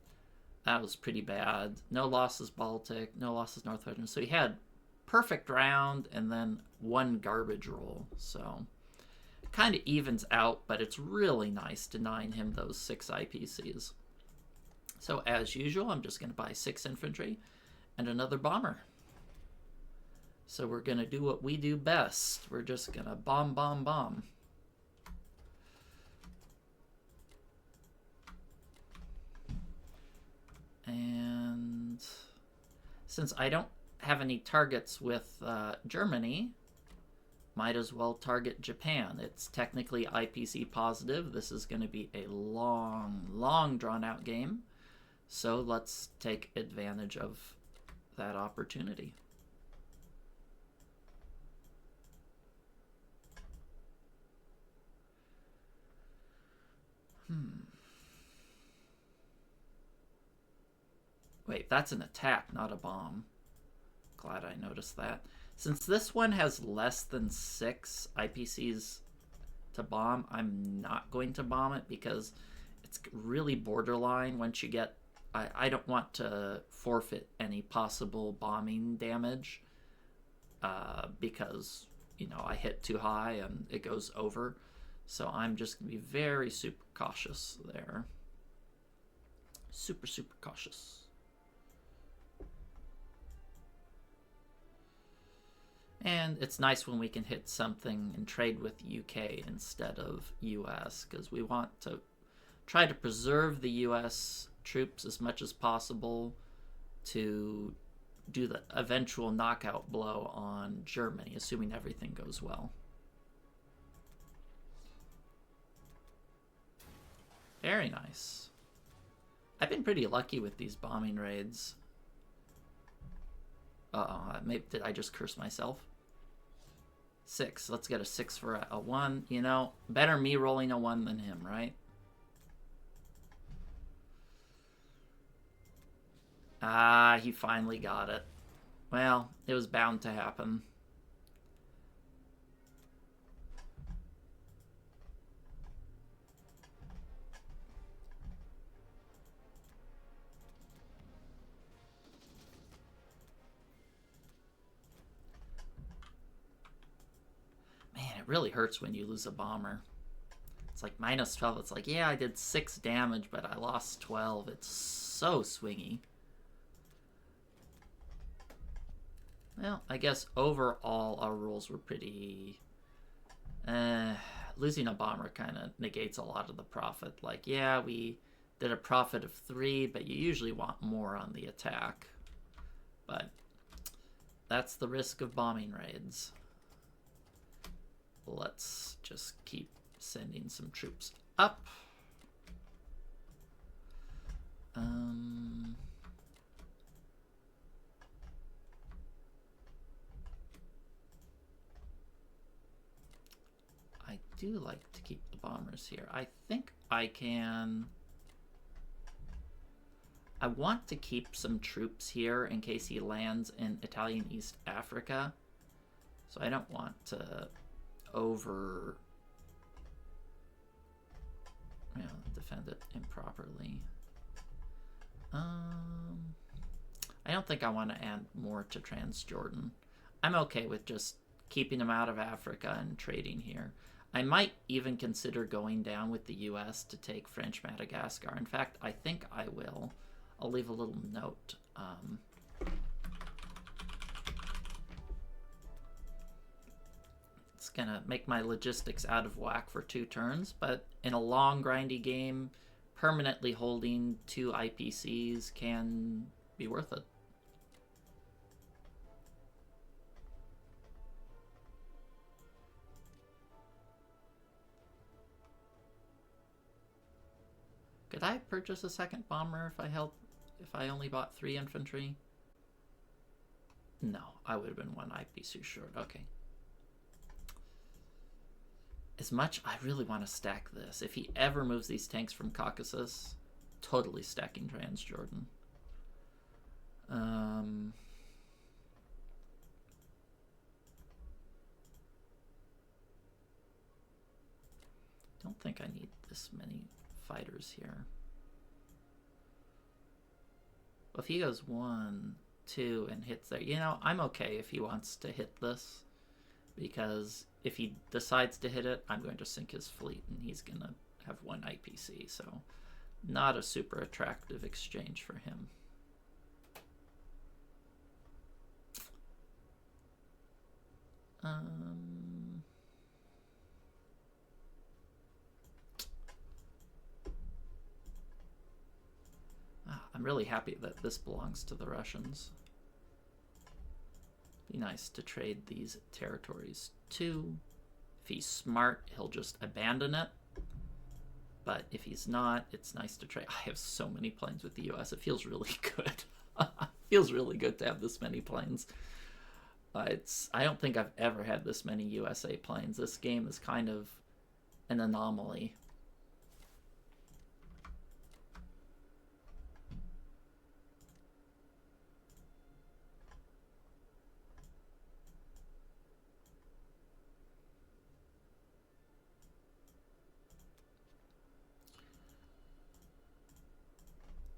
[SPEAKER 1] that was pretty bad. No losses Baltic, no losses Northwestern. So he had perfect round and then 1 garbage roll. So kind of evens out, but it's really nice denying him those 6 IPCs. So as usual, I'm just going to buy 6 infantry and another bomber. So we're going to do what we do best. We're just going to bomb, bomb, bomb. And since I don't have any targets with Germany, might as well target Japan. It's technically IPC positive. This is going to be a long drawn out game. So let's take advantage of that opportunity. Wait, that's an attack, not a bomb. Glad I noticed that. Since this one has less than 6 IPCs to bomb, I'm not going to bomb it because it's really borderline once you get... I don't want to forfeit any possible bombing damage because, you know, I hit too high and it goes over. So I'm just going to be very super cautious there. Super cautious. And it's nice when we can hit something and trade with UK instead of US, because we want to try to preserve the US troops as much as possible to do the eventual knockout blow on Germany, assuming everything goes well. Very nice. I've been pretty lucky with these bombing raids. Maybe did I just curse myself? 6. Let's get a 6 for a 1. You know, better me rolling a 1 than him, right? Ah, he finally got it. Well, it was bound to happen. Man, it really hurts when you lose a bomber. It's like minus 12. It's like, yeah, I did 6 damage, but I lost 12. It's so swingy. Well, I guess overall our rules were pretty... losing a bomber kind of negates a lot of the profit. Like, yeah, we did a profit of 3, but you usually want more on the attack. But that's the risk of bombing raids. Let's just keep sending some troops up. I do like to keep the bombers here. I think I can... I want to keep some troops here in case he lands in Italian East Africa. So I don't want to over, defend it improperly. I don't think I want to add more to Transjordan. I'm okay with just keeping him out of Africa and trading here. I might even consider going down with the US to take French Madagascar. In fact, I think I will. I'll leave a little note. It's gonna make my logistics out of whack for 2 turns, but in a long, grindy game, permanently holding 2 IPCs can be worth it. Could I purchase a second bomber if I only bought 3 infantry? No, I would have been 1 IPC short. Okay. As much I really want to stack this. If he ever moves these tanks from Caucasus, totally stacking Transjordan. Don't think I need this many fighters here. Well, if he goes 1, 2, and hits there, I'm okay if he wants to hit this, because if he decides to hit it, I'm going to sink his fleet, and he's going to have 1 IPC, so not a super attractive exchange for him. I'm really happy that this belongs to the Russians. Be nice to trade these territories too. If he's smart, he'll just abandon it. But if he's not, it's nice to trade. I have so many planes with the US. It feels really good. It feels really good to have this many planes. I don't think I've ever had this many USA planes. This game is kind of an anomaly.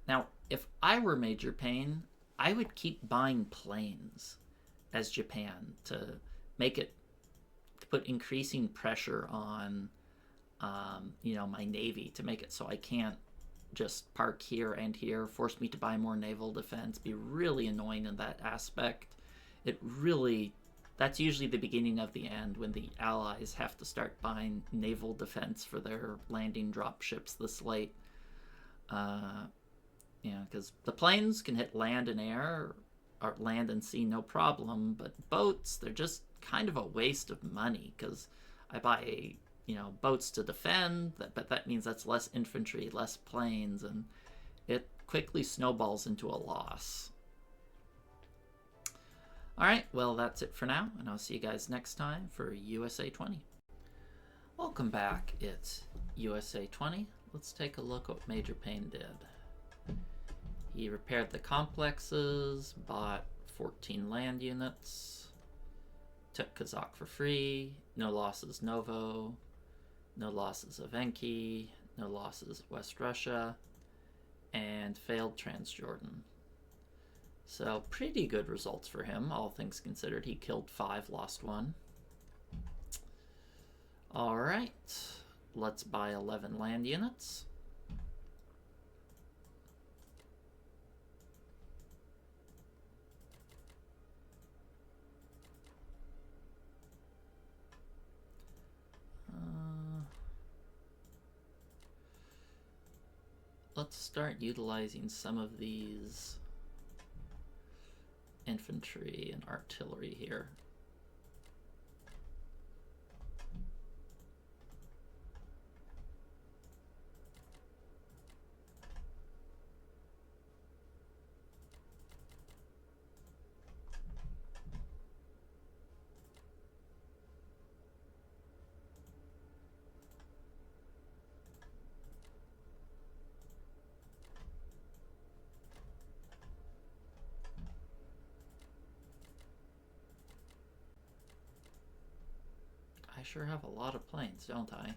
[SPEAKER 1] Now, if I were Major Payne, I would keep buying planes as Japan to put increasing pressure on, my Navy, to make it so I can't just park here and here, force me to buy more naval defense, be really annoying in that aspect. That's usually the beginning of the end, when the Allies have to start buying naval defense for their landing drop ships this late. Because the planes can hit land and air, or land and sea, no problem, but boats, they're just kind of a waste of money, because I buy, boats to defend, but that means that's less infantry, less planes, and it quickly snowballs into a loss. Alright, well, that's it for now, and I'll see you guys next time for USA 20. Welcome back, it's USA 20. Let's take a look at what Major Payne did. He repaired the complexes, bought 14 land units, took Kazakh for free, no losses Novo, no losses of Enki, no losses West Russia, and failed Transjordan. So pretty good results for him, all things considered. He killed 5, lost 1. Alright, let's buy 11 land units. Let's start utilizing some of these infantry and artillery here. I sure have a lot of planes, don't I?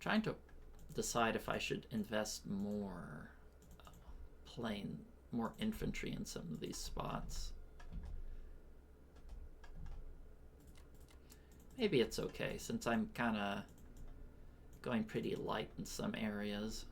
[SPEAKER 1] Trying to decide if I should invest more more infantry in some of these spots. Maybe it's okay since I'm kind of going pretty light in some areas.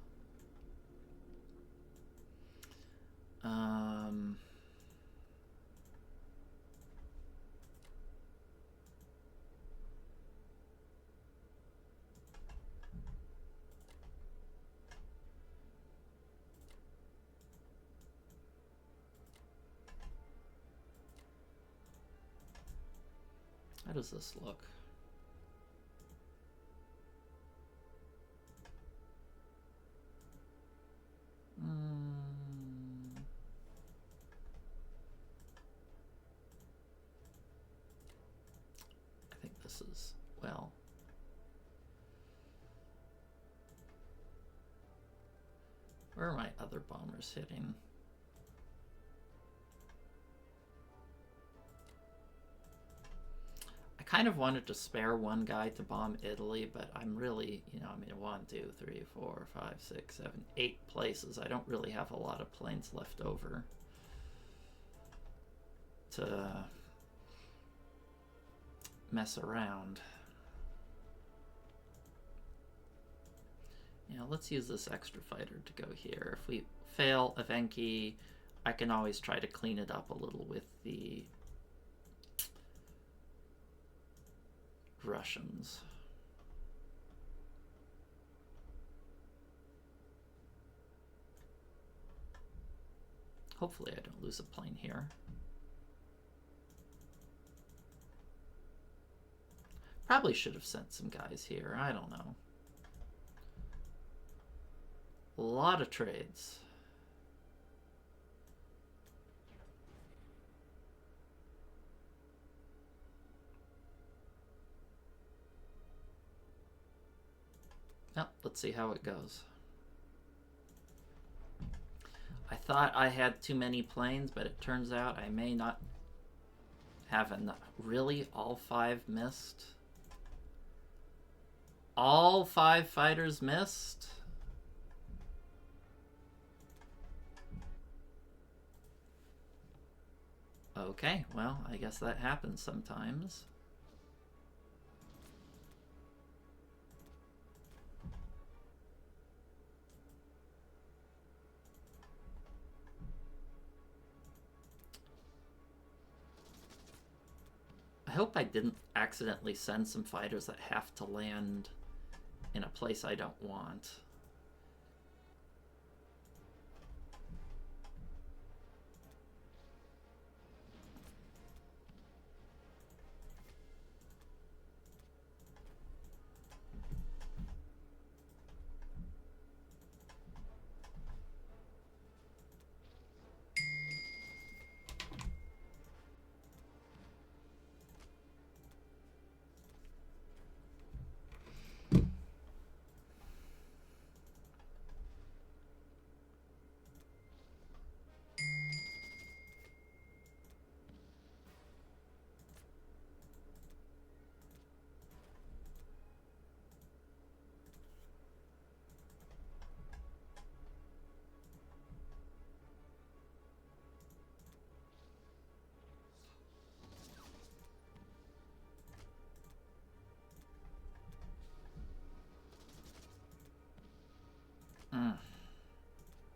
[SPEAKER 1] How does this look? I think this is, well, where are my other bombers hitting? I kind of wanted to spare one guy to bomb Italy, but I'm really, you know, I mean, 1, 2, 3, 4, 5, 6, 7, 8 places. I don't really have a lot of planes left over to mess around. You know, let's use this extra fighter to go here. If we fail Evenki, I can always try to clean it up a little with the Russians. Hopefully I don't lose a plane here. Probably should have sent some guys here. I don't know. A lot of trades. Well, let's see how it goes. I thought I had too many planes, but it turns out I may not have enough. Really? All 5 missed? All 5 fighters missed? Okay, well, I guess that happens sometimes. I hope I didn't accidentally send some fighters that have to land in a place I don't want.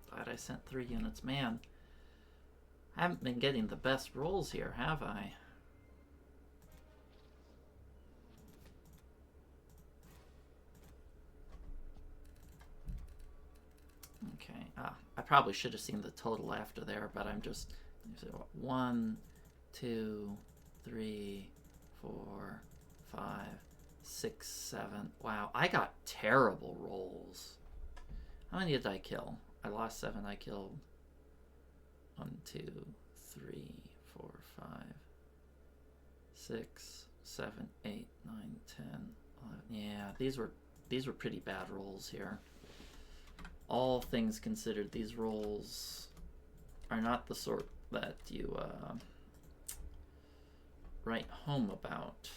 [SPEAKER 1] Glad I sent 3 units. Man, I haven't been getting the best rolls here, have I? Okay, I probably should have seen the total after there, but I'm just... 1, 2, 3, 4, 5, 6, 7. Wow, I got terrible rolls. How many did I kill? I lost 7. I killed 1, 2, 3, 4, 5, 6, 7, 8, 9, 10, 11. Yeah, these were pretty bad rolls here. All things considered, these rolls are not the sort that you write home about.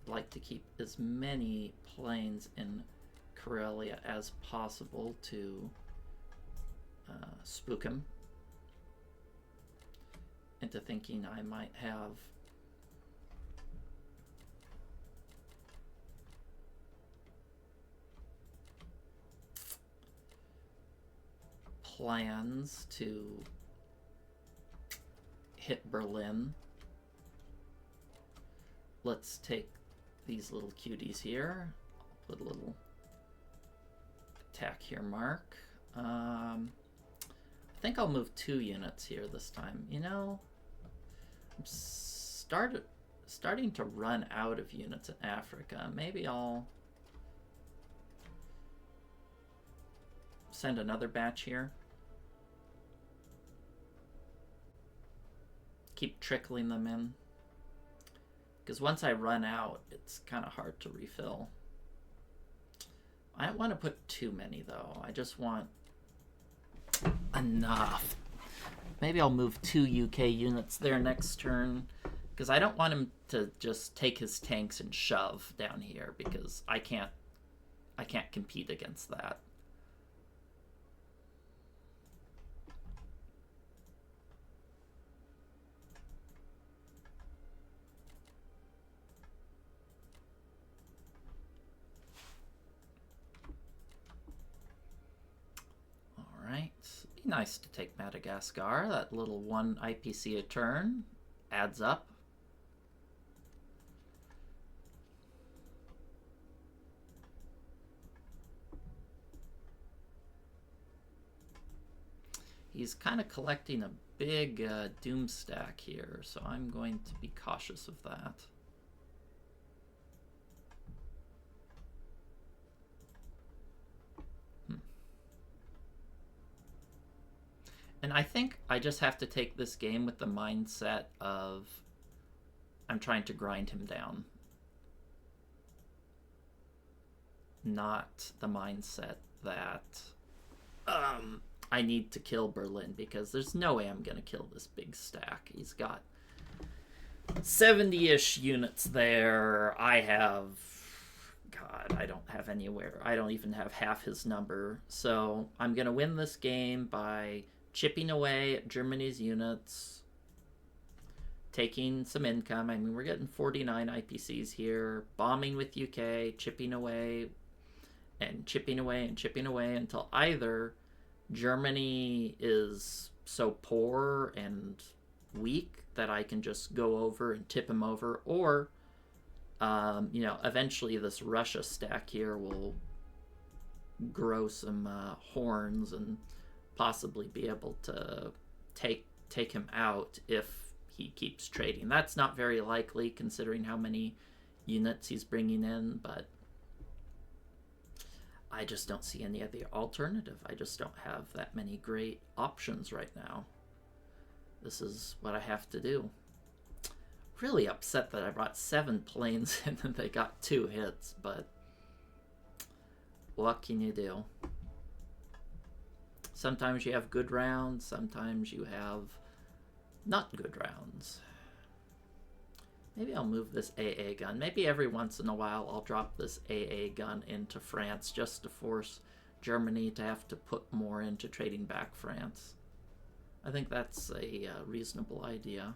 [SPEAKER 1] I'd like to keep as many planes in Karelia as possible to spook him into thinking I might have plans to hit Berlin. Let's take these little cuties here. I'll put a little attack here mark. I think I'll move 2 units here this time. You know, I'm starting to run out of units in Africa. Maybe I'll send another batch here. Keep trickling them in. Because once I run out, it's kind of hard to refill. I don't want to put too many, though. I just want enough. Maybe I'll move 2 UK units there next turn. Because I don't want him to just take his tanks and shove down here. Because I can't compete against that. Be nice to take Madagascar. That little 1 IPC a turn adds up. He's kind of collecting a big doom stack here, so I'm going to be cautious of that. And I think I just have to take this game with the mindset of I'm trying to grind him down. Not the mindset that I need to kill Berlin, because there's no way I'm going to kill this big stack. He's got 70-ish units there. I have... God, I don't have anywhere. I don't even have half his number. So I'm going to win this game by chipping away at Germany's units, taking some income. I mean, we're getting 49 IPCs here, bombing with UK, chipping away and chipping away and chipping away until either Germany is so poor and weak that I can just go over and tip him over, or you know, eventually this Russia stack here will grow some horns and possibly be able to take him out if he keeps trading. That's not very likely considering how many units he's bringing in, but I just don't see any other alternative. I just don't have that many great options right now. This is what I have to do. Really upset that I brought 7 planes in and they got 2 hits, but what can you do? Sometimes you have good rounds, sometimes you have not good rounds. Maybe I'll move this AA gun. Maybe every once in a while I'll drop this AA gun into France just to force Germany to have to put more into trading back France. I think that's a reasonable idea.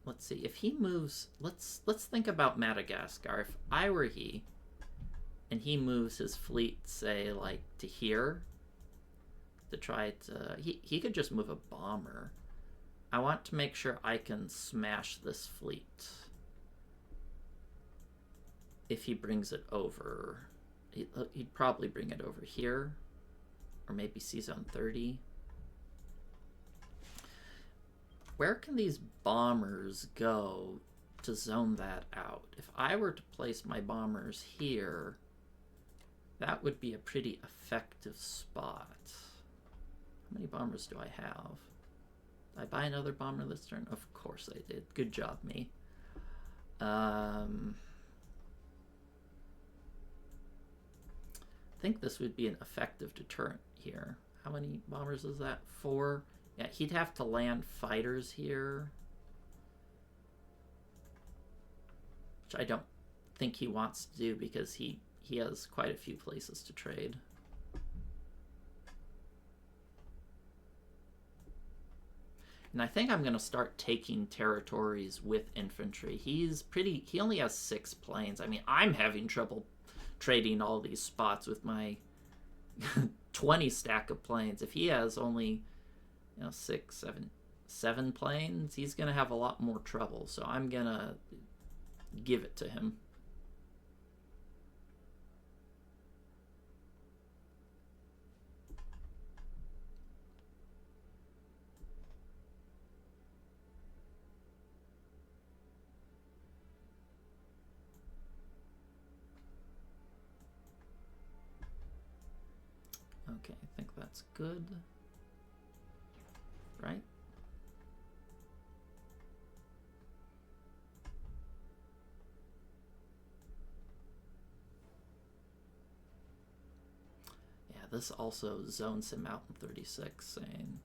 [SPEAKER 1] Let's see, if he moves, let's think about Madagascar. If I were he, and he moves his fleet, say, like, to here, to try to, he could just move a bomber. I want to make sure I can smash this fleet. If he brings it over, he'd probably bring it over here, or maybe C-Zone 30. Where can these bombers go to zone that out? If I were to place my bombers here, that would be a pretty effective spot. How many bombers do I have? Did I buy another bomber this turn? Of course I did. Good job, me. think this would be an effective deterrent here. How many bombers is that? 4? Yeah, he'd have to land fighters here, which I don't think he wants to do because he has quite a few places to trade. And I think I'm going to start taking territories with infantry. He only has 6 planes. I mean, I'm having trouble trading all these spots with my 20 stack of planes. If he has only, 6, 7 planes, he's going to have a lot more trouble. So I'm going to give it to him. Okay, I think that's good. Right? Yeah, this also zones him out in 36, saying,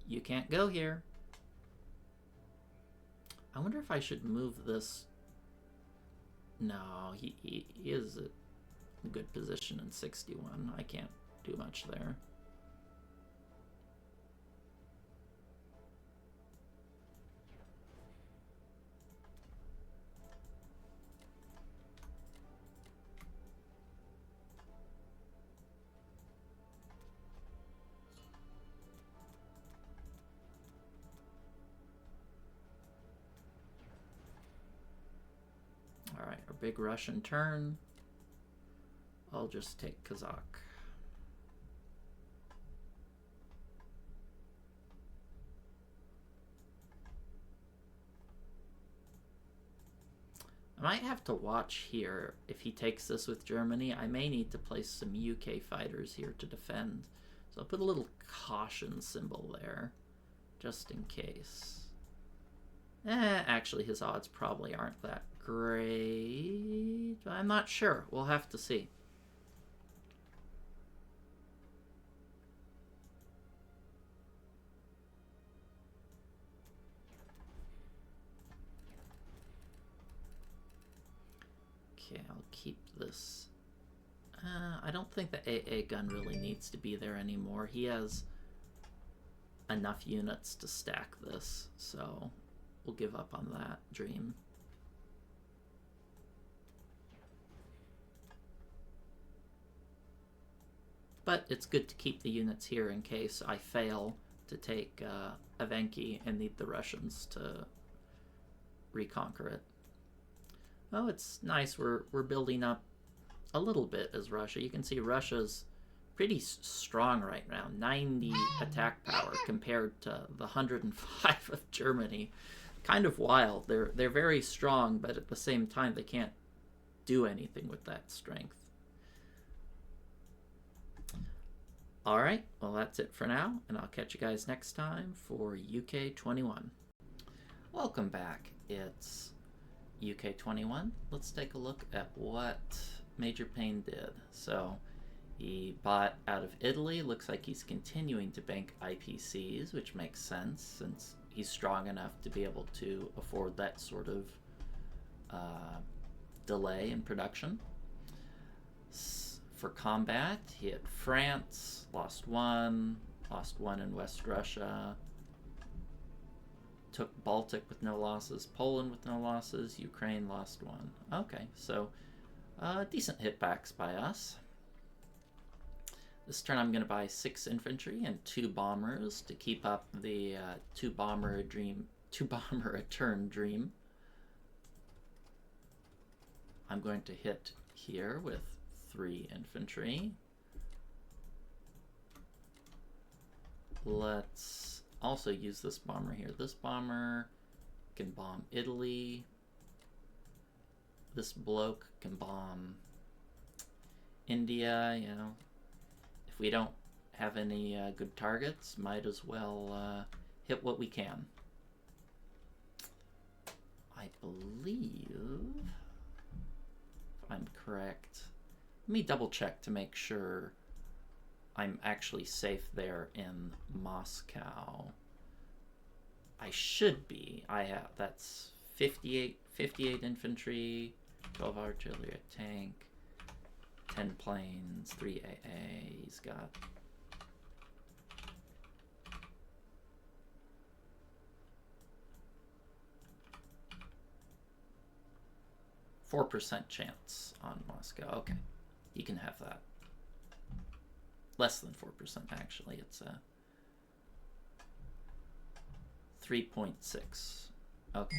[SPEAKER 1] you can't go here. I wonder if I should move this. No, he is at a good position in 61. I can't do much there. All right, our big Russian turn. I'll just take Kazakh. I might have to watch here. If he takes this with Germany, I may need to place some UK fighters here to defend. So I'll put a little caution symbol there, just in case. Actually, his odds probably aren't that great. I'm not sure. We'll have to see. Okay, I'll keep this. I don't think the AA gun really needs to be there anymore. He has enough units to stack this, so we'll give up on that dream. But it's good to keep the units here in case I fail to take Evenki and need the Russians to reconquer it. Oh, it's nice. We're building up a little bit as Russia. You can see Russia's pretty strong right now. 90 attack power compared to the 105 of Germany. Kind of wild. They're very strong, but at the same time they can't do anything with that strength. Alright, well that's it for now, and I'll catch you guys next time for UK 21. Welcome back. It's UK 21. Let's take a look at what Major Payne did. So he bought out of Italy. Looks like he's continuing to bank IPCs, which makes sense since he's strong enough to be able to afford that sort of delay in production. For combat, he hit France, lost one in West Russia, took Baltic with no losses, Poland with no losses, Ukraine lost 1. Okay, so decent hitbacks by us. This turn I'm going to buy 6 infantry and 2 bombers to keep up the 2 bomber a turn dream. I'm going to hit here with 3 infantry. Let's also use this bomber here. This bomber can bomb Italy. This bloke can bomb India, you know. If we don't have any good targets, might as well hit what we can. I believe, if I'm correct, me double check to make sure I'm actually safe there in Moscow. I should be. That's 58 infantry, 12 artillery, a tank, 10 planes, 3 AA. He's got 4% chance on Moscow. Okay, you can have that. Less than 4%, actually. It's a 3.6. Okay.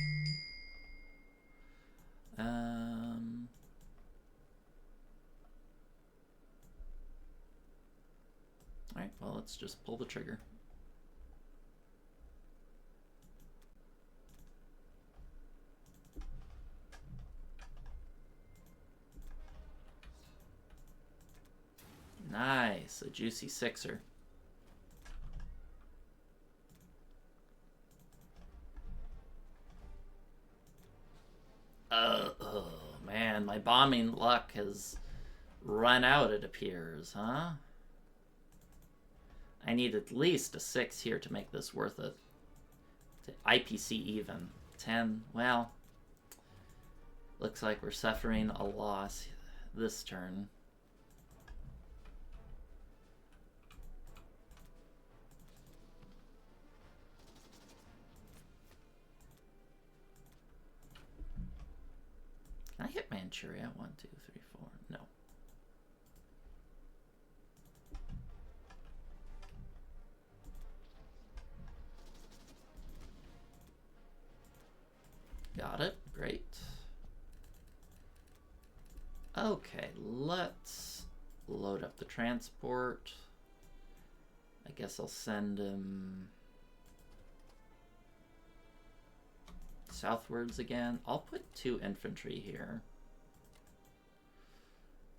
[SPEAKER 1] Alright, well, let's just pull the trigger. Nice, a juicy sixer. Oh man, my bombing luck has run out, it appears, huh? I need at least a 6 here to make this worth it. To IPC even. 10, well, looks like we're suffering a loss this turn. Can I hit Manchuria? 1, 2, 3, 4. No. Got it. Great. Okay, let's load up the transport. I guess I'll send him southwards again. I'll put 2 infantry here.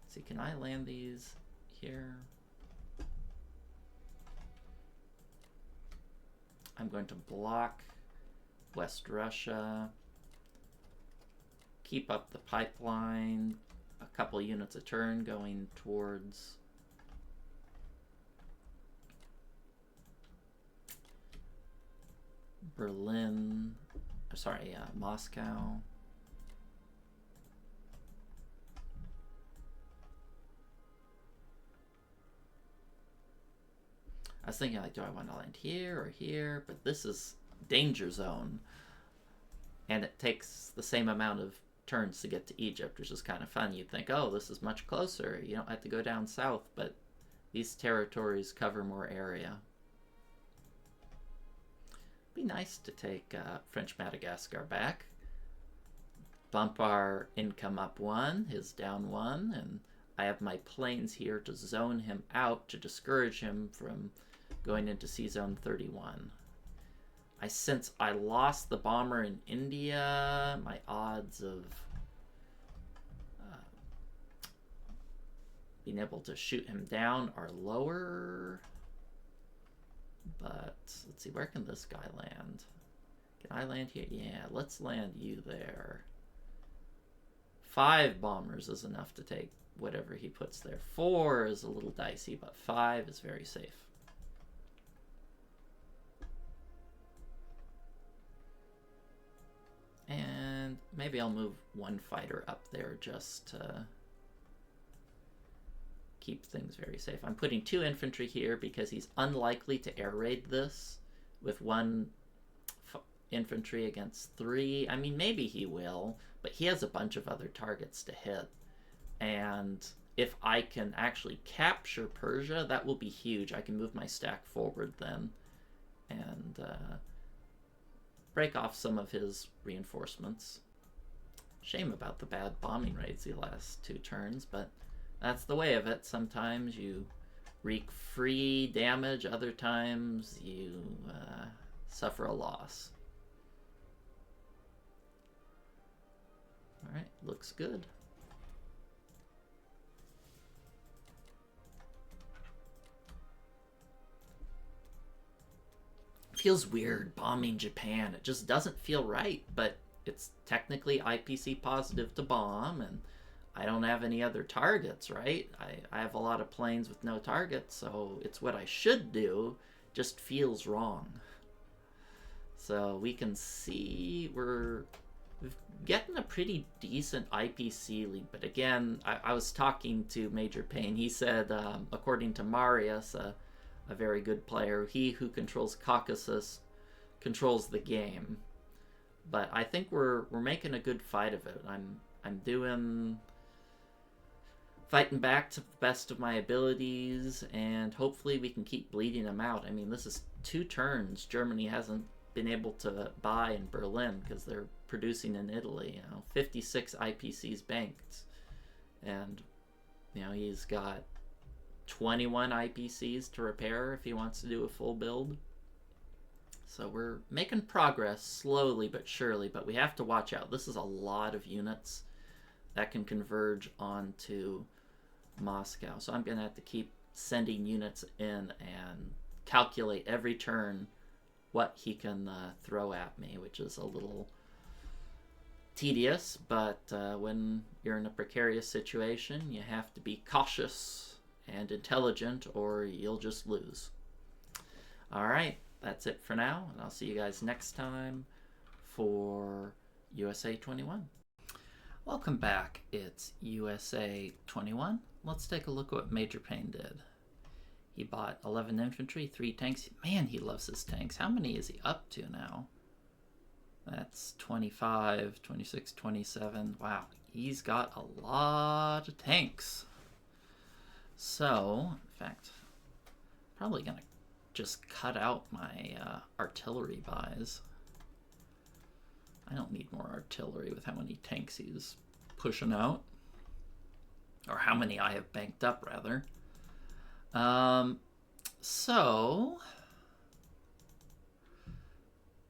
[SPEAKER 1] Let's see, can I land these here? I'm going to block West Russia. Keep up the pipeline. A couple units a turn going towards Berlin. Sorry, Moscow. I was thinking, like, do I want to land here or here? But this is danger zone. And it takes the same amount of turns to get to Egypt, which is kind of fun. You'd think, oh, this is much closer. You don't have to go down south, but these territories cover more area. Be nice to take French Madagascar back. Bump our income up 1, his down 1, and I have my planes here to zone him out to discourage him from going into Sea Zone 31. Since I lost the bomber in India, my odds of being able to shoot him down are lower. But let's see, where can this guy land? Can I land here? Yeah, let's land you there. 5 bombers is enough to take whatever he puts there. 4 is a little dicey, but 5 is very safe. And maybe I'll move 1 fighter up there just to keep things very safe. I'm putting 2 infantry here because he's unlikely to air raid this with 1 infantry against 3. I mean, maybe he will, but he has a bunch of other targets to hit. And if I can actually capture Persia, that will be huge. I can move my stack forward then and break off some of his reinforcements. Shame about the bad bombing raids the last 2 turns, but that's the way of it. Sometimes you wreak free damage, other times you suffer a loss. Alright, looks good. Feels weird bombing Japan. It just doesn't feel right, but it's technically IPC positive to bomb, and I don't have any other targets, right? I have a lot of planes with no targets, so it's what I should do, just feels wrong. So we can see we're getting a pretty decent IPC lead, but again, I was talking to Major Payne. He said, according to Marius, a very good player, he who controls Caucasus controls the game. But I think we're making a good fight of it. I'm fighting back to the best of my abilities, and hopefully we can keep bleeding them out. I mean, this is 2 turns Germany hasn't been able to buy in Berlin because they're producing in Italy. 56 IPCs banked, and he's got 21 IPCs to repair if he wants to do a full build. So we're making progress slowly but surely, but we have to watch out. This is a lot of units that can converge onto Moscow. So I'm going to have to keep sending units in and calculate every turn what he can throw at me, which is a little tedious, but when you're in a precarious situation, you have to be cautious and intelligent or you'll just lose. All right, that's it for now, and I'll see you guys next time for USA 21. Welcome back. It's USA 21. Let's take a look at what Major Payne did. He bought 11 infantry, 3 tanks. Man, he loves his tanks. How many is he up to now? That's 25, 26, 27. Wow, he's got a lot of tanks. So, in fact, probably going to just cut out my artillery buys. I don't need more artillery with how many tanks he's pushing out. Or how many I have banked up, rather. So,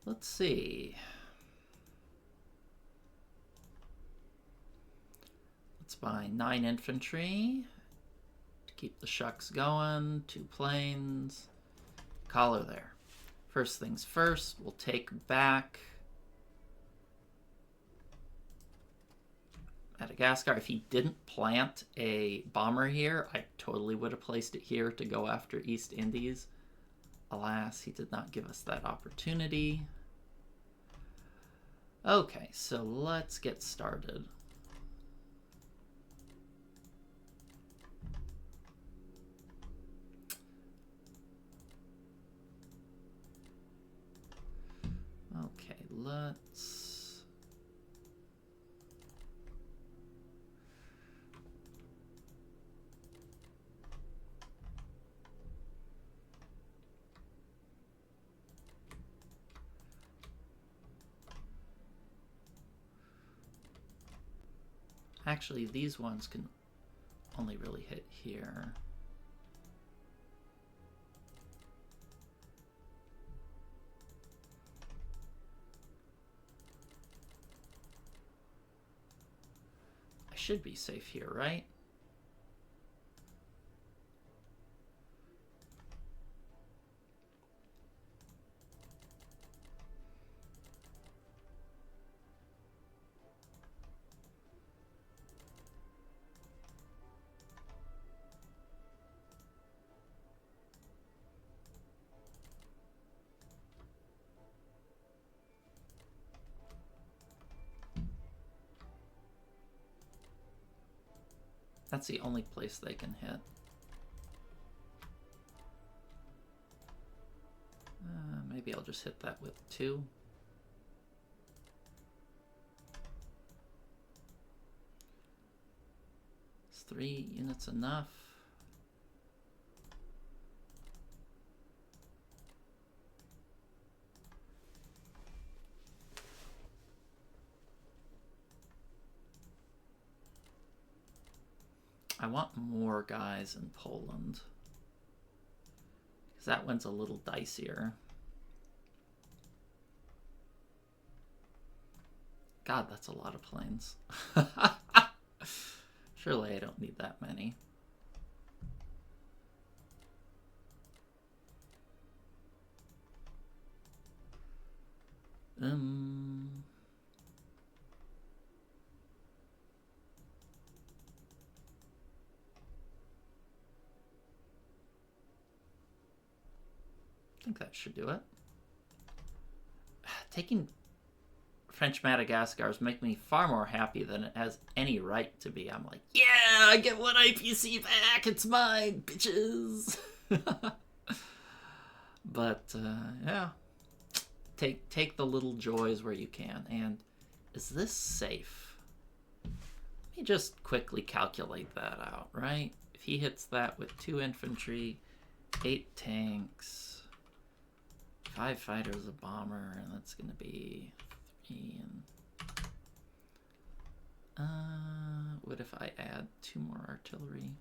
[SPEAKER 1] let's see. Let's buy 9 infantry to keep the shucks going, 2 planes, collar there. First things first, we'll take back Madagascar. If he didn't plant a bomber here, I totally would have placed it here to go after East Indies. Alas, he did not give us that opportunity. Okay, so let's get started. Okay, let's... Actually, these ones can only really hit here. I should be safe here, right? That's the only place they can hit. Maybe I'll just hit that with 2. Is 3 units enough? I want more guys in Poland, because that one's a little dicier. God, that's a lot of planes. Surely I don't need that many. think that should do it. Taking French Madagascars make me far more happy than it has any right to be. I'm like, yeah, I get one IPC back. It's mine, bitches. But yeah, take the little joys where you can. And is this safe? Let me just quickly calculate that out, right? If he hits that with 2 infantry, 8 tanks, 5 fighters, a bomber, and that's going to be 3. And what if I add 2 more artillery?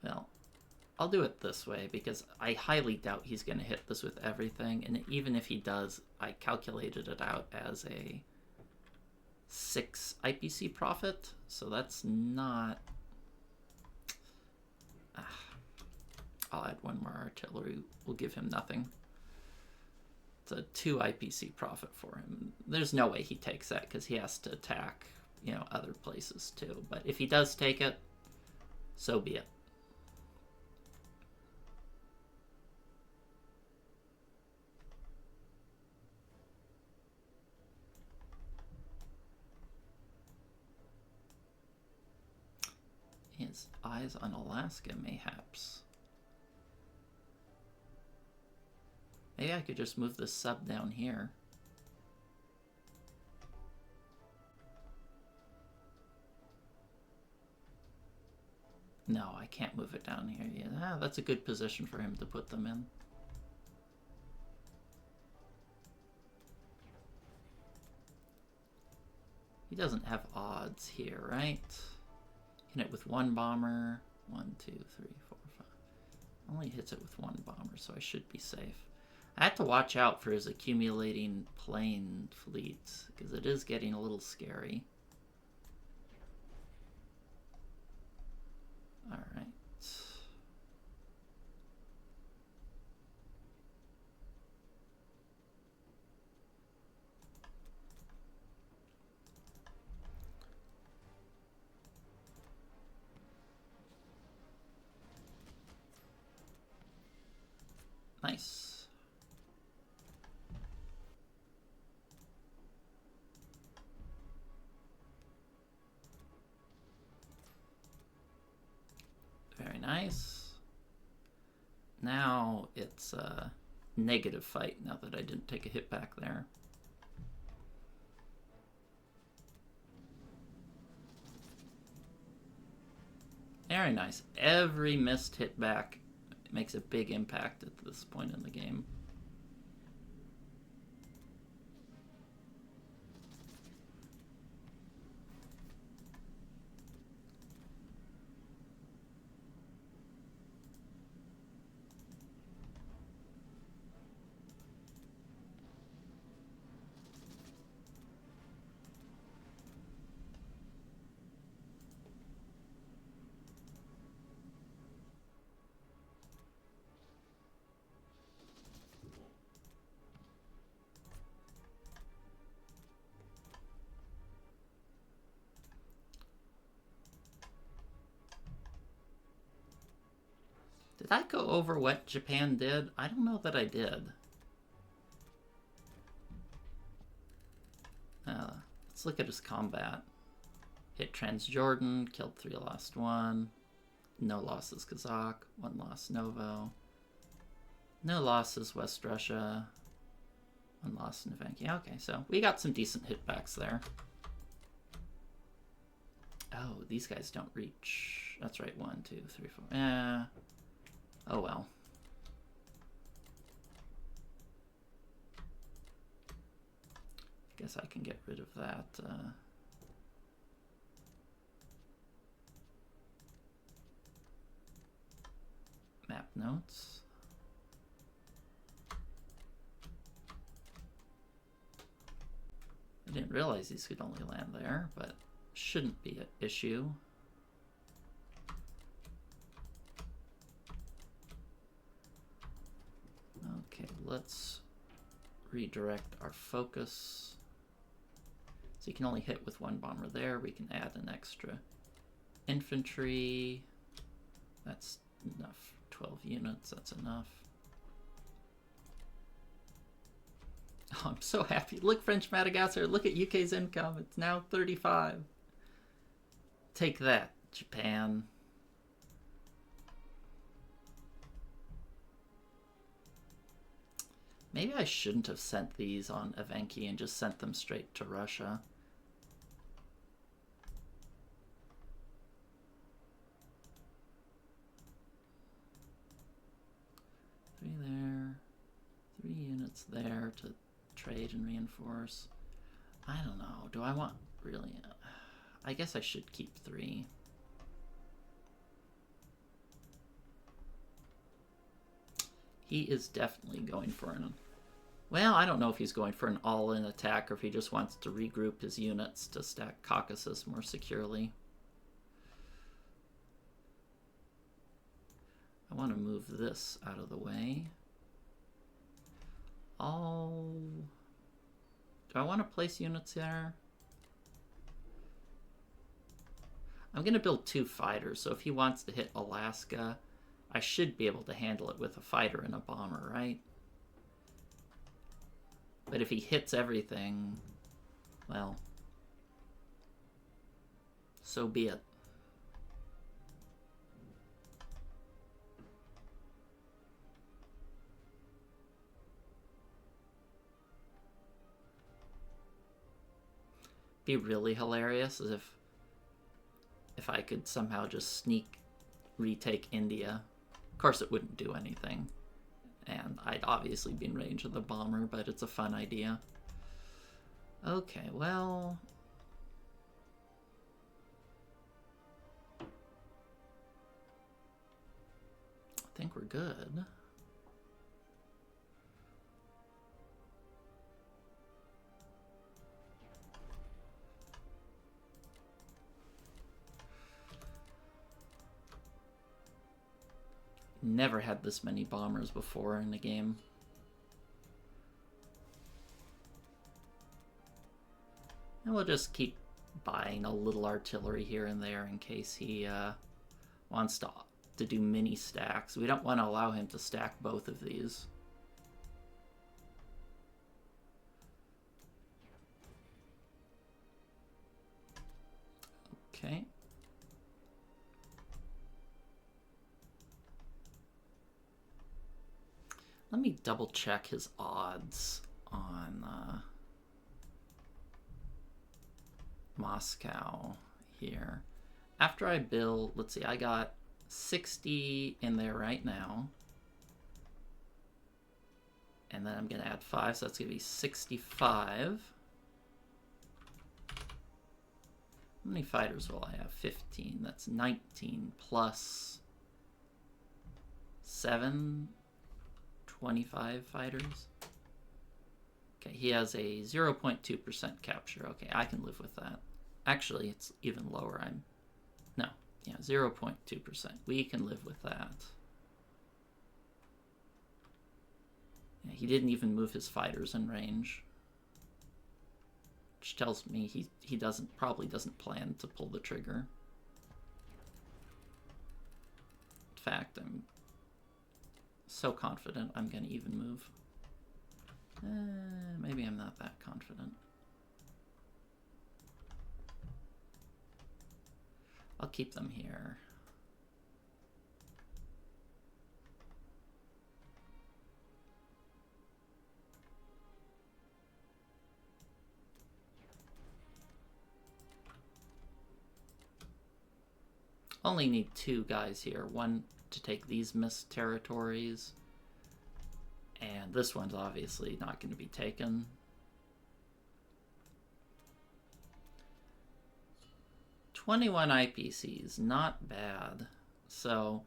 [SPEAKER 1] Well, I'll do it this way because I highly doubt he's going to hit this with everything. And even if he does, I calculated it out as a 6 IPC profit. So that's not... I'll add 1 more artillery. We'll give him nothing. It's a 2 IPC profit for him. There's no way he takes that because he has to attack, you know, other places too. But if he does take it, so be it. His eyes on Alaska, mayhaps. Maybe I could just move the sub down here. No, I can't move it down here yet. Ah, that's a good position for him to put them in. He doesn't have odds here, right? Hit it with 1 bomber. 1, 2, 3, 4, 5. Only hits it with 1 bomber, so I should be safe. I have to watch out for his accumulating plane fleet, because it is getting a little scary. Alright. Nice. Very nice. Now it's a negative fight now that I didn't take a hit back there. Very nice. Every missed hit back makes a big impact at this point in the game. Did I go over what Japan did? I don't know that I did. Let's look at his combat. Hit Transjordan, killed 3, lost 1. No losses Kazakh, 1 loss Novo. No losses West Russia. 1 loss Novanki. Okay, so we got some decent hitbacks there. Oh, these guys don't reach. That's right, 1, 2, 3, 4. Yeah. Oh well. Guess I can get rid of that. Map notes. I didn't realize these could only land there, but shouldn't be an issue. Okay, let's redirect our focus. So you can only hit with 1 bomber there. We can add an extra infantry. That's enough. 12 units, that's enough. Oh, I'm so happy. Look, French Madagascar, look at UK's income. It's now 35. Take that, Japan. Maybe I shouldn't have sent these on Evenki and just sent them straight to Russia. Three there. 3 units there to trade and reinforce. I don't know. Do I want really? I guess I should keep 3. He is definitely going for an... Well, I don't know if he's going for an all-in attack or if he just wants to regroup his units to stack Caucasus more securely. I want to move this out of the way. Do I want to place units there? I'm going to build 2 fighters, so if he wants to hit Alaska, I should be able to handle it with a fighter and a bomber, right? But if he hits everything, well, so be it. Be really hilarious as if I could somehow just sneak retake India. Of course it wouldn't do anything, and I'd obviously be in range of the bomber, but it's a fun idea. Okay, well, I think we're good. Never had this many bombers before in a game. And we'll just keep buying a little artillery here and there in case he wants to do mini stacks. We don't want to allow him to stack both of these. Okay. Let me double check his odds on Moscow here. After I build, let's see, I got 60 in there right now. And then I'm going to add 5, so that's going to be 65. How many fighters will I have? 15. That's 19 plus 7. 25 fighters. Okay, he has a 0.2% capture. Okay, I can live with that. Actually, it's even lower. No, yeah, 0.2%. We can live with that. Yeah, he didn't even move his fighters in range, which tells me he probably doesn't plan to pull the trigger. In fact, I'm so confident I'm going to even move. Maybe I'm not that confident. I'll keep them here. Only need 2 guys here. One to take these missed territories, and this one's obviously not going to be taken. (21 IPCs, not bad. So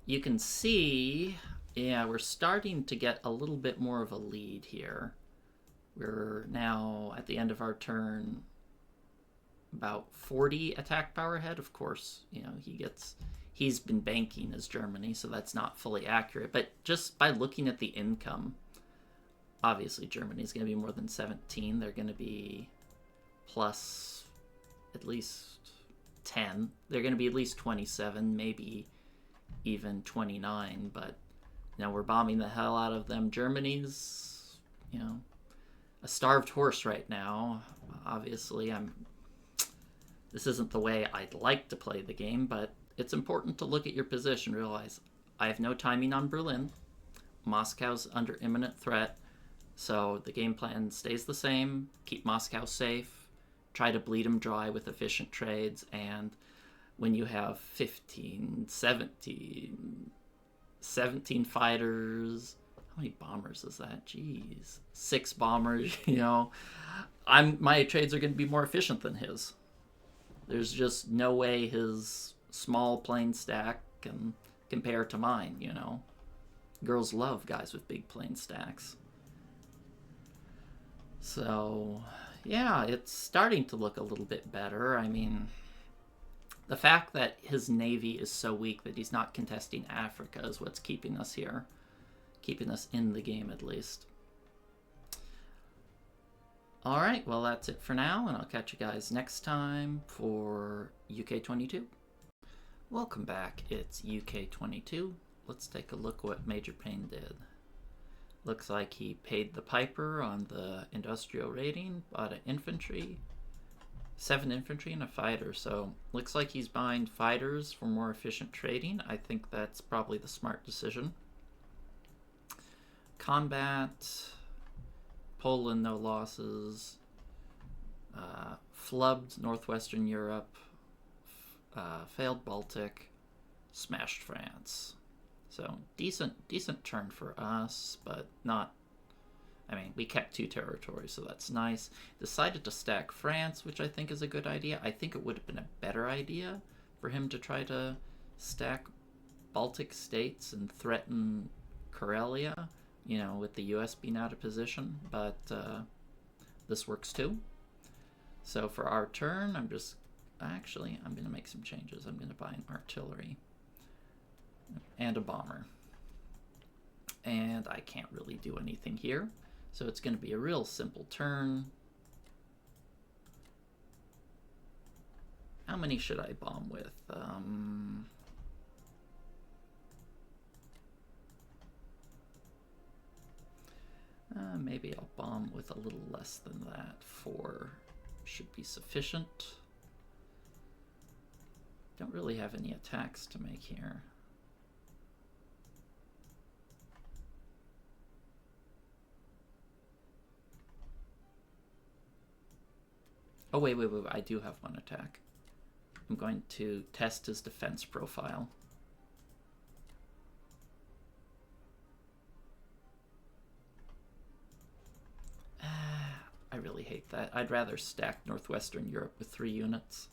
[SPEAKER 1] you can see, yeah, we're starting to get a little bit more of a lead here. We're now at the end of our turn about 40 attack power ahead. Of course, you know, he's been banking as Germany, so that's not fully accurate. But just by looking at the income, obviously Germany's going to be more than 17. They're going to be plus at least 10. They're going to be at least 27, maybe even 29, but we're bombing the hell out of them. Germany's, a starved horse right now. Obviously, this isn't the way I'd like to play the game, but it's important to look at your position, realize I have no timing on Berlin. Moscow's under imminent threat, so the game plan stays the same. Keep Moscow safe, try to bleed them dry with efficient trades, and when you have 15, 17 fighters, how many bombers is that? Jeez. 6 bombers, my trades are going to be more efficient than his. There's just no way his small plane stack can compare to mine, Girls love guys with big plane stacks. So, yeah, it's starting to look a little bit better. I mean, the fact that his navy is so weak that he's not contesting Africa is what's keeping us here. Keeping us in the game, at least. Alright, well, that's it for now, and I'll catch you guys next time for UK22. Welcome back, it's UK22. Let's take a look what Major Payne did. Looks like he paid the piper on the industrial rating, bought an infantry, 7 infantry and a fighter, so looks like he's buying fighters for more efficient trading. I think that's probably the smart decision. Combat, Poland no losses, flubbed Northwestern Europe, failed Baltic, smashed France. So decent turn for us, but not, we kept 2 territories, so that's nice. Decided to stack France, which I think is a good idea. I think it would have been a better idea for him to try to stack Baltic states and threaten Karelia, with the US being out of position, but this works too. So for our turn, I'm going to make some changes. I'm going to buy an artillery and a bomber. And I can't really do anything here, so it's going to be a real simple turn. How many should I bomb with? Maybe I'll bomb with a little less than that. 4 should be sufficient. Don't really have any attacks to make here. Oh, wait, I do have 1 attack. I'm going to test his defense profile. I really hate that. I'd rather stack Northwestern Europe with 3 units.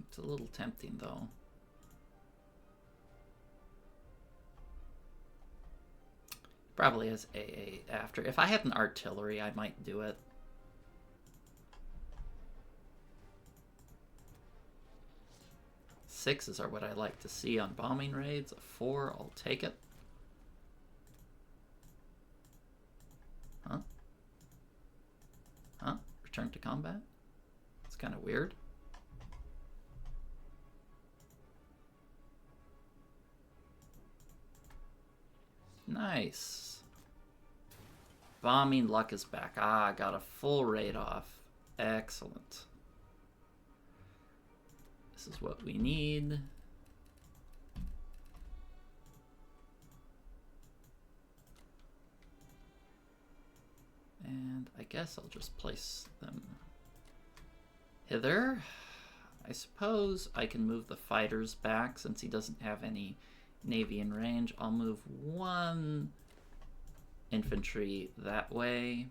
[SPEAKER 1] It's a little tempting, though. Probably has AA after. If I had an artillery, I might do it. Sixes are what I like to see on bombing raids. A 4, I'll take it. Huh? Return to combat? It's kind of weird. Nice. Bombing luck is back. Ah, got a full raid off. Excellent. This is what we need. And I guess I'll just place them hither. I suppose I can move the fighters back since he doesn't have any navy in range. I'll move 1 infantry that way.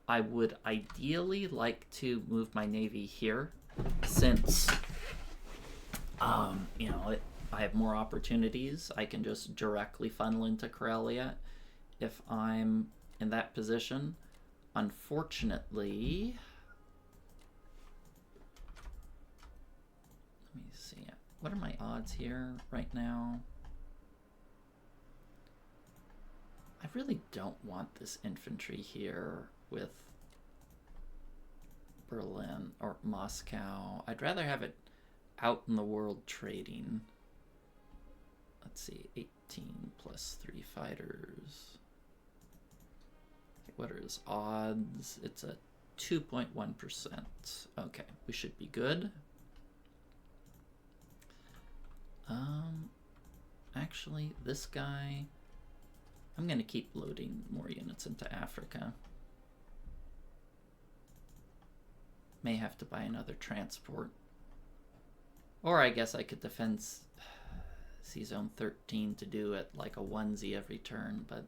[SPEAKER 1] I would ideally like to move my navy here, since, I have more opportunities. I can just directly funnel into Karelia if I'm in that position. Unfortunately, let me see. What are my odds here right now? I really don't want this infantry here with Berlin or Moscow. I'd rather have it out in the world trading. Let's see, 18 plus 3 fighters. What are his odds? It's a 2.1%. Okay, we should be good. Actually, this guy, I'm going to keep loading more units into Africa. May have to buy another transport. Or I guess I could defend C-Zone 13 to do it like a onesie every turn, but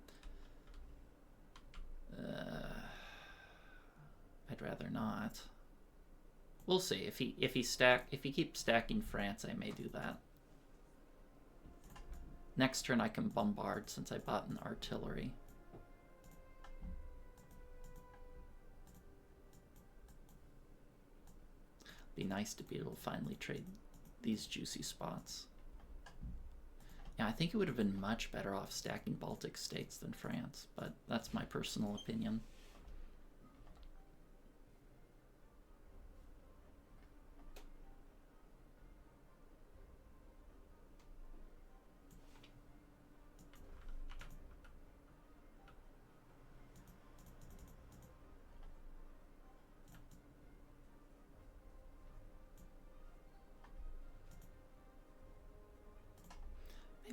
[SPEAKER 1] I'd rather not. We'll see. If he keeps stacking France, I may do that. Next turn I can bombard since I bought an artillery. Be nice to be able to finally trade these juicy spots. Yeah, I think it would have been much better off stacking Baltic states than France, but that's my personal opinion.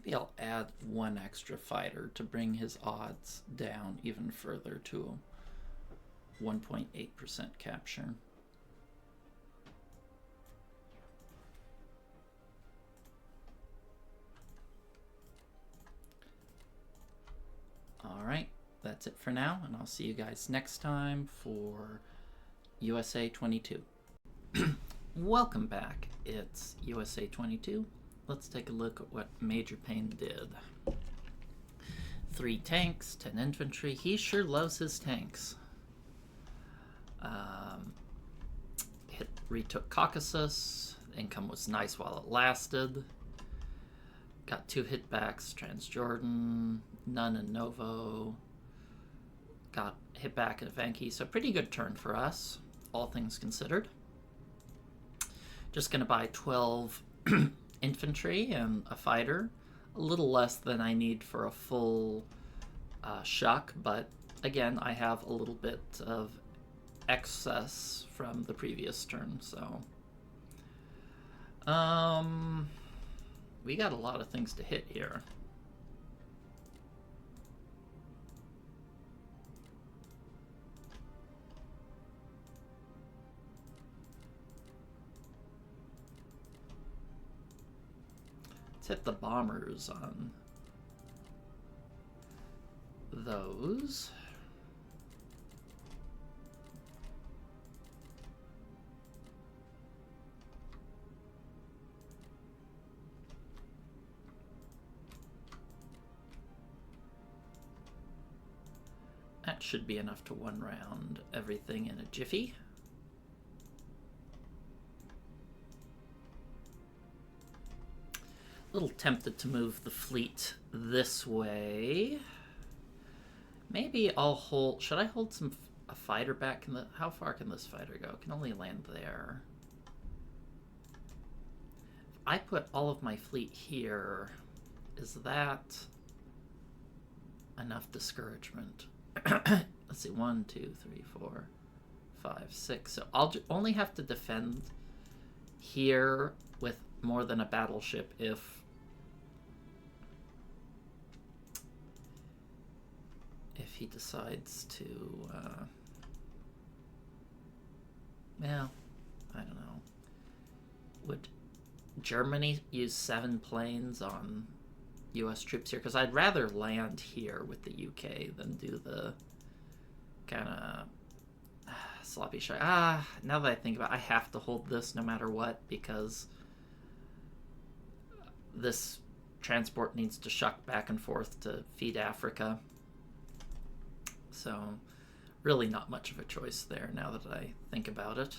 [SPEAKER 1] Maybe I'll add one extra fighter to bring his odds down even further to 1.8% capture. All right, that's it for now, and I'll see you guys next time for USA 22. Welcome back. It's USA 22. Let's take a look at what Major Payne did. 3 tanks, 10 infantry. He sure loves his tanks. Retook Caucasus. Income was nice while it lasted. Got 2 hitbacks, Transjordan, none in Novo. Got hit back at Evenki, so pretty good turn for us, all things considered. Just gonna buy 12 infantry and a fighter, a little less than I need for a full shuck, but again, I have a little bit of excess from the previous turn, so we got a lot of things to hit here. Let's hit the bombers on those. That should be enough to one round everything in a jiffy. A little tempted to move the fleet this way. Maybe I'll hold... Should I hold a fighter back? How far can this fighter go? It can only land there. If I put all of my fleet here, is that enough discouragement? Let's see, 1, 2, 3, 4, 5, 6. So I'll only have to defend here with more than a battleship if he decides to, well, I don't know. Would Germany use 7 planes on US troops here? Because I'd rather land here with the UK than do the kind of sloppy shot. Now that I think about it, I have to hold this no matter what, because this transport needs to shuck back and forth to feed Africa. So really not much of a choice there now that I think about it.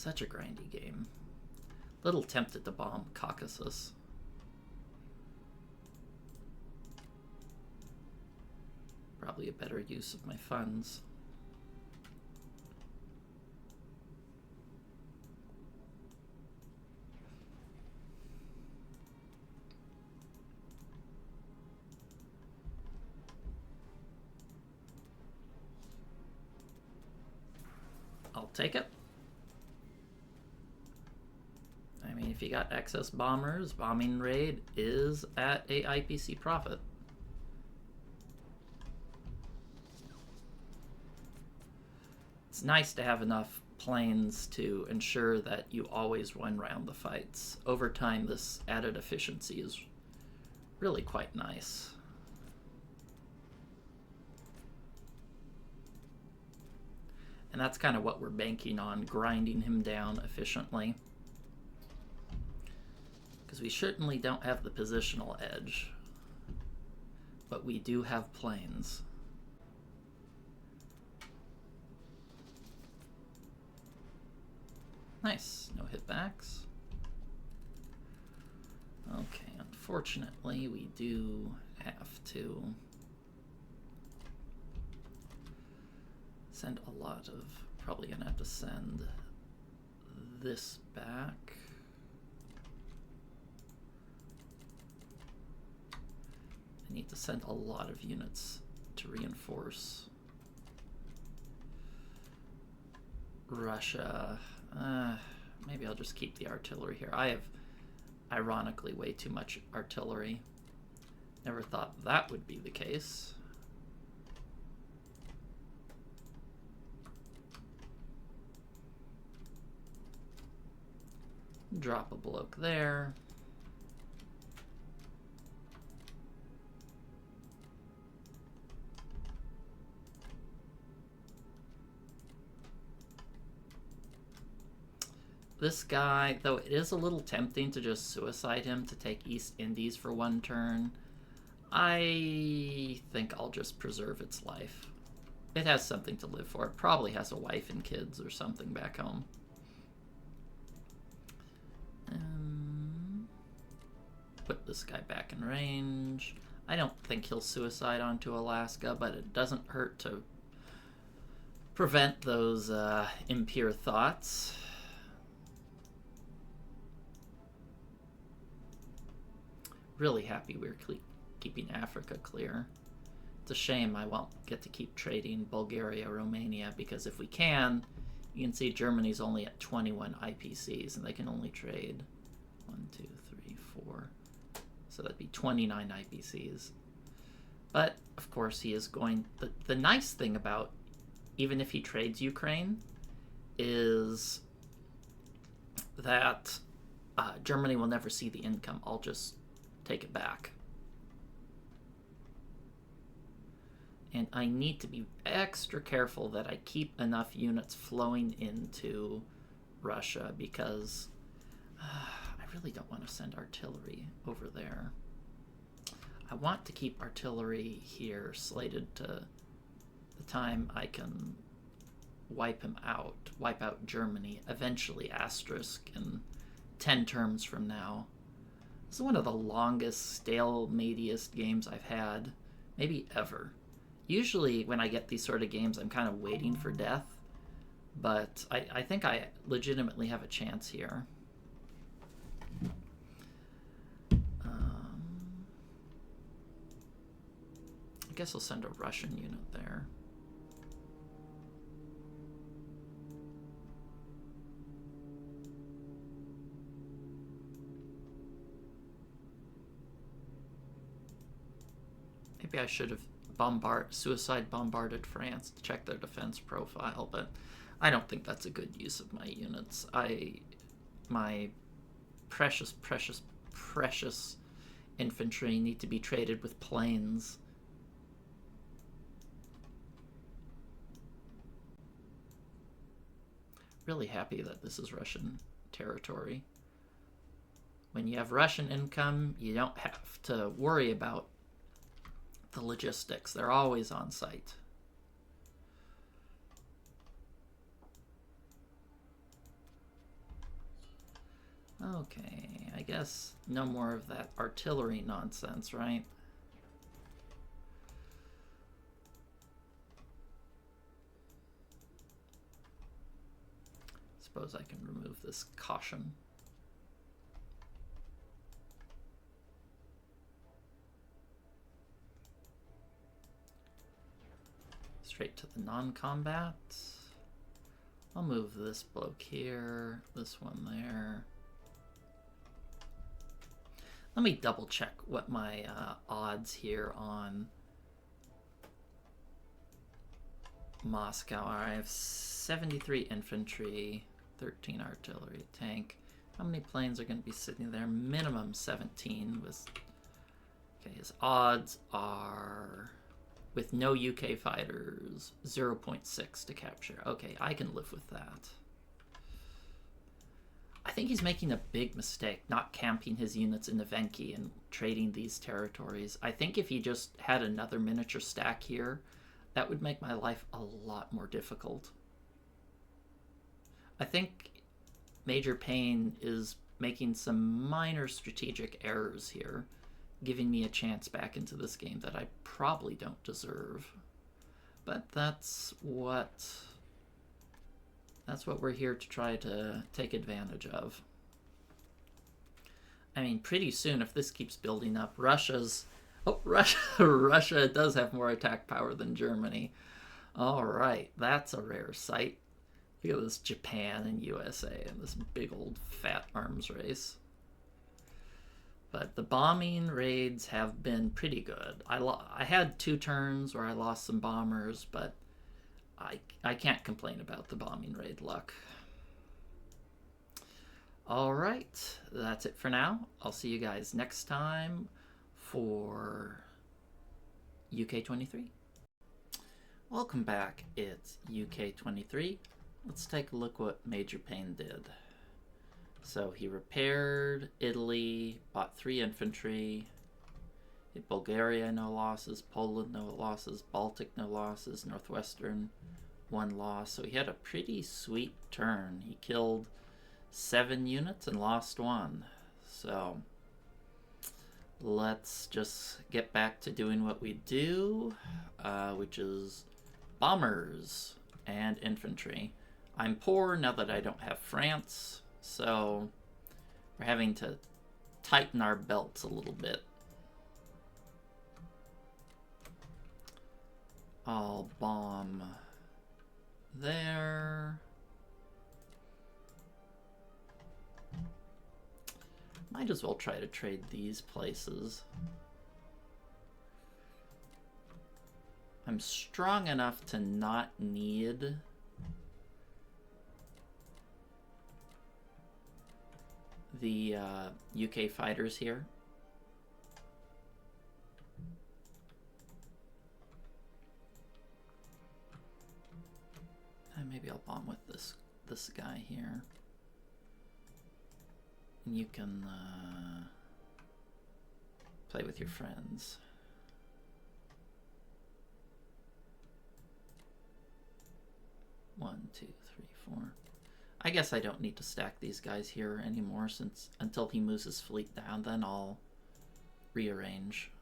[SPEAKER 1] Such a grindy game. Little tempted to bomb Caucasus. Probably a better use of my funds. I'll take it. I mean, if you got excess bombers, bombing raid is at a IPC profit. It's nice to have enough planes to ensure that you always win round the fights. Over time, this added efficiency is really quite nice. And that's kind of what we're banking on, grinding him down efficiently. Because we certainly don't have the positional edge, but we do have planes. Nice, no hitbacks. Okay, unfortunately we do have to send a lot of, probably gonna have to send this back. I need to send a lot of units to reinforce Russia. Maybe I'll just keep the artillery here. I have, ironically, way too much artillery. Never thought that would be the case. Drop a bloke there. This guy, though it is a little tempting to just suicide him to take East Indies for one turn, I think I'll just preserve its life. It has something to live for. It probably has a wife and kids or something back home. Put this guy back in range. I don't think he'll suicide onto Alaska, but it doesn't hurt to prevent those impure thoughts. Really happy we're keeping Africa clear. It's a shame I won't get to keep trading Bulgaria, Romania, because if we can, you can see Germany's only at 21 IPCs, and they can only trade 1, 2, 3, 4. So that'd be 29 IPCs. But, of course, he is going... The nice thing about, even if he trades Ukraine, is that Germany will never see the income. I'll just take it back. And I need to be extra careful that I keep enough units flowing into Russia, because I really don't want to send artillery over there. I want to keep artillery here slated to the time I can wipe out Germany, eventually asterisk in 10 terms from now. This is one of the longest, stalematiest games I've had, maybe ever. Usually when I get these sort of games, I'm kind of waiting for death, but I think I legitimately have a chance here. I guess I'll send a Russian unit there. Maybe I should have suicide bombarded France to check their defense profile, but I don't think that's a good use of my units. My precious, precious, precious infantry need to be traded with planes. Really happy that this is Russian territory. When you have Russian income, you don't have to worry about the logistics. They're always on site. Okay, I guess no more of that artillery nonsense, right? Suppose I can remove this caution. Straight to the non-combat. I'll move this bloke here, this one there. Let me double check what my odds here on Moscow are. I have 73 infantry, 13 artillery, tank. How many planes are going to be sitting there? Minimum 17. Okay, his odds are, with no UK fighters, 0.6 to capture. Okay, I can live with that. I think he's making a big mistake not camping his units in Evenki and trading these territories. I think if he just had another miniature stack here, that would make my life a lot more difficult. I think Major Payne is making some minor strategic errors here, giving me a chance back into this game that I probably don't deserve. But that's what we're here to try to take advantage of. I mean, pretty soon, if this keeps building up, Russia's... Oh, Russia does have more attack power than Germany. All right, that's a rare sight. Look at this Japan and USA and this big old fat arms race. But the bombing raids have been pretty good. I had 2 turns where I lost some bombers, but I can't complain about the bombing raid luck. All right, that's it for now. I'll see you guys next time for UK 23. Welcome back. It's UK 23. Let's take a look what Major Payne did. So he repaired Italy, bought 3 infantry, Bulgaria no losses, Poland no losses, Baltic no losses, Northwestern 1 loss. So he had a pretty sweet turn. He killed 7 units and lost 1. So let's just get back to doing what we do, which is bombers and infantry. I'm poor now that I don't have France, so we're having to tighten our belts a little bit. I'll bomb there. Might as well try to trade these places. I'm strong enough to not need the UK fighters here. And maybe I'll bomb with this guy here. And you can play with your friends. One, two, three, four. I guess I don't need to stack these guys here anymore, since until he moves his fleet down, then I'll rearrange.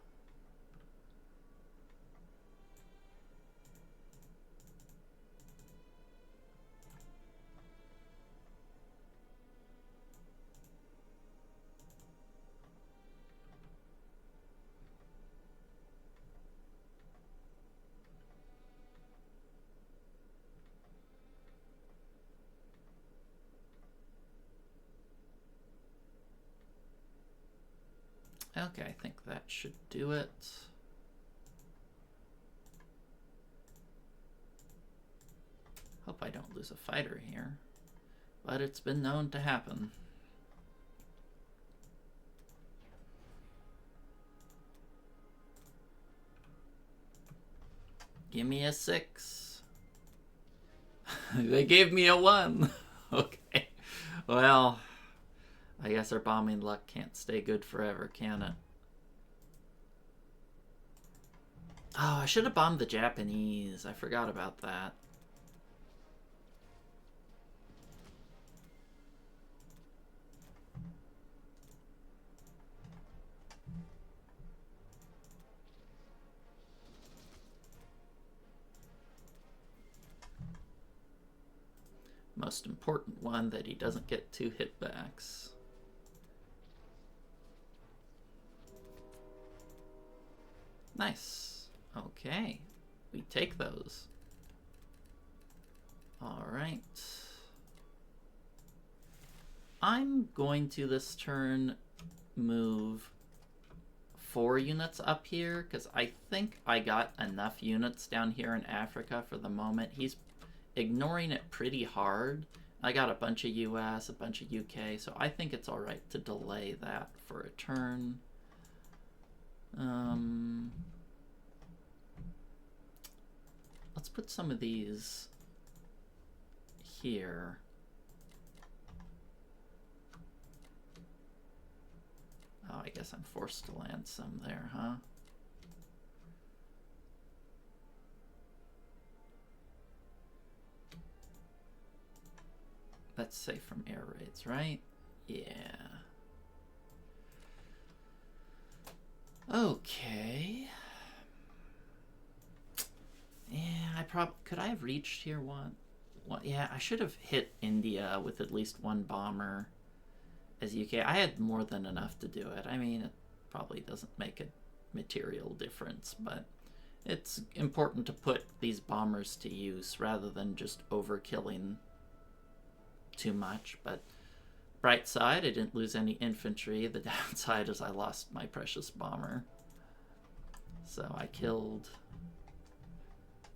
[SPEAKER 1] Okay, I think that should do it. Hope I don't lose a fighter here, but it's been known to happen. Give me a 6. They gave me a 1. Okay, well, I guess our bombing luck can't stay good forever, can it? Oh, I should have bombed the Japanese. I forgot about that. most important one, that he doesn't get 2 hitbacks. Nice. Okay. We take those. Alright. I'm going to this turn move 4 units up here, because I think I got enough units down here in Africa for the moment. He's ignoring it pretty hard. I got a bunch of US, a bunch of UK, so I think it's alright to delay that for a turn. Let's put some of these here. Oh, I guess I'm forced to land some there, huh? That's safe from air raids, right? Yeah. Okay. Yeah, could I have reached here one? Yeah, I should have hit India with at least 1 bomber as UK. I had more than enough to do it. I mean, it probably doesn't make a material difference, but it's important to put these bombers to use rather than just overkilling too much. But bright side, I didn't lose any infantry. The downside is I lost my precious bomber. So I killed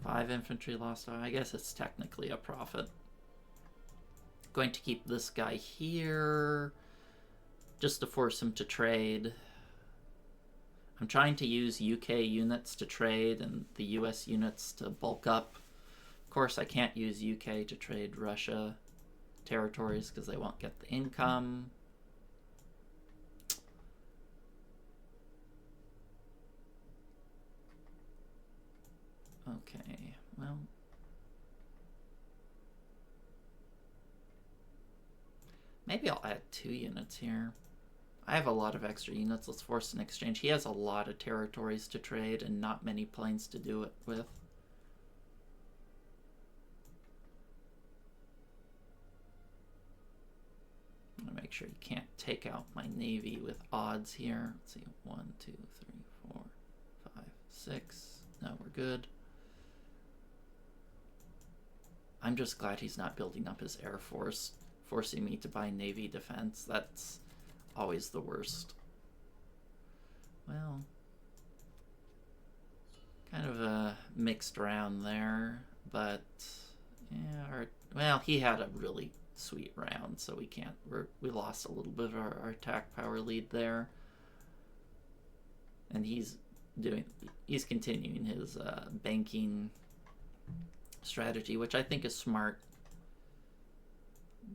[SPEAKER 1] 5 infantry, lost. I guess it's technically a profit. Going to keep this guy here just to force him to trade. I'm trying to use UK units to trade and the US units to bulk up. Of course, I can't use UK to trade Russia territories because they won't get the income. Okay, well, maybe I'll add 2 units here. I have a lot of extra units. Let's force an exchange. He has a lot of territories to trade and not many planes to do it with. I'm gonna make sure he can't take out my navy with odds here. Let's see, 1, 2, 3, 4, 5, 6. No, we're good. I'm just glad he's not building up his air force, forcing me to buy navy defense. That's always the worst. Well, kind of a mixed round there, but yeah, well, he had a really sweet round, so we lost a little bit of our attack power lead there. And he's continuing his banking strategy, which I think is smart.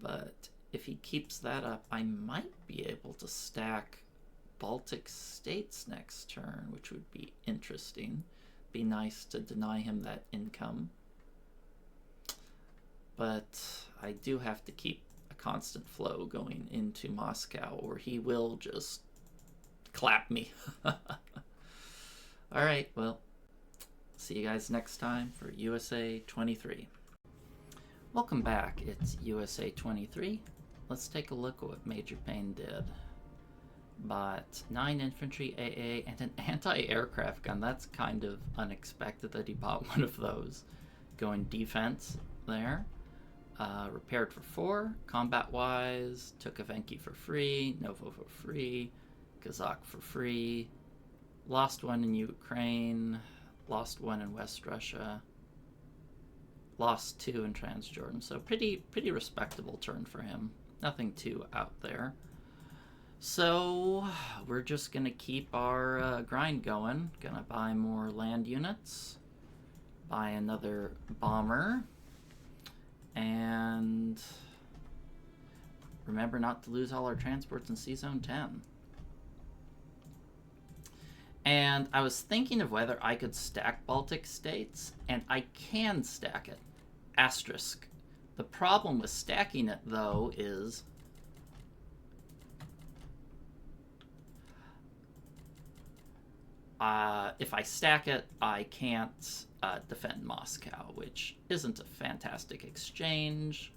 [SPEAKER 1] But if he keeps that up, I might be able to stack Baltic states next turn, which would be interesting. Be nice to deny him that income. But I do have to keep a constant flow going into Moscow, or he will just clap me. Alright, well, see you guys next time for USA 23. Welcome back, it's USA 23. Let's take a look at what Major Payne did. Bought 9 infantry AA and an anti-aircraft gun. That's kind of unexpected that he bought one of those. Going defense there. Repaired for 4. Combat-wise, took Evenki for free, Novo for free, Kazakh for free. Lost 1 in Ukraine, lost 1 in West Russia, lost 2 in Transjordan. So pretty respectable turn for him. Nothing too out there. So we're just gonna keep our grind going. Gonna buy more land units, buy another bomber, and remember not to lose all our transports in C-Zone 10. And I was thinking of whether I could stack Baltic states, and I can stack it. Asterisk. The problem with stacking it, though, is if I stack it, I can't defend Moscow, which isn't a fantastic exchange.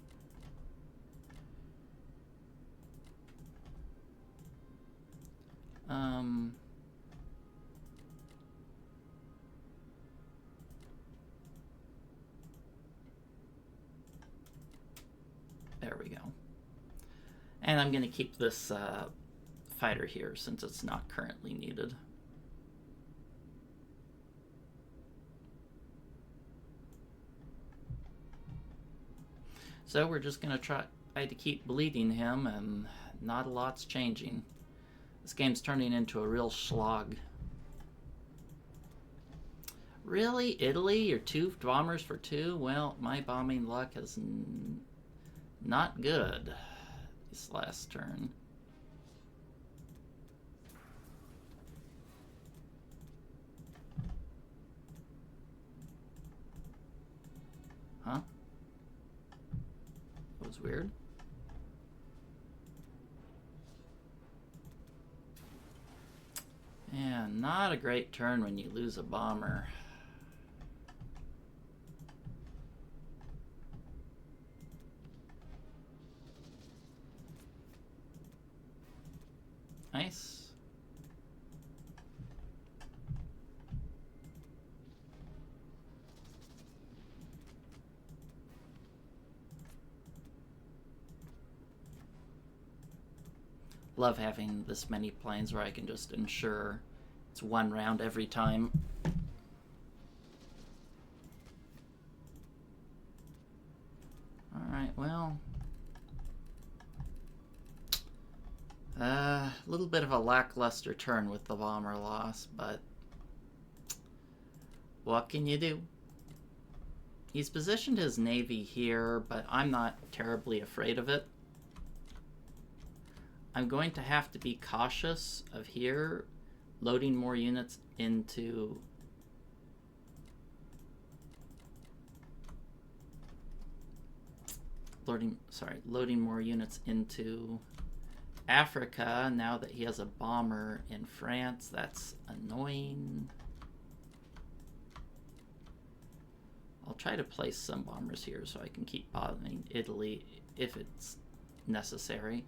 [SPEAKER 1] There we go. And I'm going to keep this fighter here since it's not currently needed. So we're just going to try to keep bleeding him, and not a lot's changing. This game's turning into a real slog. Really? Italy? Your 2 bombers for 2? Well, my bombing luck is not good this last turn. Huh? That was weird. Yeah, not a great turn when you lose a bomber. Nice. Love having this many planes where I can just ensure it's 1 round every time. Alright, well. A little bit of a lackluster turn with the bomber loss, but what can you do? He's positioned his navy here, but I'm not terribly afraid of it. I'm going to have to be cautious of here loading more units into loading more units into Africa now that he has a bomber in France. That's annoying. I'll try to place some bombers here so I can keep bombing Italy if it's necessary.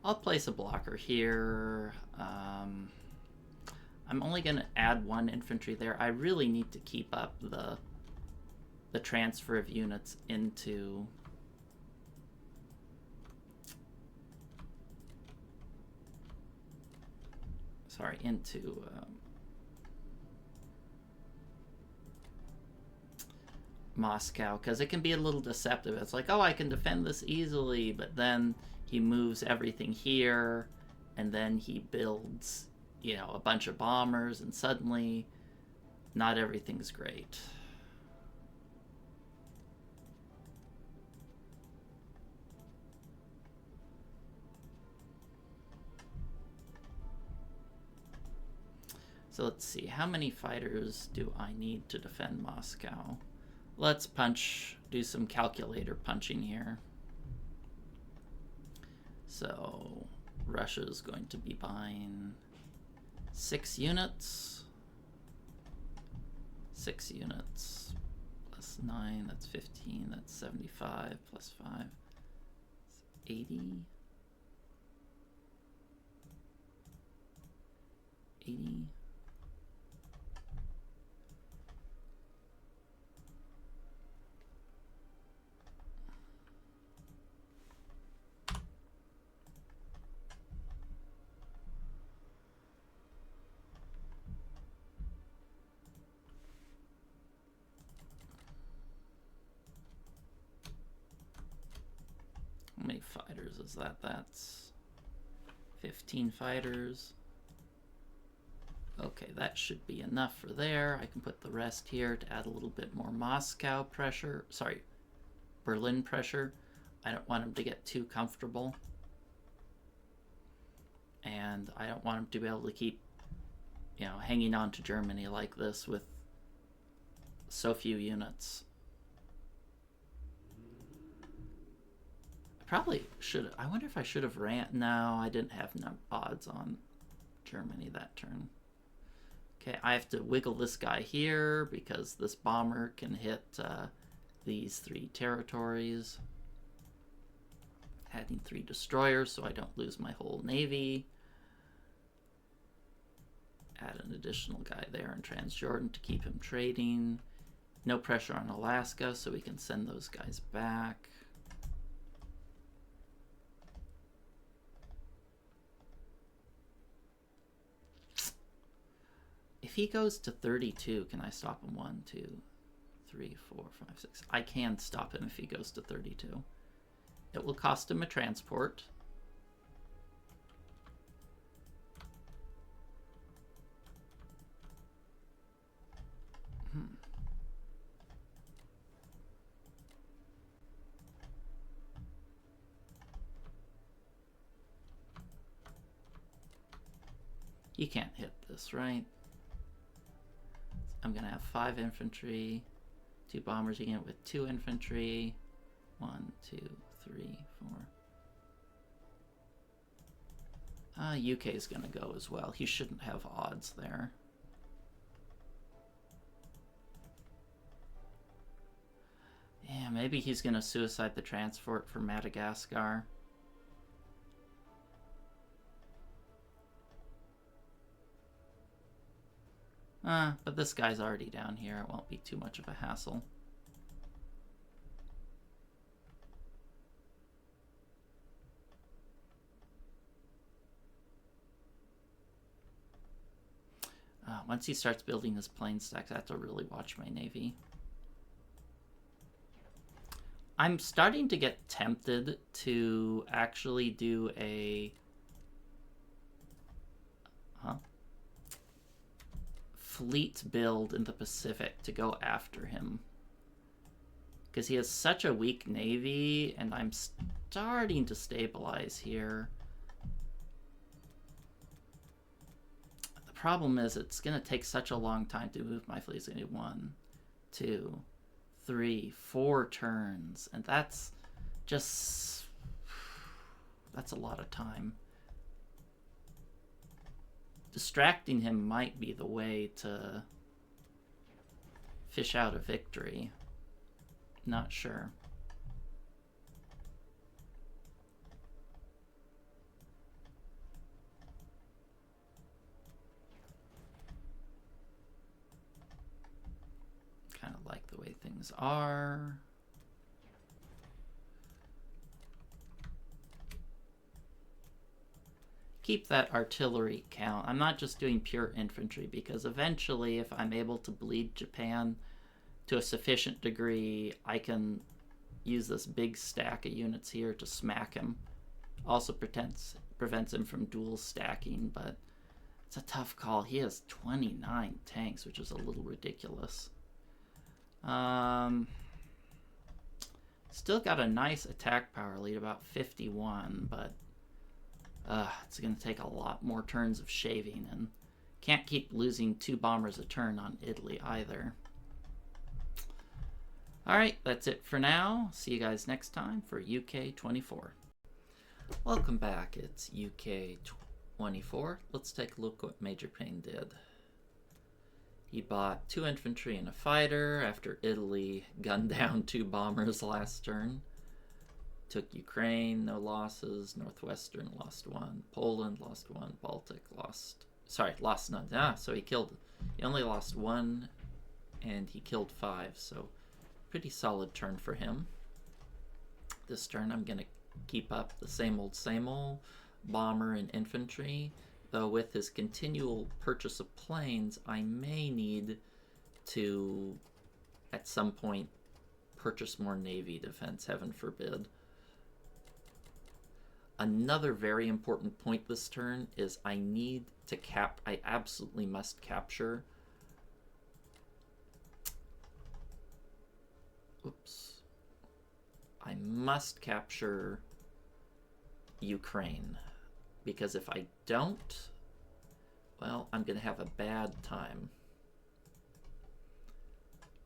[SPEAKER 1] I'll place a blocker here. I'm only going to add 1 infantry there. I really need to keep up the transfer of units into Moscow, because it can be a little deceptive. It's like, oh, I can defend this easily, but then he moves everything here, and then he builds, you know, a bunch of bombers, and suddenly not everything's great. So let's see, how many fighters do I need to defend Moscow? Let's do some calculator punching here. So Russia's going to be buying 6 units. 6 units plus 9, that's 15, that's 75, plus 5, that's 80. 80. How many fighters is that? That's 15 fighters. Okay, that should be enough for there. I can put the rest here to add a little bit more Moscow pressure. Sorry, Berlin pressure. I don't want him to get too comfortable. And I don't want him to be able to keep, you know, hanging on to Germany like this with so few units. Probably should. I wonder if I should have ran. No, I didn't have enough odds on Germany that turn. Okay, I have to wiggle this guy here because this bomber can hit these 3 territories. Adding 3 destroyers so I don't lose my whole navy. add an additional guy there in Transjordan to keep him trading. No pressure on Alaska, so we can send those guys back. If he goes to 32, can I stop him? 1, 2, 3, 4, 5, 6. I can stop him if he goes to 32. It will cost him a transport. You can't hit this, right? I'm gonna have 5 infantry, 2 bombers. You can hit with 2 infantry. 1, 2, 3, 4. UK is gonna go as well. He shouldn't have odds there. Yeah, maybe he's gonna suicide the transport for Madagascar. But this guy's already down here. It won't be too much of a hassle. Once he starts building his plane stacks, I have to really watch my navy. I'm starting to get tempted to actually do a... fleet build in the Pacific to go after him. Because he has such a weak navy, and I'm starting to stabilize here. The problem is it's going to take such a long time to move my fleet. It's going to do 1, 2, 3, 4 turns, and that's just... that's a lot of time. Distracting him might be the way to fish out a victory. Not sure. Kind of like the way things are. Keep that artillery count. I'm not just doing pure infantry, because eventually if I'm able to bleed Japan to a sufficient degree, I can use this big stack of units here to smack him. Also prevents him from dual stacking, but it's a tough call. He has 29 tanks, which is a little ridiculous. Still got a nice attack power lead, about 51, but it's going to take a lot more turns of shaving, and can't keep losing 2 bombers a turn on Italy either. Alright, that's it for now. See you guys next time for UK 24. Welcome back, it's UK 24. Let's take a look what Major Payne did. He bought 2 infantry and a fighter after Italy gunned down 2 bombers last turn. Took Ukraine, no losses. Northwestern lost 1. Poland lost 1. Baltic lost none. So he only lost 1, and he killed 5. So pretty solid turn for him. This turn I'm gonna keep up the same old bomber and infantry. Though with his continual purchase of planes, I may need to, at some point, purchase more navy defense. Heaven forbid. Another very important point this turn is I absolutely must capture. I must capture Ukraine, because if I don't, well, I'm going to have a bad time.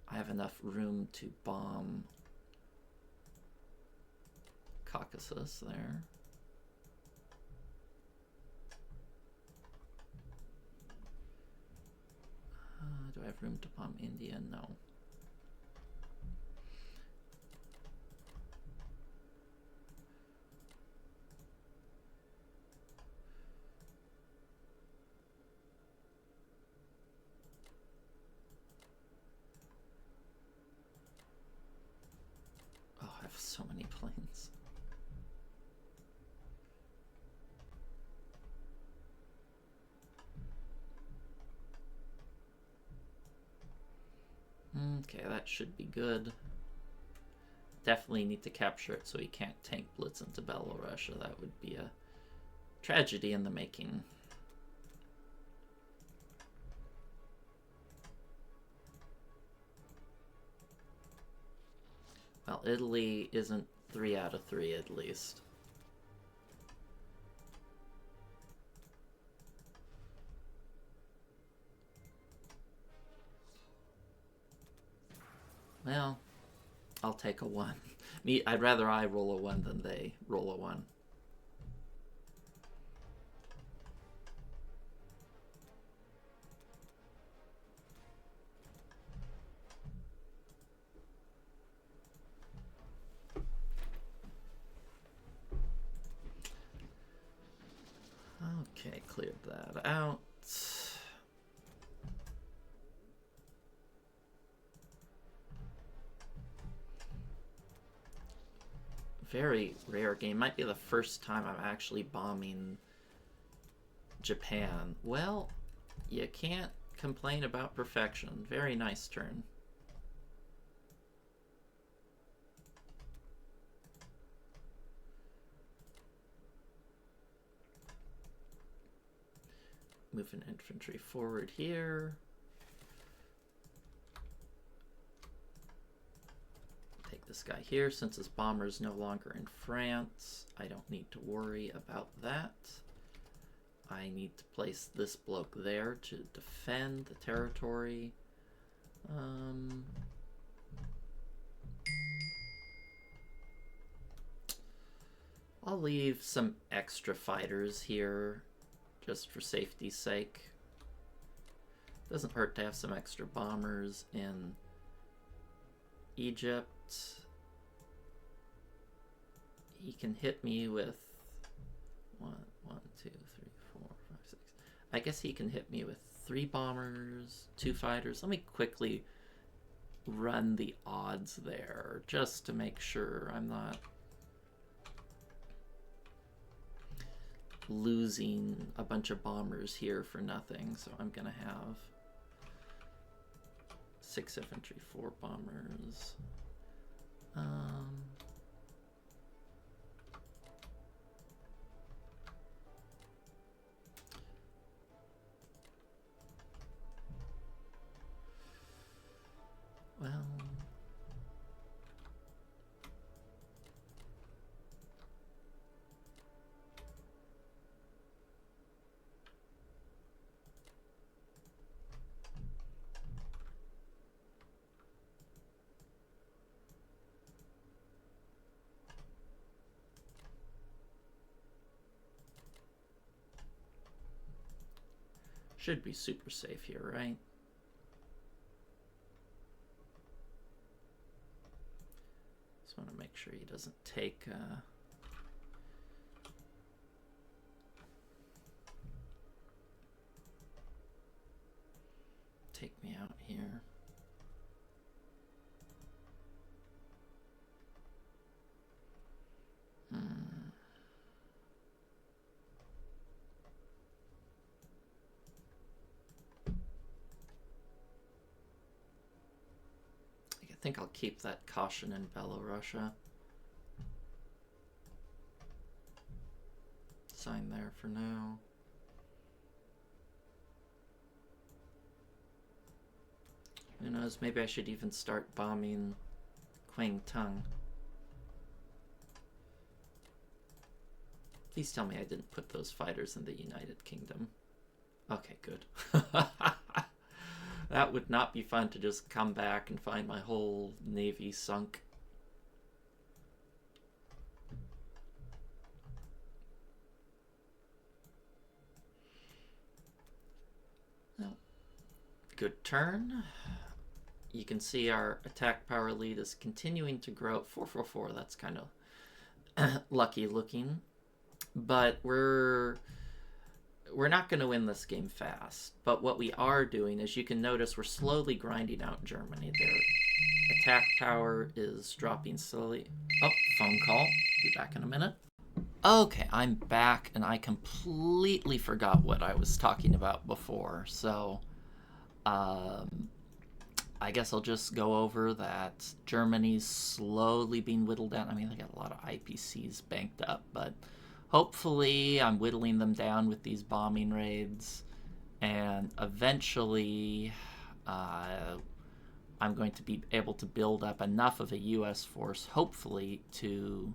[SPEAKER 1] I have enough room to bomb Caucasus there. Do I have room to bomb India? No. so many planes. Okay, that should be good. Definitely need to capture it so he can't tank blitz into Belorussia. That would be a tragedy in the making. Well, Italy isn't 3 out of 3 at least. Well, I'll take a 1. I'd rather I roll a 1 than they roll a 1. Okay, cleared that out. Very rare game. Might be the first time I'm actually bombing Japan. Well, you can't complain about perfection. Very nice turn. Moving infantry forward here. Take this guy here. Since his bomber is no longer in France, I don't need to worry about that. I need to place this bloke there to defend the territory. I'll leave some extra fighters here just for safety's sake. Doesn't hurt to have some extra bombers in Egypt. He can hit me with 1, 2, 3, 4, 5, 6. I guess he can hit me with 3 bombers, 2 fighters. Let me quickly run the odds there just to make sure I'm not losing a bunch of bombers here for nothing. So I'm gonna have 6 infantry, 4 bombers. Well, should be super safe here, right? Just want to make sure he doesn't take me out here. I think I'll keep that caution in Belorussia. Sign there for now. Who knows, maybe I should even start bombing Kwangtung. Please tell me I didn't put those fighters in the United Kingdom. Okay, good. That would not be fun to just come back and find my whole navy sunk. Well, good turn. You can see our attack power lead is continuing to grow. 444, that's kind of lucky looking. But we're not going to win this game fast. But what we are doing is, you can notice we're slowly grinding out Germany. Attack power is dropping slowly. Oh, phone call. Be back in a minute. Okay, I'm back, and I completely forgot what I was talking about before. So, I guess I'll just go over that Germany's slowly being whittled down. I mean, they got a lot of IPCs banked up, but hopefully I'm whittling them down with these bombing raids, and eventually I'm going to be able to build up enough of a U.S. force, hopefully, to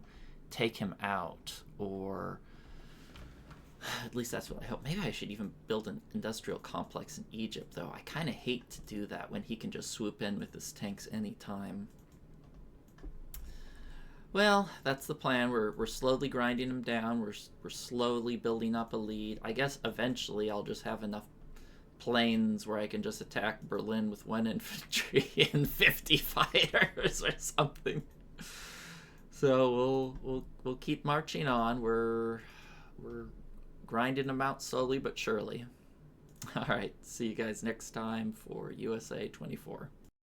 [SPEAKER 1] take him out, or at least that's what I hope. Maybe I should even build an industrial complex in Egypt, though. I kind of hate to do that when he can just swoop in with his tanks anytime. Well, that's the plan. We're slowly grinding him down. We're slowly building up a lead. I guess eventually I'll just have enough planes where I can just attack Berlin with 1 infantry and 50 fighters or something. So we'll keep marching on. We're grinding them out slowly but surely. All right, see you guys next time for USA 24.